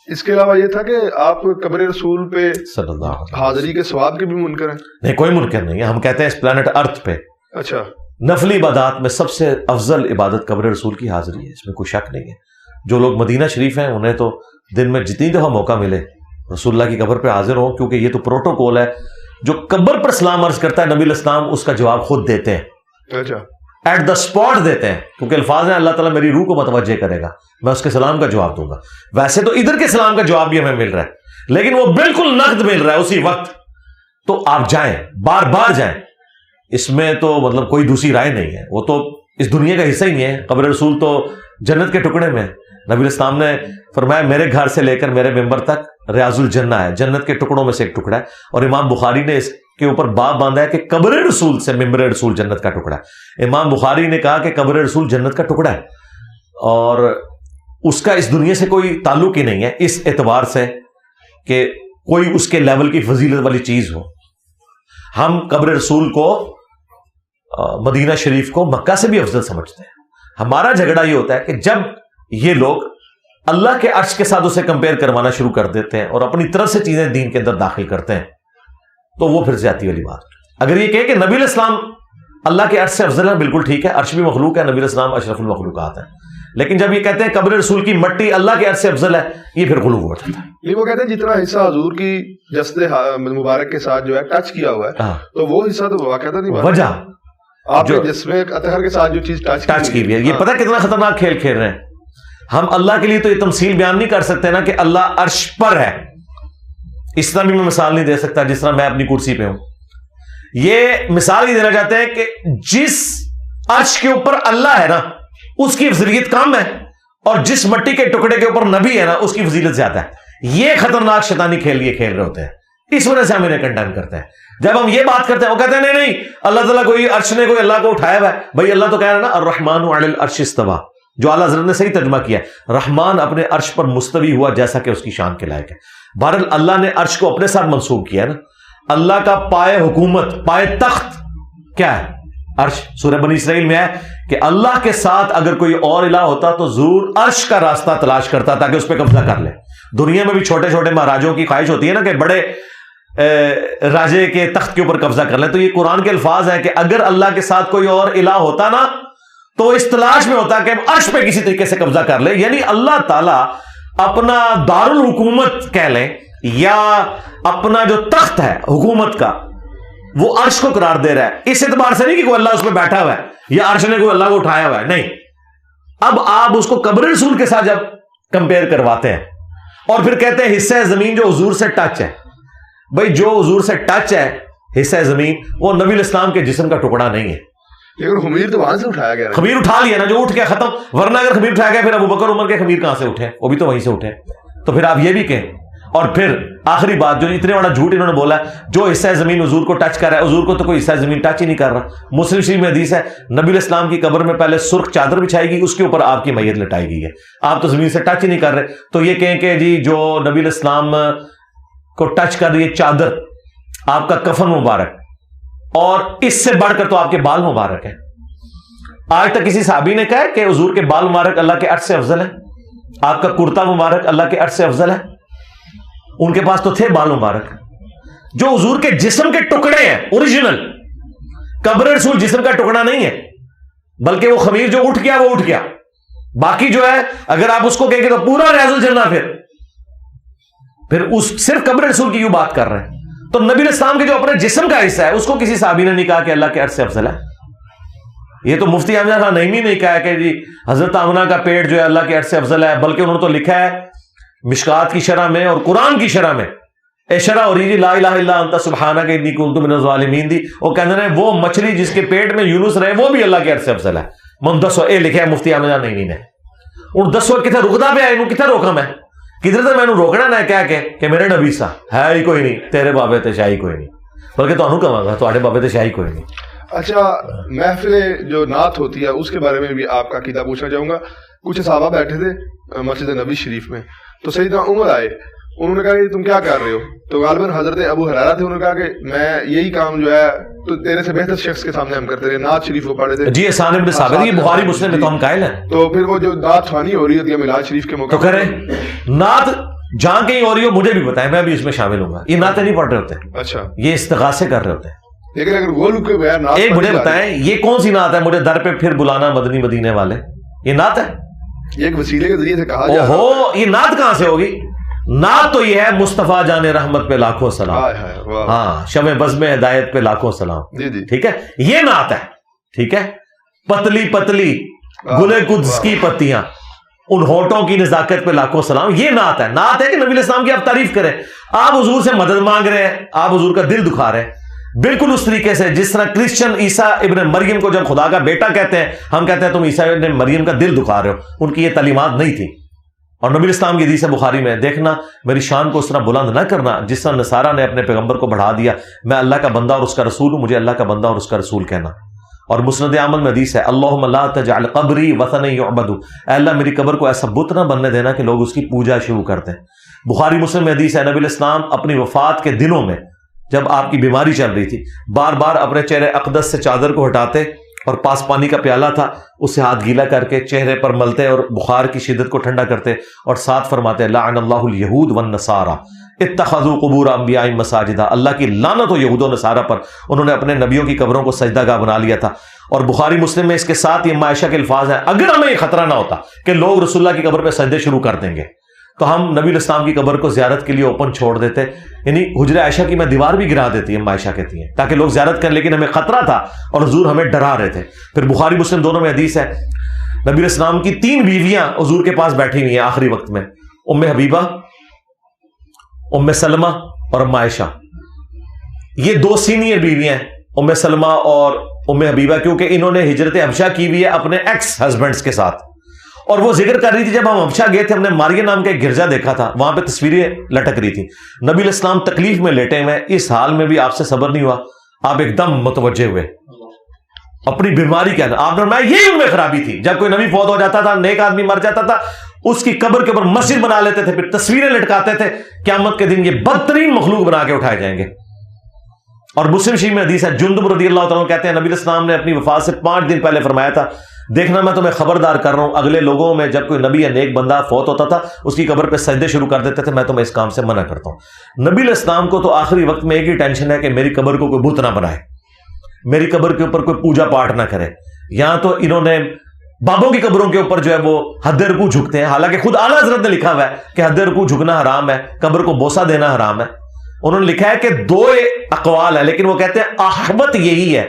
اس کے علاوہ یہ تھا کہ آپ قبر رسول پہ صلی اللہ حاضری کے ثواب کے بھی منکر ہیں؟ نہیں, کوئی منکر نہیں ہے. ہم کہتے ہیں اس پلانٹ ارتھ پہ اچھا نفلی عبادات میں سب سے افضل عبادت قبر رسول کی حاضری ہے, اس میں کوئی شک نہیں ہے. جو لوگ مدینہ شریف ہیں انہیں تو دن میں جتنی دفعہ موقع ملے رسول اللہ کی قبر پہ حاضر ہوں, کیونکہ یہ تو پروٹوکول ہے. جو قبر پر سلام عرض کرتا ہے نبی علیہ السلام اس کا جواب خود دیتے ہیں, اچھا ایٹ دا اسپاٹ دیتے ہیں, کیونکہ الفاظ ہیں اللہ تعالیٰ میری روح کو متوجہ کرے گا, میں اس کے سلام کا جواب دوں گا. ویسے تو ادھر کے سلام کا جواب بھی ہمیں مل رہا ہے, لیکن وہ بالکل نقد مل رہا ہے اسی وقت. تو آپ جائیں, بار بار جائیں, اس میں تو مطلب کوئی دوسری رائے نہیں ہے. وہ تو اس دنیا کا حصہ ہی نہیں ہے. قبر رسول تو جنت کے ٹکڑے میں. نبی علیہ السلام نے فرمایا میرے گھر سے لے کر میرے ممبر تک ریاض الجنہ ہے, جنت کے ٹکڑوں میں سے ایک ٹکڑا ہے. اور امام بخاری نے اس کے اوپر باب باندھا ہے کہ قبر رسول سے ممبر رسول جنت کا ٹکڑا ہے. امام بخاری نے کہا کہ قبر رسول جنت کا ٹکڑا ہے, اور اس کا اس دنیا سے کوئی تعلق ہی نہیں ہے, اس اعتبار سے کہ کوئی اس کے لیول کی فضیلت والی چیز ہو. ہم قبر رسول کو, مدینہ شریف کو مکہ سے بھی افضل سمجھتے ہیں. ہمارا جھگڑا یہ ہوتا ہے کہ جب یہ لوگ اللہ کے عرش کے ساتھ اسے کمپیئر کروانا شروع کر دیتے ہیں اور اپنی طرف سے چیزیں دین کے اندر داخل کرتے ہیں, تو وہ پھر زیادتی والی بات. اگر یہ کہے کہ نبی علیہ السلام اللہ کے عرش سے افضل ہے, بالکل ٹھیک ہے, عرش بھی مخلوق ہے, نبی علیہ السلام اشرف المخلوقات ہیں. لیکن جب یہ کہتے ہیں قبر رسول کی مٹی اللہ کے عرش سے افضل ہے, یہ پھر غلو ہو جاتا ہے. وہ کہتے ہیں جتنا حصہ حضور کی جسد مبارک کے ساتھ جو ہے ٹچ کیا ہوا ہے, تو وہ حصہ تو واقعہ نہیں. وجہ آپ جو جسم اطہر کے ساتھ جو چیز ٹچ کی ہوئی ہے, یہ پتہ کتنا خطرناک کھیل کھیل رہے ہیں. ہم اللہ کے لیے تو یہ تمثیل بیان نہیں کر سکتے نا کہ اللہ عرش پر ہے. اس طرح بھی میں مثال نہیں دے سکتا جس طرح میں اپنی کرسی پہ ہوں. یہ مثال ہی دینا چاہتے ہیں کہ جس عرش کے اوپر اللہ ہے نا اس کی فضیلت کم ہے, اور جس مٹی کے ٹکڑے کے اوپر نبی ہے نا اس کی فضیلت زیادہ ہے. یہ خطرناک شیطانی کھیل یہ کھیل رہے ہوتے ہیں اس وجہ سے ہم انہیں کنڈیم کرتے ہیں. جب ہم یہ بات کرتے ہیں وہ کہتے ہیں نہیں نہیں اللہ تعالیٰ کوئی عرش نے کوئی اللہ کو اٹھایا ہوا ہے. بھائی اللہ تو کہہ رہا ہے نا الرحمن علی العرش استویٰ, جو اعلیٰ حضرت نے صحیح ترجمہ کیا ہے, رحمان اپنے عرش پر مستوی ہوا جیسا کہ اس کی شان کے لائق ہے. بہرحال اللہ نے عرش کو اپنے ساتھ منسوب کیا ہے نا. اللہ کا پائے حکومت, پائے تخت کیا ہے؟ عرش. سورہ بنی اسرائیل میں ہے کہ اللہ کے ساتھ اگر کوئی اور الہ ہوتا تو ضرور عرش کا راستہ تلاش کرتا تاکہ اس پہ قبضہ کر لے. دنیا میں بھی چھوٹے چھوٹے مہاراجوں کی خواہش ہوتی ہے نا کہ بڑے راجے کے تخت کے اوپر قبضہ کر لیں. تو یہ قرآن کے الفاظ ہیں کہ اگر اللہ کے ساتھ کوئی اور الہ ہوتا نا تو اس تلاش میں ہوتا کہ عرش پہ کسی طریقے سے قبضہ کر لے. یعنی اللہ تعالیٰ اپنا دارالحکومت کہہ لیں یا اپنا جو تخت ہے حکومت کا وہ عرش کو قرار دے رہا ہے. اس اعتبار سے نہیں کہ کوئی اللہ اس پہ بیٹھا ہوا ہے یا عرش نے کوئی اللہ کو اٹھایا ہوا ہے, نہیں. اب آپ اس کو قبر رسول کے ساتھ جب کمپیئر کرواتے ہیں اور پھر کہتے ہیں حصہ زمین جو حضور سے ٹچ ہے. بھائی جو حضور سے ٹچ ہے حصہ زمین وہ نبی الاسلام کے جسم کا ٹکڑا نہیں ہے. لیکن خمیر تو وہاں سے اٹھایا گیا, خمیر اٹھا لیا نا, جو اٹھ گیا ختم. ورنہ اگر خمیر اٹھایا گیا پھر ابو بکر عمر کے خمیر کہاں سے اٹھے؟ وہ بھی تو وہیں سے اٹھے. تو پھر آپ یہ بھی کہیں. اور پھر آخری بات جو اتنے بڑا جھوٹ انہوں نے بولا ہے, جو حصہ زمین حضور کو ٹچ کر رہا ہے, حضور کو تو کوئی حصہ زمین ٹچ ہی نہیں کر رہا. مسلم شریف میں حدیث ہے نبی الاسلام کی قبر میں پہلے سرخ چادر بچھائی گئی, اس کے اوپر آپ کی میت لٹائی گئی ہے. آپ تو زمین سے ٹچ ہی نہیں کر رہے. تو یہ کہیں کہ جی جو نبی الاسلام کو ٹچ کر رہی ہے چادر, آپ کا کفن مبارک, اور اس سے بڑھ کر تو آپ کے بال مبارک ہیں. آج تک کسی صحابی نے کہا کہ حضور کے بال مبارک اللہ کے عرش سے افضل ہے, آپ کا کرتا مبارک اللہ کے عرش سے افضل ہے؟ ان کے پاس تو تھے بال مبارک. جو حضور کے جسم کے ٹکڑے ہیں اوریجنل, قبر رسول جسم کا ٹکڑا نہیں ہے, بلکہ وہ خمیر جو اٹھ گیا وہ اٹھ گیا. باقی جو ہے اگر آپ اس کو کہیں گے تو پورا ریاض الجنہ پھر اس صرف قبر رسول کی یوں بات کر رہے ہیں. تو نبی الاسلام کے جو اپنے جسم کا حصہ ہے اس کو کسی صحابی نے نہیں کہا کہ اللہ کے عرش سے افضل ہے. یہ تو مفتی احمد خان نعیمی نے کہا کہ جی حضرت آمنہ کا پیٹ جو ہے اللہ کے عرش سے افضل ہے, بلکہ انہوں نے تو لکھا ہے مشکات کی شرح میں اور قرآن کی شرح میں, اے شرح اور لا الہ الا انت سبحانک انی کنت من الظالمین دی, وہ کہتے ہیں وہ مچھلی جس کے پیٹ میں یونس رہے وہ بھی اللہ کے عرش سے افضل ہے. من دسو اے لکھا ہے مفتی احمد نعیمی نے. ان دسو کتنے رکدا پہ آئے, کتنے روکا میں, کدھر سے میں نے روکنا نہ کیا کہ میرے نبی سا ہے ہی کوئی نہیں, تیرے بابے تے شاہی کوئی نہیں, بلکہ تو انہوں کہاں گا تھوڑے بابے تے شاہی کوئی نہیں. اچھا, محفل جو نعت ہوتی ہے اس کے بارے میں بھی آپ کا عقیدہ پوچھنا چاہوں گا. کچھ صحابہ بیٹھے تھے مسجد نبی شریف میں, تو سیدنا عمر آئے, انہوں نے کہا کہ تم کیا کر رہے ہو؟ تو غالباً حضرت ابو ہریرہ تھے, انہوں نے کہا کہ میں یہی کام جو ہے تو تیرے سے بہتر شخص کے سامنے ہم کرتے رہے, نعت شریف کو پڑھے تھے. جی احسان ابن ثابت, یہ بخاری مسلم میں تو ہم قائل ہیں. تو پھر وہ جو نعت خوانی ہو رہی ہوتی ہے میلاد شریف کے موقع تو کریں نعت جہاں کہیں ہو رہی ہو مجھے بھی بتائیں, میں بھی اس میں شامل ہوں گا. یہ نعتیں نہیں پڑھ رہے ہوتے, اچھا یہ استغاثے کر رہے ہوتے ہیں. لیکن اگر وہ لوگ ایک مجھے بتائیں یہ کون سی نعت ہے, مجھے در پہ پھر بلانا مدنی مدینے والے, یہ نعت ہے؟ یہ ایک وسیلے کے ذریعے سے کہا جا رہا ہے. یہ نعت کہاں سے ہوگی؟ نعت تو یہ ہے مصطفیٰ جان رحمت پہ لاکھوں سلام, ہاں شمع بزم ہدایت پہ لاکھوں سلام, ٹھیک ہے یہ نعت ہے. ٹھیک ہے, پتلی پتلی گلے قدس کی پتیاں, ان ہونٹوں کی نزاکت پہ لاکھوں سلام, یہ نعت ہے. نعت ہے کہ نبی الاسلام کی آپ تعریف کریں. آپ حضور سے مدد مانگ رہے ہیں, آپ حضور کا دل دکھا رہے ہیں, بالکل اس طریقے سے جس طرح کرسچن عیسیٰ ابن مریم کو جب خدا کا بیٹا کہتے ہیں, ہم کہتے ہیں تم عیسیٰ ابن مریم کا دل دکھا رہے ہو. ان کی یہ تعلیمات نہیں تھی. اور نبی الاسلام کی حدیث بخاری میں دیکھنا, میری شان کو اس طرح بلند نہ کرنا جس طرح نصارہ نے اپنے پیغمبر کو بڑھا دیا. میں اللہ کا بندہ اور اس کا رسول ہوں, مجھے اللہ کا بندہ اور اس کا رسول کہنا. اور مسند احمد میں حدیث ہے اللہم لا تجعل قبری وثنا یعبد, اے اللہ میری قبر کو ایسا بت نہ بننے دینا کہ لوگ اس کی پوجا شروع کرتے ہیں. بخاری مسلم میں حدیث ہے نبی الاسلام اپنی وفات کے دنوں میں جب آپ کی بیماری چل رہی تھی بار بار اپنے چہرے اقدس سے چادر کو ہٹاتے اور پاس پانی کا پیالہ تھا اس سے ہاتھ گیلا کر کے چہرے پر ملتے اور بخار کی شدت کو ٹھنڈا کرتے اور ساتھ فرماتے لعن اللہ الیہود والنصارى اتخذوا قبور انبیاء مساجدہ, اللہ کی لعنت ہو یہود و نصارہ پر, انہوں نے اپنے نبیوں کی قبروں کو سجدہ گاہ بنا لیا تھا. اور بخاری مسلم میں اس کے ساتھ یہ عائشہ کے الفاظ ہیں اگر ہمیں یہ خطرہ نہ ہوتا کہ لوگ رسول اللہ کی قبر پہ سجدے شروع کر دیں گے تو ہم نبی الاسلام کی قبر کو زیارت کے لیے اوپن چھوڑ دیتے, یعنی حجرہ عائشہ کی میں دیوار بھی گرا دیتی ہے عائشہ کہتی ہیں تاکہ لوگ زیارت کریں, لیکن ہمیں خطرہ تھا اور حضور ہمیں ڈرا رہے تھے. پھر بخاری مسلم دونوں میں حدیث ہے نبی الاسلام کی 3 بیویاں حضور کے پاس بیٹھی ہوئی ہیں آخری وقت میں, ام حبیبہ, ام سلمہ اور ام عائشہ. یہ 2 سینئر بیویاں ہیں ام سلمہ اور ام حبیبہ, کیونکہ انہوں نے ہجرت حبشہ کی ہوئی ہے اپنے ایکس ہسبینڈز کے ساتھ, اور وہ ذکر کر رہی تھی جب ہم حبشہ گئے تھے، ہم نے ماریہ نام کا ایک گرجا دیکھا تھا، وہاں پہ تصویریں لٹک رہی تھی، نبی علیہ السلام تکلیف میں لیٹے ہوئے، اس حال میں بھی آپ سے صبر نہیں ہوا، آپ ایک دم متوجہ ہوئے اپنی بیماری کے اندر. آپ نے فرمایا یہی ان میں خرابی تھی، جب کوئی نبی فوت ہو جاتا تھا، نیک آدمی مر جاتا تھا، اس کی قبر کے اوپر مسجد بنا لیتے تھے، پھر تصویریں لٹکاتے تھے، قیامت کے دن یہ بدترین مخلوق بنا کے اٹھائے جائیں گے. اور مسلم شریف میں حدیث ہے، جندب رضی اللہ تعالیٰ کہتے ہیں نبی علیہ السلام نے اپنی وفات سے 5 دن پہلے فرمایا تھا، دیکھنا میں تمہیں خبردار کر رہا ہوں، اگلے لوگوں میں جب کوئی نبی یا نیک بندہ فوت ہوتا تھا اس کی قبر پہ سجدے شروع کر دیتے تھے، میں تمہیں اس کام سے منع کرتا ہوں. نبی علیہ السلام کو تو آخری وقت میں ایک ہی ٹینشن ہے کہ میری قبر کو کوئی بت نہ بنائے، میری قبر کے اوپر کوئی پوجا پاٹ نہ کرے. یہاں تو انہوں نے بابوں کی قبروں کے اوپر جو ہے وہ حد رکوع جھکتے ہیں، حالانکہ خود اعلیٰ حضرت نے لکھا ہوا ہے کہ حد رکوع جھکنا حرام ہے، قبر کو بوسہ دینا حرام ہے. انہوں نے لکھا ہے کہ 2 اقوال ہے، لیکن وہ کہتے ہیں احوط یہی ہے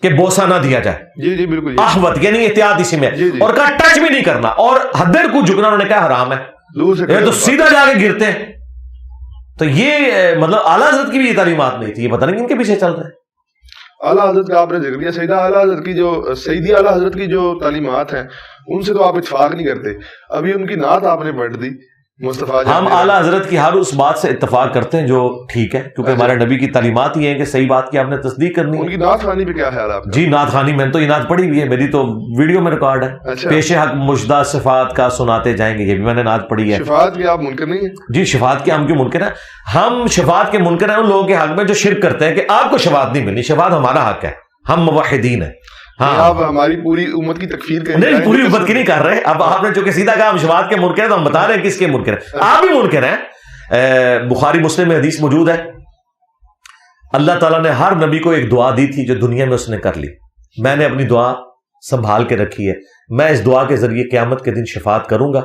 کہ بوسہ نہ دیا جائے. جی بالکل، احوط یعنی احتیاط اسی میں، اور کہا ٹچ بھی نہیں کرنا، اور حد رکوع جھکنا انہوں نے کہا حرام ہے، یہ تو سیدھا جا کے گرتے ہیں. تو یہ مطلب اعلیٰ حضرت کی بھی یہ تعلیمات نہیں تھی، یہ پتہ نہیں کن کے پیچھے چل رہے ہیں. اعلیٰ حضرت کا آپ نے ذکر کیا، سیدہ اعلیٰ حضرت کی جو سیدی اعلیٰ حضرت کی جو تعلیمات ہیں ان سے تو آپ اتفاق نہیں کرتے. ابھی ان کی نعت آپ نے پڑھ دی مصطفیٰ. ہم اعلیٰ حضرت کی ہر اس بات سے اتفاق کرتے ہیں جو ٹھیک ہے، کیونکہ ہمارے نبی کی تعلیمات یہ ہیں کہ صحیح بات کی آپ نے تصدیق کرنی ہے. ان کی نعت خوانی پہ کیا خیال ہے آپ کا؟ جی نعت خوانی، میں نے تو یہ نعت پڑھی ہوئی ہے، میری تو ویڈیو میں ریکارڈ ہے. پیش حق مجدہ صفات کا سناتے جائیں گے، یہ بھی میں نے نعت پڑھی ہے. شفاعت کے آپ منکر نہیں ہیں؟ جی شفاعت کے ہم کیوں منکر ہیں؟ ہم شفاعت کے منکر ہیں ان لوگوں کے حق میں جو شرک کرتے ہیں کہ آپ کو شفاعت نہیں ملنی، شفاعت ہمارا حق ہے، ہم موحدین ہیں. ہاں آپ ہماری پوری امت کی تکفیر کریں؟ نہیں، پوری امت کی نہیں کر رہے. اب آپ نے جو کہ سیدھا کہا ہم شفاعت کے منکر ہیں، تو ہم بتا رہے ہیں کس کے منکر ہیں. آپ بھی منکر ہیں. بخاری مسلم میں حدیث موجود ہے، اللہ تعالیٰ نے ہر نبی کو ایک دعا دی تھی جو دنیا میں اس نے کر لی. میں نے اپنی دعا سنبھال کے رکھی ہے، میں اس دعا کے ذریعے قیامت کے دن شفاعت کروں گا،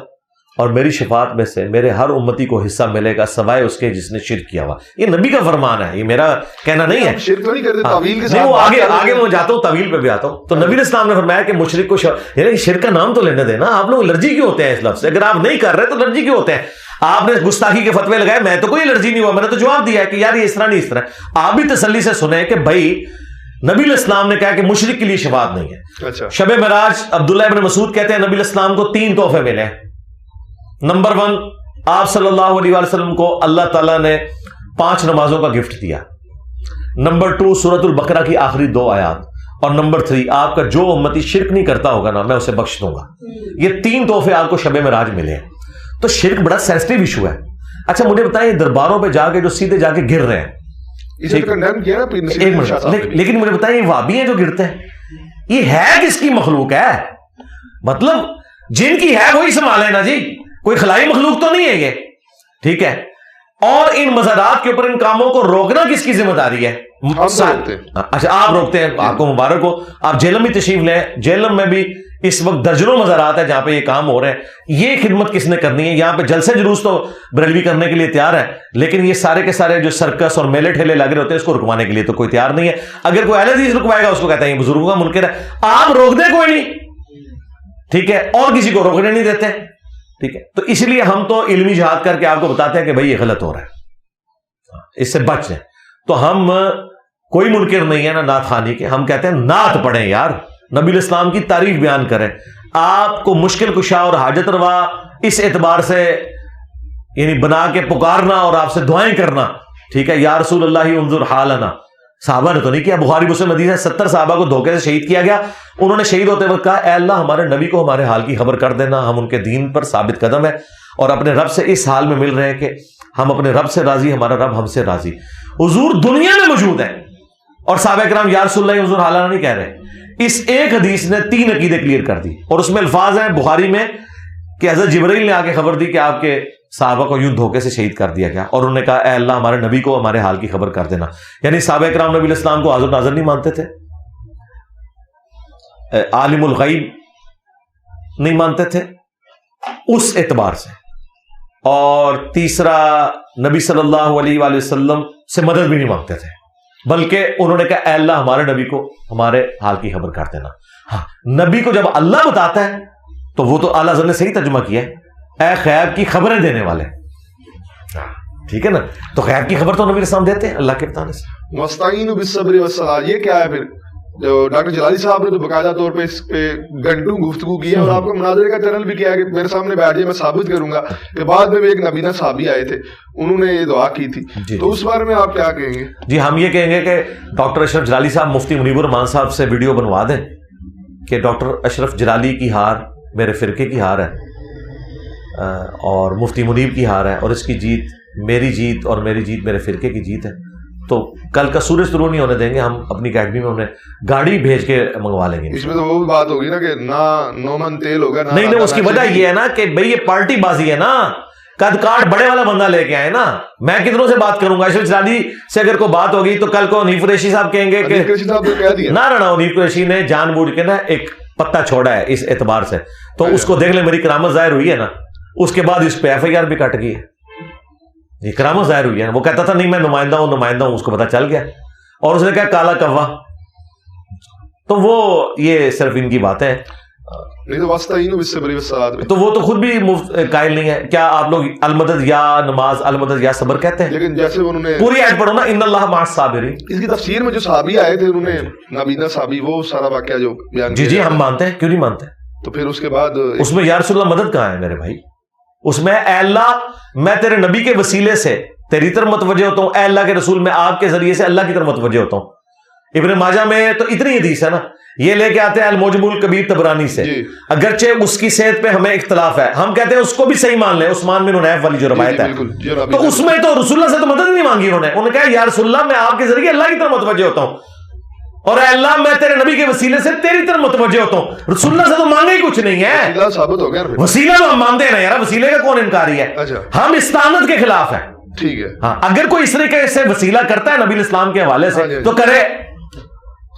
اور میری شفاعت میں سے میرے ہر امتی کو حصہ ملے گا سوائے اس کے جس نے شرک کیا ہوا. یہ نبی کا فرمان ہے، یہ میرا کہنا نہیں ہے. شرک نہیں کرتے، تعویل کے ساتھ. وہ آگے میں جاتا ہوں، تعویل پہ بھی آتا ہوں. تو نبی علیہ السلام نے فرمایا کہ مشرک کو یعنی شرک کا نام تو لینے دینا. آپ لوگ الرجی کیوں ہوتے ہیں اس لفظ سے؟ اگر آپ نہیں کر رہے تو الرجی کیوں ہوتے ہیں؟ آپ نے گستاخی کے فتوے لگائے، میں تو کوئی الرجی نہیں ہوا، میں نے تو جواب دیا ہے کہ یار یہ اس طرح نہیں اس طرح. آپ بھی تسلی سے سنیں کہ بھائی نبی علیہ السلام نے کہا کہ مشرک کے لیے شفاعت نہیں ہے. اچھا. شب معراج عبداللہ ابن مسعود کہتے ہیں نبی علیہ السلام کو 3 تحفے ملے. نمبر 1، آپ صلی اللہ علیہ وسلم کو اللہ تعالیٰ نے 5 نمازوں کا گفٹ دیا. نمبر 2، سورۃ البقرہ کی آخری 2 آیات. اور نمبر 3، آپ کا جو امتی شرک نہیں کرتا ہوگا نا میں اسے بخش دوں گا. یہ 3 تحفے آپ کو شب معراج ملے ہیں. تو شرک بڑا سینسٹیو ایشو ہے. اچھا مجھے بتائیں درباروں پہ جا کے جو سیدھے جا کے گر رہے ہیں، لیکن مجھے بتائیں یہ وہابی ہیں جو گرتے ہیں، یہ ہے کس کی مخلوق ہے؟ مطلب جن کی ہے وہی سنبھالے نا جی، کوئی خلائی مخلوق تو نہیں ہے یہ. ٹھیک ہے. اور ان مزارات کے اوپر ان کاموں کو روکنا کس کی ذمہ داری ہے؟ اچھا آپ روکتے ہیں، آپ کو مبارک ہو. آپ جیلم میں تشریف لیں، جیلم میں بھی اس وقت درجنوں مزارات ہیں جہاں پہ یہ کام ہو رہے ہیں. یہ خدمت کس نے کرنی ہے؟ یہاں پہ جلسے جلوس تو بریلوی کرنے کے لیے تیار ہے، لیکن یہ سارے کے سارے جو سرکس اور میلے ٹھیلے لگ رہے ہوتے ہیں اس کو رکوانے کے لیے تو کوئی تیار نہیں ہے. اگر کوئی اہل حدیث رکوائے گا اس کو کہتے ہیں یہ بزرگوں کا منکر ہے. آپ روک دیں کوئی نہیں، ٹھیک ہے، اور کسی کو روکنے نہیں دیتے. ٹھیک ہے. تو اس لیے ہم تو علمی جہاد کر کے آپ کو بتاتے ہیں کہ بھائی یہ غلط ہو رہا ہے، اس سے بچ جائیں. تو ہم کوئی منکر نہیں ہے نا نعت خوانی کے، ہم کہتے ہیں نعت پڑھیں یار، نبی علیہ السلام کی تعریف بیان کریں. آپ کو مشکل کشا اور حاجت روا اس اعتبار سے یعنی بنا کے پکارنا اور آپ سے دعائیں کرنا. ٹھیک ہے. یا رسول اللہ انظر حالنا، صحابہ نے تو نہیں کیا. بخاری مسلم حدیث ہے 70 صحابہ کو دھوکے سے شہید کیا گیا. انہوں نے شہید ہوتے وقت کہا اے اللہ ہمارے نبی کو ہمارے حال کی خبر کر دینا، ہم ان کے دین پر ثابت قدم ہیں اور اپنے رب سے اس حال میں مل رہے ہیں کہ ہم اپنے رب سے راضی، ہمارا رب ہم سے راضی. حضور دنیا میں موجود ہے اور صحابہ کرام یا رسول اللہ انظر حالنا نہیں کہہ رہے. اس ایک حدیث نے 3 عقیدے کلیئر کر دی، اور اس میں الفاظ ہیں بخاری میں کہ حضرت جبرائیل نے آ کے خبر دی کہ آپ کے صحابہ کو یوں دھوکے سے شہید کر دیا گیا، اور انہوں نے کہا اے اللہ ہمارے نبی کو ہمارے حال کی خبر کر دینا. یعنی صحابہ کرام نبی علیہ السلام کو حاضر ناظر نہیں مانتے تھے، عالم الغیب نہیں مانتے تھے اس اعتبار سے. اور تیسرا، نبی صلی اللہ علیہ وآلہ وسلم سے مدد بھی نہیں مانگتے تھے، بلکہ انہوں نے کہا اے اللہ ہمارے نبی کو ہمارے حال کی خبر کر دینا. ہاں، نبی کو جب اللہ بتاتا ہے تو وہ تو اعلیٰ حضرت نے صحیح ترجمہ کیا ہے، اے غیب کی خبریں دینے والے. ٹھیک ہے نا. تو غیب کی خبر تو نبی علیہ السلام دیتے ہیں اللہ کے بتانے سے. مستعین بالصبر والصلاۃ، یہ کیا ہے پھر؟ جو ڈاکٹر جلالی صاحب نے تو باقاعدہ طور پہ اس پہ گھنٹوں گفتگو کی ہے اور آپ کو مناظرے کا چینل بھی کیا ہے کہ میرے سامنے بیٹھ جائے میں ثابت کروں گا کہ بعد میں بھی ایک نبینہ صحابی آئے تھے انہوں نے یہ دعا کی تھی، تو اس بارے میں آپ کیا کہیں گے؟ جی ہم یہ کہیں گے کہ ڈاکٹر اشرف جلالی صاحب مفتی منیب الرحمان صاحب سے ویڈیو بنوا دیں کہ ڈاکٹر اشرف جلالی کی ہار میرے فرقے کی ہار ہے اور مفتی منیب کی ہار ہے، اور اس کی جیت میری جیت اور میری جیت میرے فرقے کی جیت ہے، تو کل کا سورج طلوع نہیں ہونے دیں گے، ہم اپنی اکیڈمی میں انہیں گاڑی بھیج کے منگوا لیں گے۔ اس میں تو وہ بات ہوگی نا کہ نہ نو من تیل ہوگا، نہیں اس کی وجہ یہ ہے نا کہ بھئی یہ پارٹی بازی ہے نا، قد کاٹ بڑے والا بندہ لے کے آئے نا، میں کتنوں سے بات کروں گا؟ اشرف جلالی سے اگر کوئی بات ہوگی تو کل کو حنیف قریشی صاحب کہیں گے کہ نہ حنیف قریشی نے جان بوجھ کے نا ایک پتا چھوڑا ہے اس اعتبار سے، تو اس کو دیکھ لیں میری کرامت ظاہر ہوئی ہے نا، اس کے بعد اس پہ ایف آئی آر بھی کٹ گئی ہے، یہ کرامت ظاہر ہوئی ہے نا۔ وہ کہتا تھا نہیں میں نمائندہ ہوں، اس کو پتا چل گیا اور اس نے کہا کالا کوا، تو وہ یہ صرف ان کی باتیں ہیں، نہیں تو واسطین اس سے بری وسعت میں، تو وہ تو خود بھی قائل نہیں ہے۔ کیا آپ لوگ المدد یا نماز المدد یا صبر کہتے ہیں؟ لیکن جیسے انہوں نے پوری آیت پڑھو نا، ان اللہ مع الصابرین، اس کی تفسیر میں جو صحابی آئے تھے انہوں نے نبینہ صحابی وہ سارا واقعہ جو بیان جی ہم مانتے ہیں، کیوں نہیں مانتے؟ تو پھر اس کے بعد اس میں یا رسول اللہ مدد کہاں ہے میرے بھائی؟ اس میں اے اللہ میں تیرے نبی کے وسیلے سے تیری طرف متوجہ ہوتا ہوں، اے اللہ کے رسول میں آپ کے ذریعے سے اللہ کی طرف متوجہ ہوتا ہوں۔ ابن ماجہ میں تو اتنی حدیث ہے نا، یہ لے کے آتے ہیں المعجم الکبیر طبرانی سے، اگرچہ اس کی صحت پہ ہمیں اختلاف ہے، ہم کہتے ہیں اس کو بھی صحیح مان لیں، عثمان بن حنیف والی جو روایت ہے، تو اس میں تو رسول اللہ سے تو مدد نہیں مانگی انہوں نے کہا یا رسول اللہ میں آپ کے ذریعے اللہ کی طرف متوجہ ہوتا ہوں، اور اے اللہ میں تیرے نبی کے وسیلے سے تیری طرف متوجہ ہوتا ہوں۔ رسول اللہ سے تو مانگا ہی کچھ نہیں ہے، ثابت ہو گیا وسیلہ تو ہم مانتے ہیں نا یار، وسیلے کا کون انکاری ہے؟ ہم استعانت کے خلاف ہیں، ٹھیک ہے ہاں اگر کوئی اس طریقے سے وسیلہ کرتا ہے نبی اسلام کے حوالے سے تو کرے،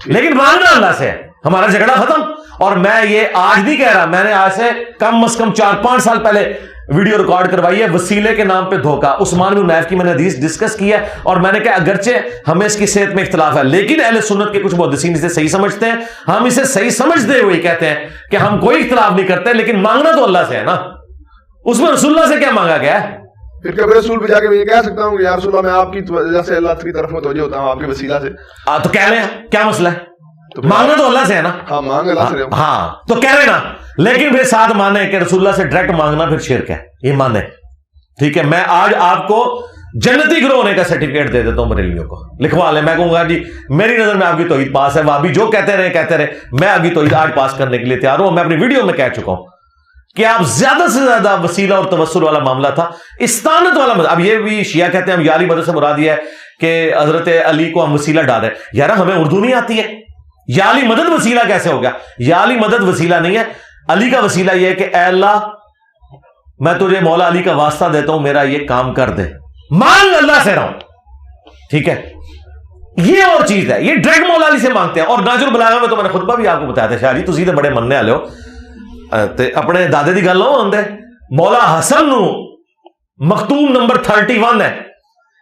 لیکن مانگنا اللہ سے ہے، ہمارا جھگڑا ختم۔ اور میں یہ آج نہیں کہہ رہا، میں نے آج سے کم از کم 4-5 سال پہلے ویڈیو ریکارڈ کروائی ہے، وسیلے کے نام پہ دھوکہ، عثمان بن حنیف کی میں نے حدیث ڈسکس کی ہے، اور میں نے کہا اگرچہ ہمیں اس کی صحت میں اختلاف ہے لیکن اہل سنت کے کچھ محدثین اسے صحیح سمجھتے ہیں، ہم اسے صحیح سمجھتے ہوئے کہتے ہیں کہ ہم کوئی اختلاف نہیں کرتے، لیکن مانگنا تو اللہ سے ہے نا، اس میں رسول اللہ سے کیا مانگا گیا ہے؟ پھر کبھی رسول پہ جا کے میں یہ کہہ سکتا ہوں کہ یا رسول اللہ میں آپ کی وجہ سے اللہ کی طرف متوجہ ہوتا ہوں، آپ کے وسیلہ سے، تو کہہ لیں کیا مسئلہ ہے؟ مانگنا تو اللہ سے ہے نا، ہاں مانگ اللہ سے، ہاں تو کہہ رہے نا، لیکن پھر ساتھ مانے کہ رسول اللہ سے ڈائریکٹ مانگنا پھر شرک ہے، یہ مانے، ٹھیک ہے؟ میں آج آپ کو جنتی گروہ ہونے کا سرٹیفکیٹ دے دیتا ہوں بریلویوں کو، لکھوا لیں، میں کہوں گا جی میری نظر میں آپ کی توحید پاس ہے، وہابی جو کہتے رہے میں آپ کی توحید آج پاس کرنے کے لیے تیار ہوں۔ میں اپنی ویڈیو میں کہہ چکا ہوں کہ آپ زیادہ سے زیادہ وسیلہ اور توسل والا معاملہ تھا، استعانت والا اب یہ بھی شیعہ کہتے ہیں ہم یا علی مدد سے مراد یہ ہے کہ حضرت علی کو ہم وسیلہ ڈالیں، یار ہمیں اردو نہیں آتی ہے، یا علی مدد وسیلہ کیسے ہو گیا؟ یا علی مدد وسیلہ نہیں ہے، علی کا وسیلہ یہ ہے کہ اے اللہ میں تجھے مولا علی کا واسطہ دیتا ہوں، میرا یہ کام کر دے، مانگ اللہ سے رہا ہوں، ٹھیک ہے؟ یہ اور چیز ہے، یہ ڈائریکٹ مولا علی سے مانگتے ہیں۔ اور ناج البلاغہ میں تو میں نے خطبہ بھی آپ کو بتایا تھا، شاہ جی تسی تے بڑے مننے والے ہو، اپنے دادے دی گل نہ ہوندے، مولا حسن نو مختوم نمبر 31 ہے،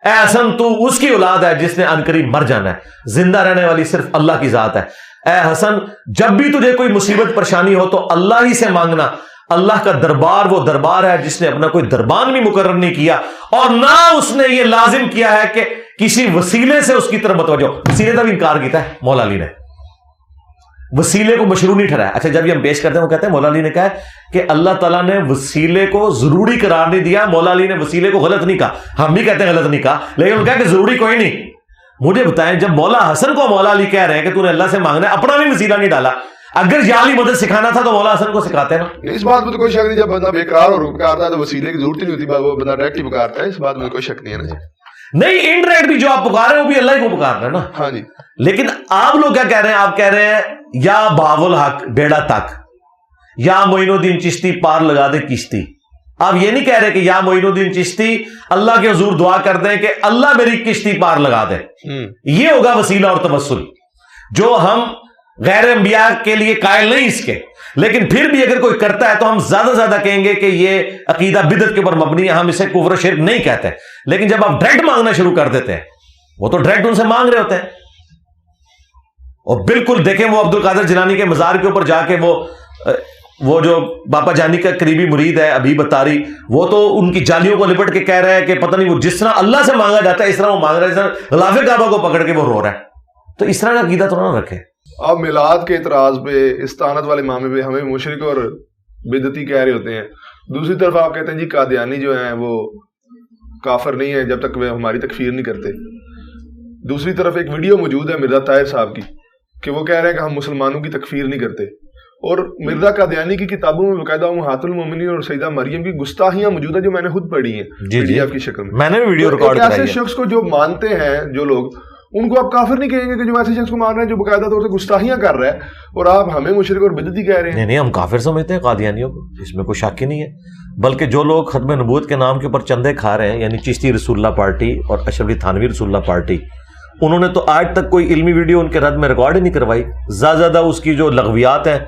اے حسن تو اس کی اولاد ہے جس نے عنقریب مر جانا ہے، زندہ رہنے والی صرف اللہ کی ذات ہے، اے حسن جب بھی تجھے کوئی مصیبت پریشانی ہو تو اللہ ہی سے مانگنا، اللہ کا دربار وہ دربار ہے جس نے اپنا کوئی دربان بھی مقرر نہیں کیا، اور نہ اس نے یہ لازم کیا ہے کہ کسی وسیلے سے اس کی طرف متوجہ ہو۔ وسیلے کا بھی انکار کیتا ہے مولا علی نے، وسیلے کو مشروع نہیں ٹھہرایا۔ اچھا جب یہ ہم پیش کرتے ہیں وہ کہتے ہیں مولا علی نے کہا کہ اللہ تعالیٰ نے وسیلے کو ضروری قرار نہیں دیا، مولا علی نے وسیلے کو غلط نہیں کہا، ہم بھی کہتے ہیں غلط نہیں کہا، لیکن انہوں نے کہا کہ ضروری کوئی نہیں۔ مجھے بتائیں جب مولا حسن کو مولا علی کہہ رہے ہیں کہ تو نے اللہ سے مانگنا ہے، اپنا بھی وسیلہ نہیں ڈالا، اگر یا علی مدد سکھانا تھا تو مولا حسن کو سکھاتے نا۔ اس بات میں تو کوئی شک نہیں، جب بندہ بیقرار اور پکارتا ہے تو وسیلے کی ضرورت نہیں ہوتی، وہ بندہ ڈائریکٹ ہی پکارتا ہے، اس بات میں کوئی شک نہیں ہے نا۔ نہیں انڈائریکٹ بھی جو آپ پکار رہے ہیں وہ بھی اللہ ہی کو پکار رہے ہیں نا۔ ہاں جی، لیکن آپ لوگ کیا کہہ رہے ہیں؟ آپ کہہ رہے ہیں یا باب الحق بیڑا تک، یا معین الدین چشتی پار لگا دے کشتی۔ آپ یہ نہیں کہہ رہے کہ یا معین الدین چشتی اللہ کے حضور دعا کر دیں کہ اللہ میری کشتی پار لگا دے، یہ ہوگا وسیلہ اور توسل جو ہم غیر انبیاء کے لیے قائل نہیں اس کے، لیکن پھر بھی اگر کوئی کرتا ہے تو ہم زیادہ سے زیادہ کہیں گے کہ یہ عقیدہ بدعت کے اوپر مبنی ہے، ہم اسے کفر و شرک نہیں کہتے۔ لیکن جب آپ ڈائریکٹ مانگنا شروع کر دیتے ہیں، وہ تو ڈائریکٹ ان سے مانگ رہے ہوتے ہیں، اور بالکل دیکھیں وہ عبد القادر جیلانی کے مزار کے اوپر جا کے وہ جو باپا جانی کا قریبی مرید ہے حبیب اتاری، وہ تو ان کی جالیوں کو لپٹ کے کہہ رہا ہے کہ پتہ نہیں وہ جس طرح اللہ سے مانگا جاتا ہے اس طرح وہ مانگ رہا ہے، اس طرح غلاف کعبہ کو پکڑ کے وہ رو رہا ہے۔ تو اس طرح کا عقیدہ تو نہ رکھے۔ اب میلاد کے اعتراض پہ، استانت والے معاملے پہ ہمیں مشرک اور بدعتی کہہ رہے ہوتے ہیں، دوسری طرف آپ کہتے ہیں جی قادیانی جو ہیں وہ کافر نہیں ہے جب تک وہ ہماری تکفیر نہیں کرتے. دوسری طرف ایک ویڈیو موجود ہے مرزا طاہر صاحب کی کہ وہ کہہ رہے ہیں کہ ہم مسلمانوں کی تکفیر نہیں کرتے، اور مرزا قادیانی کی کتابوں میں باقاعدہ امہات المومنین اور سیدہ مریم کی گستاخیاں موجود ہیں جو میں نے خود پڑھی ہیں PDF کی شکل میں. میں نے ویڈیو ریکارڈ کرائی ہے. ایسے شخص کو جو مانتے ہیں جو لوگ، ان کو آپ کافر نہیں کہیں گے کہ جو ایسے شخص کو مان رہے ہیں جو باقاعدہ طور سے گستاخیاں کر رہا ہے، اور آپ ہمیں مشرک اور بدعتی کہہ رہے ہیں. نہیں ہم کافر سمجھتے ہیں قادیانیوں کو، اس میں کوئی شک ہی نہیں ہے. بلکہ جو لوگ ختم نبوت کے نام کے اوپر چندے کھا رہے ہیں، یعنی چشتی رسول اللہ پارٹی اور اشرف علی تھانوی رسول اللہ پارٹی، انہوں نے تو آج تک کوئی علمی ویڈیو ان کے رد میں ریکارڈ ہی نہیں کروائی. زیادہ اس کی جو لغویات ہیں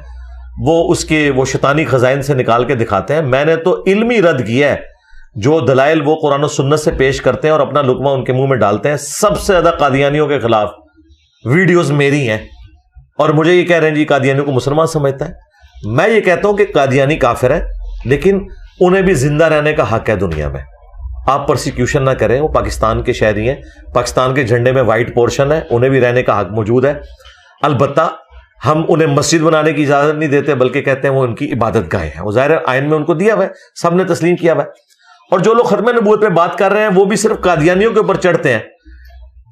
وہ شیطانی خزائن سے نکال کے دکھاتے ہیں. میں نے تو علمی رد کیا ہے. جو دلائل وہ قرآن و سنت سے پیش کرتے ہیں اور اپنا لقمہ ان کے منہ میں ڈالتے ہیں، سب سے زیادہ قادیانیوں کے خلاف ویڈیوز میری ہیں. اور مجھے یہ کہہ رہے ہیں جی قادیانیوں کو مسلمان سمجھتا ہے. میں یہ کہتا ہوں کہ قادیانی کافر ہے، لیکن انہیں بھی زندہ رہنے کا حق ہے دنیا میں. آپ پرسیکیوشن نہ کریں، وہ پاکستان کے شہری ہیں، پاکستان کے جھنڈے میں وائٹ پورشن ہے، انہیں بھی رہنے کا حق موجود ہے. البتہ ہم انہیں مسجد بنانے کی اجازت نہیں دیتے، بلکہ کہتے ہیں وہ ان کی عبادت گاہیں ہیں. وہ ظاہر آئین میں ان کو دیا ہوا ہے، سب نے تسلیم کیا ہوا ہے. اور جو لوگ ختم نبوت پہ بات کر رہے ہیں وہ بھی صرف قادیانیوں کے اوپر چڑھتے ہیں.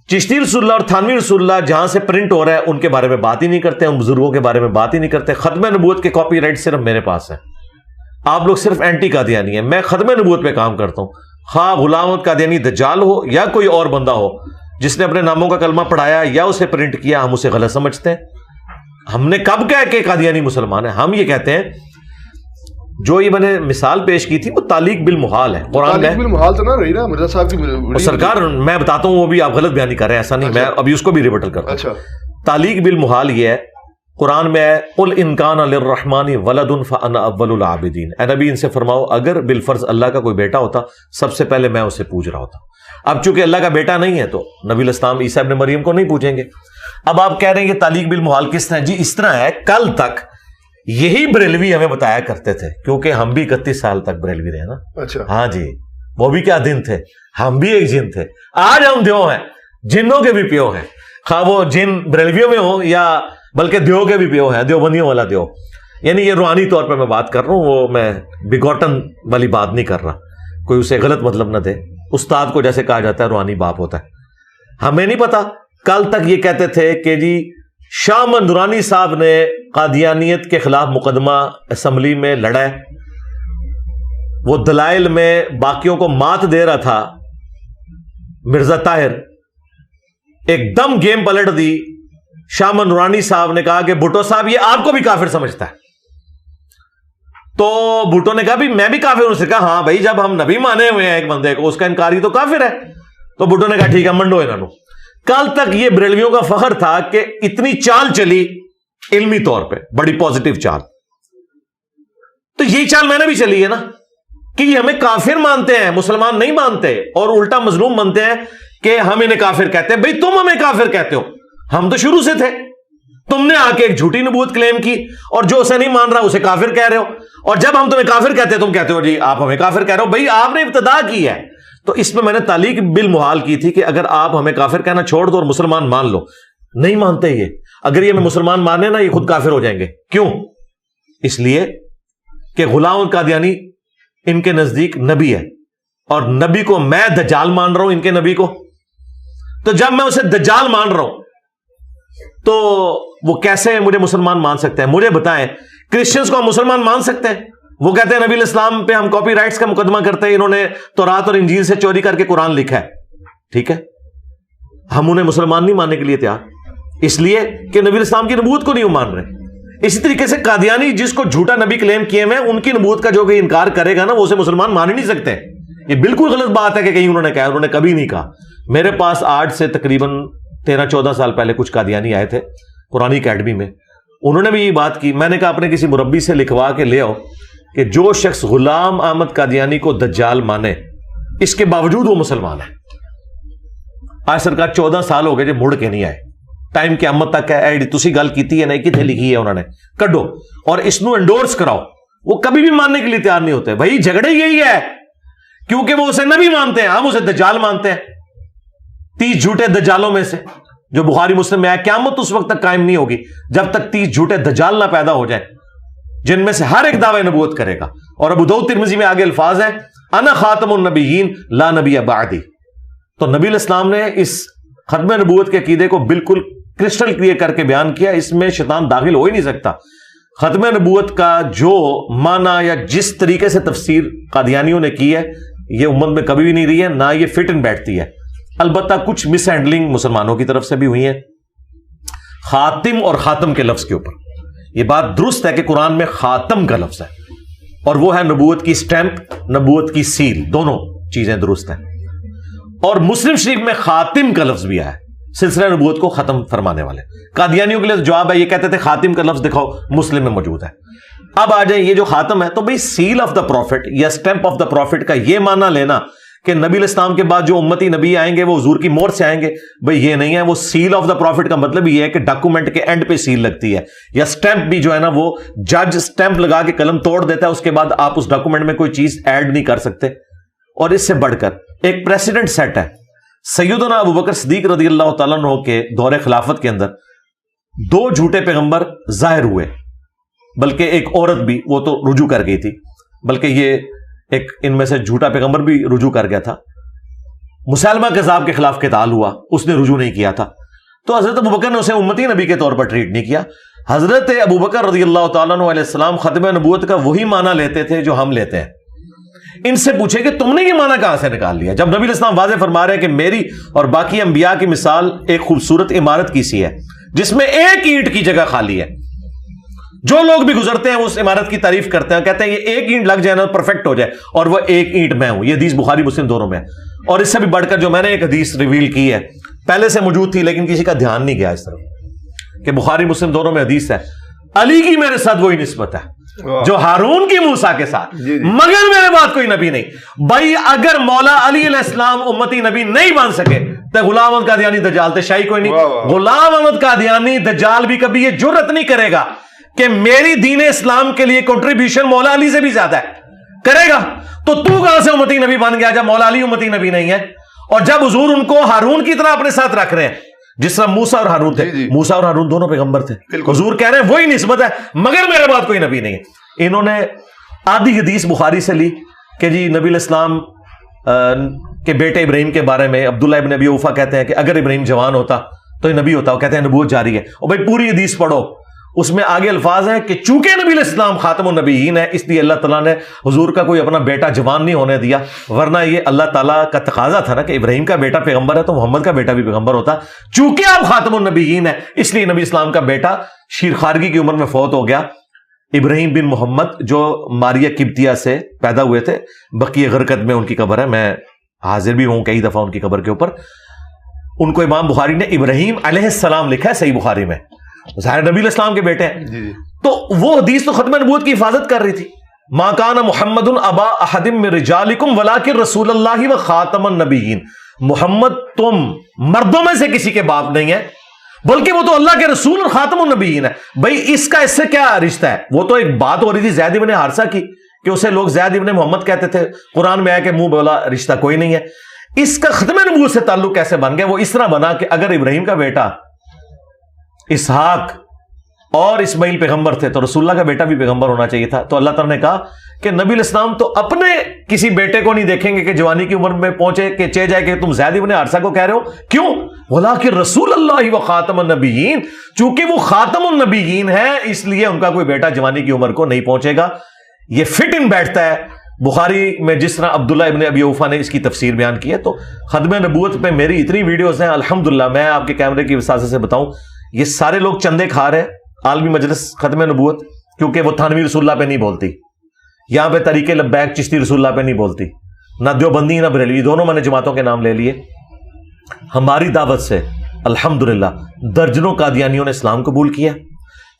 چشتی رسول اللہ اور تھانوی رسول اللہ جہاں سے پرنٹ ہو رہا ہے ان کے بارے میں بات ہی نہیں کرتے، ان بزرگوں کے بارے میں بات ہی نہیں کرتے. ختم نبوت کے کاپی رائٹ صرف میرے پاس ہے. آپ لوگ صرف اینٹی قادیانی ہیں. میں ختم نبوت پہ کام کرتا ہوں. خواہ غلام احمد قادیانی دجال ہو یا کوئی اور بندہ ہو جس نے اپنے ناموں کا کلمہ پڑھایا یا اسے پرنٹ کیا، ہم اسے غلط سمجھتے ہیں. ہم نے کب کہا کہ قادیانی مسلمان ہے؟ ہم یہ کہتے ہیں جو یہ میں نے مثال پیش کی تھی وہ تعلیق بالمحال ہے. قرآن میں بالمحال تو نہ رہی نا مرزا صاحب کی سرکار، میں بتاتا ہوں وہ بھی آپ غلط بیانی کر رہے ہیں، ایسا نہیں. میں ابھی اس کو بھی ریبٹل کرتا ہوں. اچھا، تعلیق بالمحال یہ ہے، قرآن میں ہے قل ان کان للرحمن ولد فانا اول العابدین. اے نبی ان سے فرماؤ اگر بالفرض اللہ کا کوئی بیٹا ہوتا سب سے پہلے میں اسے پوج رہا ہوتا. اب چونکہ اللہ کا بیٹا نہیں ہے تو نبی الاسلام عیسیٰ ابن مریم کو نہیں پوچھیں گے. اب آپ کہہ رہے ہیں کہ تعلیق بالمحال کس طرح؟ جی اس طرح ہے، کل تک یہی بریلوی ہمیں بتایا کرتے تھے، کیونکہ ہم بھی 31 سال تک بریلوی رہے نا. اچھا، ہاں جی، وہ بھی کیا دن تھے، ہم بھی ایک جن تھے. آج ہم دیو ہیں، جنوں کے بھی پیو ہیں، خواہ وہ جن بریلویوں میں ہوں یا بلکہ دیو کے بھی پیو ہیں، دیوبندیوں والا دیو. یعنی یہ روحانی طور پہ میں بات کر رہا ہوں، وہ میں بگوٹن والی بات نہیں کر رہا. کوئی اسے غلط مطلب نہ دے. استاد کو جیسے کہا جاتا ہے روحانی باپ ہوتا ہے. ہمیں نہیں پتا. کل تک یہ کہتے تھے کہ جی شاہ محمد نورانی صاحب نے قادیانیت کے خلاف مقدمہ اسمبلی میں لڑا ہے، وہ دلائل میں باقیوں کو مات دے رہا تھا. مرزا طاہر ایک دم گیم پلٹ دی. شاہ محمد نورانی صاحب نے کہا کہ بھٹو صاحب یہ آپ کو بھی کافر سمجھتا ہے. تو بھٹو نے کہا بھی میں بھی کافر ہوں. سے کہا ہاں بھائی جب ہم نبی مانے ہوئے ہیں ایک بندے کو، اس کا انکاری تو کافر ہے. تو بھٹو نے کہا ٹھیک ہے منڈو انہوں. کل تک یہ بریلویوں کا فخر تھا کہ اتنی چال چلی علمی طور پہ، بڑی پازیٹیو چال. تو یہی چال میں نے بھی چلی ہے نا کہ یہ ہمیں کافر مانتے ہیں، مسلمان نہیں مانتے، اور الٹا مظلوم مانتے ہیں کہ ہم انہیں کافر کہتے ہیں. بھائی تم ہمیں کافر کہتے ہو، ہم تو شروع سے تھے. تم نے آ کے ایک جھوٹی نبوت کلیم کی اور جو اسے نہیں مان رہا اسے کافر کہہ رہے ہو. اور جب ہم تمہیں کافر کہتے ہیں تم کہتے ہو جی آپ ہمیں کافر کہہ رہے ہو. بھائی آپ نے ابتدا کی ہے. تو اس میں نے تعلیق بالمحال کی تھی کہ اگر آپ ہمیں کافر کہنا چھوڑ دو اور مسلمان مان لو. نہیں مانتے یہ. اگر یہ ہمیں مسلمان مانے نا یہ خود کافر ہو جائیں گے. کیوں؟ اس لیے کہ غلام قادیانی ان کے نزدیک نبی ہے اور نبی کو میں دجال مان رہا ہوں ان کے نبی کو. تو جب میں اسے دجال مان رہا ہوں تو وہ کیسے مجھے مسلمان مان سکتے ہیں؟ مجھے بتائیں. کرسچنز کو ہم مسلمان مان سکتے ہیں؟ وہ کہتے ہیں نبی الاسلام پہ ہم کاپی رائٹس کا مقدمہ کرتے ہیں، انہوں نے تورات اور انجیل سے چوری کر کے قرآن لکھا ہے. ٹھیک ہے، ہم انہیں مسلمان نہیں ماننے کے لیے تیار، اس لیے کہ نبی الاسلام کی نبوت کو نہیں مان رہے. اسی طریقے سے قادیانی جس کو جھوٹا نبی کلیم کیے میں ان کی نبوت کا جو کہ انکار کرے گا نا وہ اسے مسلمان مان ہی نہیں سکتے. یہ بالکل غلط بات ہے کہ کہیں انہوں نے کہا. انہوں نے کبھی نہیں کہا. میرے پاس آج سے تقریباً 13-14 سال پہلے کچھ قادیانی آئے تھے قرآنی اکیڈمی میں. انہوں نے بھی یہ بات کی. میں نے کہا اپنے کسی مربی سے لکھوا کے لے آؤ کہ جو شخص غلام احمد قادیانی کو دجال مانے اس کے باوجود وہ مسلمان ہے. آج سرکار 14 سال ہو گئے جو مڑ کے نہیں آئے. ٹائم قیامت تک ہے. تسی گل کیتی ہے نہیں کتنے لکھی ہے انہوں نے کڈو اور اس نو انڈورس کراؤ. وہ کبھی بھی ماننے کے لیے تیار نہیں ہوتے. بھائی جھگڑے یہی ہے کیونکہ وہ اسے نبی مانتے ہیں، ہم اسے دجال مانتے ہیں. 30 جھوٹے دجالوں میں سے جو بخاری مسلم میں ہے، قیامت اس وقت تک قائم نہیں ہوگی جب تک 30 جھوٹے دجال نہ پیدا ہو جائیں جن میں سے ہر ایک دعوی نبوت کرے گا. اور ابو داؤد ترمذی میں آگے الفاظ ہیں انا خاتم النبیین لا نبی بعدی. تو نبی علیہ السلام نے اس ختم نبوت کے عقیدے کو بالکل کرسٹل کلیئر کر کے بیان کیا، اس میں شیطان داخل ہو ہی نہیں سکتا. ختم نبوت کا جو معنی یا جس طریقے سے تفسیر قادیانیوں نے کی ہے یہ امت میں کبھی بھی نہیں رہی ہے، نہ یہ فٹ ان بیٹھتی ہے. البتہ کچھ مس ہینڈلنگ مسلمانوں کی طرف سے بھی ہوئی ہے خاتم اور خاتم کے لفظ کے اوپر. یہ بات درست ہے کہ قرآن میں خاتم کا لفظ ہے اور وہ ہے نبوت کی سٹیمپ، نبوت کی سیل، دونوں چیزیں درست ہیں. اور مسلم شریف میں خاتم کا لفظ بھی آیا ہے، سلسلہ نبوت کو ختم فرمانے والے. قادیانیوں کے لیے جواب ہے، یہ کہتے تھے خاتم کا لفظ دکھاؤ، مسلم میں موجود ہے. اب آ جائیں یہ جو خاتم ہے تو بھئی سیل آف دا پروفٹ یا سٹیمپ آف دا پروفٹ کا یہ معنی لینا کہ نبی علیہ السلام کے بعد جو امتی نبی آئیں گے وہ حضور کی مہر سے آئیں گے، بھئی یہ نہیں ہے. وہ سیل آف دا پروفٹ کا مطلب یہ ہے کہ ڈاکومنٹ کے اینڈ پہ سیل لگتی ہے، یا سٹیمپ بھی جو ہے نا وہ جج سٹیمپ لگا کے قلم توڑ دیتا ہے، اس کے بعد آپ اس ڈاکومنٹ میں کوئی چیز ایڈ نہیں کر سکتے. اور اس سے بڑھ کر ایک پریسیڈنٹ سیٹ ہے. سیدنا ابو بکر صدیق رضی اللہ تعالیٰ عنہ کے دور خلافت کے اندر 2 جھوٹے پیغمبر ظاہر ہوئے، بلکہ ایک عورت بھی، وہ تو رجوع کر گئی تھی، بلکہ یہ ایک ان میں سے جھوٹا پیغمبر بھی رجوع کر گیا تھا. مسلمہ کذاب کے خلاف قتال ہوا، اس نے رجوع نہیں کیا تھا، تو حضرت ابو بکر نے اسے امتی نبی کے طور پر ٹریٹ نہیں کیا. حضرت ابو بکر رضی اللہ تعالیٰ عنہ علیہ السلام ختم نبوت کا وہی معنی لیتے تھے جو ہم لیتے ہیں. ان سے پوچھے کہ تم نے یہ معنی کہاں سے نکال لیا، جب نبی علیہ السلام واضح فرما رہے ہیں کہ میری اور باقی انبیاء کی مثال ایک خوبصورت عمارت کی سی ہے جس میں ایک اینٹ کی جگہ خالی ہے. جو لوگ بھی گزرتے ہیں اس عمارت کی تعریف کرتے ہیں، کہتے ہیں یہ ایک اینٹ لگ جائے نا پرفیکٹ ہو جائے، اور وہ ایک اینٹ میں ہوں. یہ حدیث بخاری مسلم دونوں میں ہے. اور اس سے بھی بڑھ کر جو میں نے ایک حدیث ریویل کی ہے، پہلے سے موجود تھی لیکن کسی کا دھیان نہیں گیا اس طرف، کہ بخاری مسلم دونوں میں حدیث ہے علی کی میرے ساتھ وہی نسبت ہے جو ہارون کی موسیٰ کے ساتھ، مگر میرے بعد کوئی نبی نہیں. بھائی اگر مولا علی علیہ السلام امتی نبی نہیں بن سکے تو غلام احمد قادیانی دجال تھے، شاہی کوئی نہیں. غلام احمد قادیانی دجال بھی کبھی یہ جرت نہیں کرے گا کہ میری دین اسلام کے لیے کنٹریبیوشن مولا علی سے بھی زیادہ ہے، کرے گا. تو کہاں سے امتی نبی بن گیا جب مولا علی امتی نبی نہیں ہے؟ اور جب حضور ان کو ہارون کی طرح اپنے ساتھ رکھ رہے ہیں جس طرح موسیٰ اور ہارون تھے، موسیٰ اور ہارون دونوں پیغمبر تھے، حضور کہہ رہے ہیں وہی نسبت ہے مگر میرے بعد کوئی نبی نہیں ہے. انہوں نے آدھی حدیث بخاری سے لی کہ جی نبی علیہ السلام کے بیٹے ابراہیم کے بارے میں عبداللہ ابن ابی اوفا کہتے ہیں کہ اگر ابراہیم جوان ہوتا تو یہ نبی ہوتا. وہ کہتے ہیں نبوت جاری ہے. اور بھائی پوری حدیث پڑھو، اس میں آگے الفاظ ہیں کہ چونکہ نبی علیہ السلام خاتم النبیین ہے اس لیے اللہ تعالیٰ نے حضور کا کوئی اپنا بیٹا جوان نہیں ہونے دیا، ورنہ یہ اللہ تعالیٰ کا تقاضا تھا نا کہ ابراہیم کا بیٹا پیغمبر ہے تو محمد کا بیٹا بھی پیغمبر ہوتا. چونکہ آپ خاتم النبیین ہے اس لیے نبی اسلام کا بیٹا شیر خارگی کی عمر میں فوت ہو گیا. ابراہیم بن محمد جو ماریہ قبطیہ سے پیدا ہوئے تھے، بقیہ غرقد میں ان کی قبر ہے، میں حاضر بھی ہوں کئی دفعہ ان کی قبر کے اوپر. ان کو امام بخاری نے ابراہیم علیہ السلام لکھا ہے صحیح بخاری میں، ظاہر نبی علیہ السلام کے بیٹے ہیں. تو وہ حدیث تو ختم نبوت کی حفاظت کر رہی تھی. ما کان محمد ابا احد من رجالکم ولکن رسول اللہ و خاتم النبیین. محمد تم مردوں میں سے کسی کے باپ نہیں ہے بلکہ وہ تو اللہ کے رسول اور خاتم النبیین ہے. بھائی اس کا اس سے کیا رشتہ ہے؟ وہ تو ایک بات ہو رہی تھی زید ابن حارثہ کی کہ اسے لوگ زید ابن محمد کہتے تھے، قرآن میں آیا کہ منہ بولا رشتہ کوئی نہیں ہے. اس کا ختم نبوت سے تعلق کیسے بن گیا؟ وہ اس طرح بنا کہ اگر ابراہیم کا بیٹا اسحاق اور اسماعیل پیغمبر تھے تو رسول اللہ کا بیٹا بھی پیغمبر ہونا چاہیے تھا. تو اللہ تعالیٰ نے کہا کہ نبی علیہ السلام تو اپنے کسی بیٹے کو نہیں دیکھیں گے کہ جوانی کی عمر میں پہنچے کہ چہ جائے کہ تم زید ابن حارثہ کو کہہ رہے ہو. کیوں؟ وَلَٰكِن رسول اللہ و خاتم النبیین، چونکہ وہ خاتم النبیین ہے اس لیے ان کا کوئی بیٹا جوانی کی عمر کو نہیں پہنچے گا. یہ فٹ ان بیٹھتا ہے بخاری میں جس طرح عبداللہ ابن ابی اوفا نے اس کی تفسیر بیان کی ہے. تو ختم نبوت پہ میری اتنی ویڈیوز ہیں الحمدللہ. میں آپ کے کیمرے کی وساطت سے بتاؤں یہ سارے لوگ چندے کھا رہے ہیں عالمی مجلس ختم نبوت، کیونکہ وہ تھانوی رسول اللہ پہ نہیں بولتی، یہاں پہ طریق لبیک چشتی رسول اللہ پہ نہیں بولتی، نہ دیوبندی نہ بریلوی، دونوں میں نے جماعتوں کے نام لے لیے. ہماری دعوت سے الحمدللہ درجنوں قادیانیوں نے اسلام قبول کیا.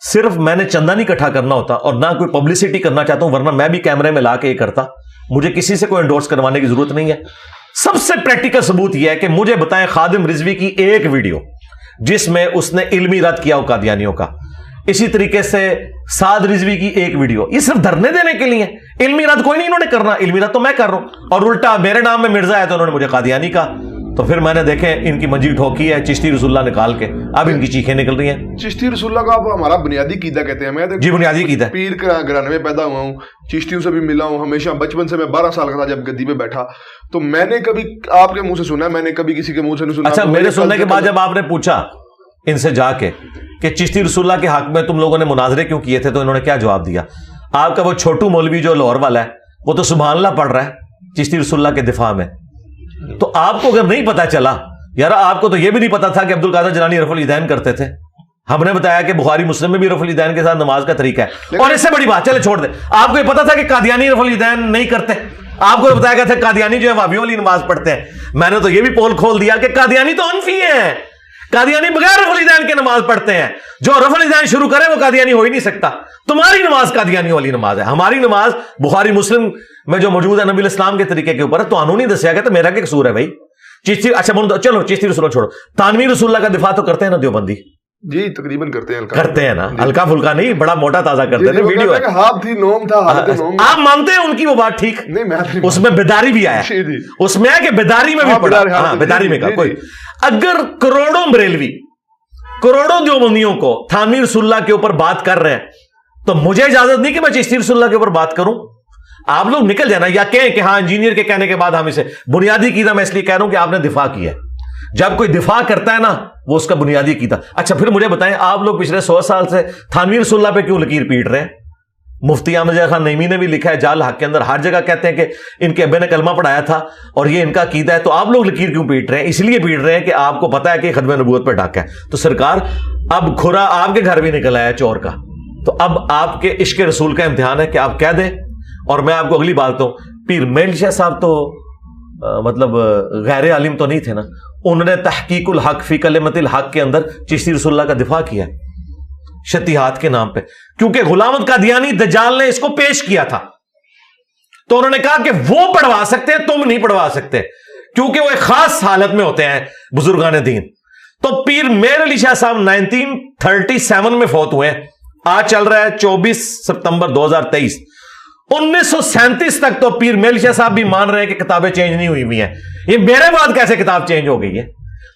صرف میں نے چندہ نہیں اکٹھا کرنا ہوتا اور نہ کوئی پبلسٹی کرنا چاہتا ہوں، ورنہ میں بھی کیمرے میں لا کے یہ کرتا. مجھے کسی سے کوئی انڈورس کروانے کی ضرورت نہیں ہے. سب سے پریکٹیکل ثبوت یہ ہے کہ مجھے بتائیں خادم رضوی کی ایک ویڈیو جس میں اس نے علمی رد کیا ہو قادیانیوں کا. اسی طریقے سے سعد رضوی کی ایک ویڈیو، یہ صرف دھرنے دینے کے لیے، علمی رد کوئی نہیں انہوں نے کرنا. علمی رد تو میں کر رہا ہوں، اور الٹا میرے نام میں مرزا ہے تو انہوں نے مجھے قادیانی کہا. تو پھر میں نے دیکھے ان کی منجی ٹھوکی ہے چشتی رسول اللہ نکال کے، اب ان کی چیخیں نکل رہی ہیں. چشتی رسول اللہ کا ہمارا بنیادی عقیدہ کہتے ہیں. میں جی بنیادی عقیدہ. پیر کا گھرانے میں پیدا ہوا ہوں، چشتیوں سے بھی ملا ہوں ہمیشہ. بچپن سے میں 12 سال کا تھا جب گدی پہ بیٹھا، تو میں نے کبھی آپ کے منہ سے سنا، میں نے کبھی کسی کے منہ سے نہیں سنا. اچھا میرے سننے کے بعد جب آپ نے پوچھا ان سے جا کے کہ چشتی رسول اللہ کے حق میں تم لوگوں نے مناظرے کیوں کیے تھے، تو انہوں نے کیا جواب دیا؟ آپ کا وہ چھوٹو مولوی جو لاہور والا ہے وہ تو سبحان اللہ پڑھ رہا ہے چشتی رسول اللہ کے دفاع میں. تو آپ کو اگر نہیں پتا چلا یار، آپ کو تو یہ بھی نہیں پتا تھا کہ عبد القادر جیلانی رفع الیدین کرتے تھے. ہم نے بتایا کہ بخاری مسلم میں بھی رفع الیدین کے ساتھ نماز کا طریقہ ہے. اور اس سے بڑی بات چلے چھوڑ دیں، آپ کو یہ پتا تھا کہ قادیانی رفع الیدین نہیں کرتے؟ آپ کو بتایا گیا تھا قادیانی جو ہے وہابیوں والی نماز پڑھتے ہیں. میں نے تو یہ بھی پول کھول دیا کہ قادیانی تو انفی ہیں، قادیانی بغیر رفع الیدین کے نماز پڑھتے ہیں. جو رفع الیدین شروع کرے وہ قادیانی ہو ہی نہیں سکتا. تمہاری نماز قادیانی والی نماز ہے، ہماری نماز بخاری مسلم میں جو موجود ہے نبی الاسلام کے طریقے کے اوپر ہے. تو انہوں نے دسیا گیا تو میرا کیا قصور ہے بھائی؟ چشتی اچھا چلو چشتی رسول چھوڑو، تانوی رسول اللہ کا دفاع تو کرتے ہیں نا دیوبندی؟ جی تقریباً کرتے ہیں نا، ہلکا پھلکا نہیں، بڑا موٹا تازہ کرتے ہیں. ویڈیو آپ مانتے ہیں ان کی وہ بات ٹھیک؟ اس میں بیداری بھی آیا، اس میں ہے کہ بیداری میں بھی پڑا، بیداری میں کہا کوئی. اگر کروڑوں بریلوی کروڑوں دیوبندیوں کو تھانوی رسول اللہ کے اوپر بات کر رہے ہیں تو مجھے اجازت نہیں کہ میں چشتی رسول اللہ کے اوپر بات کروں. آپ لوگ نکل جانا یا کہیں کہ ہاں انجینئر کے کہنے کے بعد ہم اسے بنیادی عقیدہ، میں اس لیے کہہ رہا ہوں کہ آپ نے دفاع کیا ہے. جب کوئی دفاع کرتا ہے نا وہ اس کا بنیادی عقیدہ. اچھا پھر مجھے بتائیں، آپ لوگ پچھلے 100 سال سے تھانوی رسول اللہ پہ کیوں لکیر پیٹ رہے ہیں؟ مفتی احمد خان نعیمی نے بھی لکھا ہے جال حق کے اندر، ہر جگہ کہتے ہیں کہ ان کے ابے نے کلمہ پڑھایا تھا اور یہ ان کا عقیدہ ہے. تو آپ لوگ لکیر کیوں پیٹ رہے ہیں؟ اس لیے پیٹ رہے ہیں کہ آپ کو پتا ہے کہ ختم نبوت پہ ڈاکہ ہے. تو سرکار اب کھرا آپ کے گھر بھی نکل آیا چور کا. تو اب آپ کے عشق رسول کا امتحان ہے کہ آپ کہہ دیں. اور میں آپ کو اگلی بات ہوں، پیر میل شاہ صاحب تو مطلب غیر عالم تو نہیں تھے نا، انہوں نے تحقیق الحق فی کلمت الحق کے اندر چشتی رسول اللہ کا دفاع کیا شتیہات کے نام پہ، کیونکہ غلام احمد قادیانی دجال نے اس کو پیش کیا تھا. تو انہوں نے کہا کہ وہ پڑھوا سکتے ہیں، تم نہیں پڑھوا سکتے، کیونکہ وہ ایک خاص حالت میں ہوتے ہیں بزرگان دین. تو پیر میر علی شاہ صاحب 1937 میں فوت ہوئے ہیں. آج چل رہا ہے 24 سپتمبر 2023. 1937 تک تو پیر میل شاہ صاحب بھی مان رہے ہیں کہ کتابیں چینج نہیں ہوئی ہیں. یہ میرے بعد کیسے کتاب چینج ہو گئی ہے؟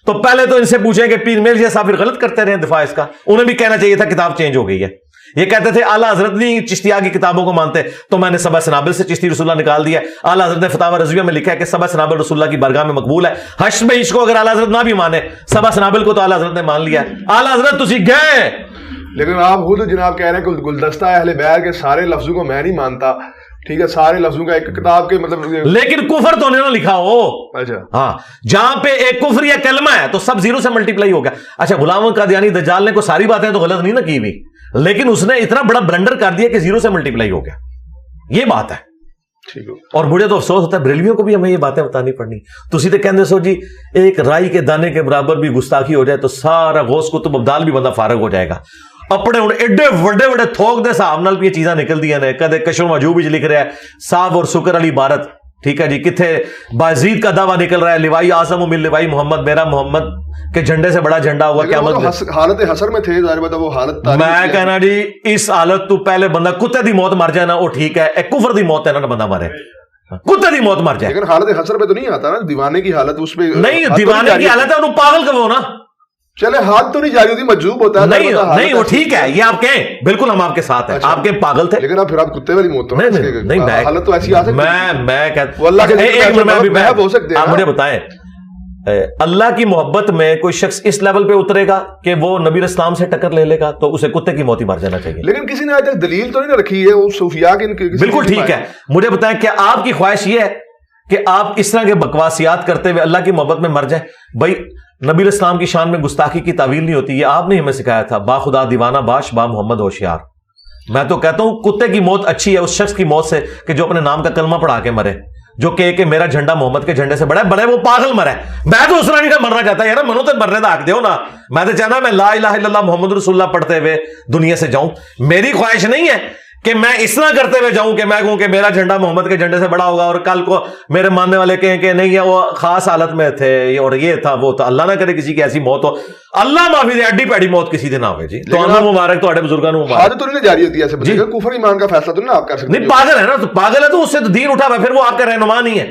تو پہلے تو ان سے پوچھیں کہ پیر میل شاہ صاحب پھر غلط کرتے رہے دفاع اس کا. انہیں بھی کہنا چاہیے تھا کتاب چینج ہو گئی ہے. یہ کہتے تھے اعلیٰ حضرت نہیں چشتیہ کی کتابوں کو مانتے، تو میں نے سبع سنابل سے چشتی رسول اللہ نکال دیا. اعلیٰ حضرت نے فتاوی رضویہ میں لکھا ہے کہ سبع سنابل رسول اللہ کی بارگاہ میں مقبول ہے. حشر میں عشق کو اگر اعلیٰ حضرت نہ بھی مانے، سبع سنابل کو تو اعلیٰ حضرت نے مان لیا. اعلیٰ حضرت تسی گئے. لیکن آپ خود جناب کہہ رہے ہیں کہ گلدستہ اہل بیت کے سارے لفظوں کو میں نہیں مانتا. ٹھیک ہے، سارے لفظوں کا ایک کتاب کے مطلب، لیکن کفر تو نہیں لکھا ہو. اچھا ہاں، جہاں پہ ایک کفر یا کلمہ ہے تو سب زیرو سے ملٹیپلائی ہو گیا. اچھا غلام احمد قادیانی دجال نے کو ساری باتیں تو غلط نہیں نہ کی ہوئی، لیکن اس نے اتنا بڑا بلنڈر کر دیا کہ زیرو سے ملٹیپلائی ہو گیا. یہ بات ہے. اور مجھے تو افسوس ہوتا ہے بریلویوں کو بھی ہمیں یہ باتیں بتانی پڑنی. تسی تو کہندے سو جی ایک رائی کے دانے کے برابر بھی گستاخی ہو جائے تو سارا غوث کتب ابدال بھی بندہ فارغ ہو جائے گا. اپنے ایڈے وڈے وڈے تھوک دے صاحب نال یہ چیزاں نکل دیا نے. کدے کشر مجوب وچ لکھ رہا ہے صاحب اور سکر علی عبارت، ٹھیک ہے جی، کتنے بازید کا دعویٰ نکل رہا ہے لوائی اعظم من لوائی محمد، میرا محمد کے جھنڈے سے بڑا جھنڈا ہوا قیامت. حالت حسر میں تھے، ظاہر بات ہے وہ حالت. میں کہنا جی اس حالت تو پہلے بندہ کتے دی موت مر جائے نا وہ ٹھیک ہے، ایک کفر دی موت ہے نا بندہ مرے، کتے دی موت مر جائے. لیکن حالت حسر پہ تو نہیں آتا نا، دیوانے کی حالت اس پہ نہیں. دیوانے کی حالت ہے انہوں پاگل کہو نا. چلے ہاتھ تو نہیں جاری ہوتی، مجذوب ہوتا ہے. نہیں وہ ٹھیک ہے، یہ آپ کہیں بالکل ہم آپ کے ساتھ ہیں. آپ کے پاگل تھے، لیکن آپ پھر آپ کتے والی موت تو نہیں. حالت تو ایسی آ سکتی ہے. میں کہتا ہوں آپ مجھے بتائیں اللہ کی محبت میں کوئی شخص اس لیول پہ اترے گا کہ وہ نبی اسلام سے ٹکر لے لے گا تو اسے کتے کی موت ہی مر جانا چاہیے. لیکن کسی نے آج تک دلیل تو نہیں رکھی ہے وہ صوفیاء کی. بالکل ٹھیک ہے. مجھے بتائیں کیا آپ کی خواہش یہ ہے کہ آپ اس طرح کے بکواسیات کرتے ہوئے اللہ کی محبت میں مر جائیں؟ بھائی نبی اسلام کی شان میں گستاخی کی تعویل نہیں ہوتی. یہ آپ نے ہمیں سکھایا تھا، با خدا دیوانہ باش با محمد ہوشیار. میں تو کہتا ہوں کتے کی موت اچھی ہے اس شخص کی موت سے کہ جو اپنے نام کا کلمہ پڑھا کے مرے، جو کہ میرا جھنڈا محمد کے جھنڈے سے بڑا ہے. بڑے وہ پاگل مرے. میں تو اس طرح نہیں مرنا چاہتا یار، منو تو مرنے کا حق دیو نا. میں تو چاہتا میں لا الہ الا اللہ محمد رسول اللہ پڑھتے ہوئے دنیا سے جاؤں. میری خواہش نہیں ہے کہ میں اس طرح کرتے ہوئے جاؤں کہ میں کہوں کہ میرا جھنڈا محمد کے جھنڈے سے بڑا ہوگا اور کل کو میرے ماننے والے کہیں کہ نہیں ہے وہ خاص حالت میں تھے اور یہ تھا وہ تھا. اللہ نہ کرے کسی کی ایسی موت ہو، اللہ معافی دے، اڈی پیڑی موت کسی دن نہ ہوئے جی. تو اللہ مبارک تو مبزرگوں نے مبارک. تو نہیں جاری ہوتی ایسے جی، کفر ایمان کا فیصلہ تو نہیں آپ کر سکتے. نہیں پاگل ہے نا، تو پاگل ہے تو اس سے تو دین اٹھا ہوا، پھر وہ آپ کا رہنما نہیں ہے.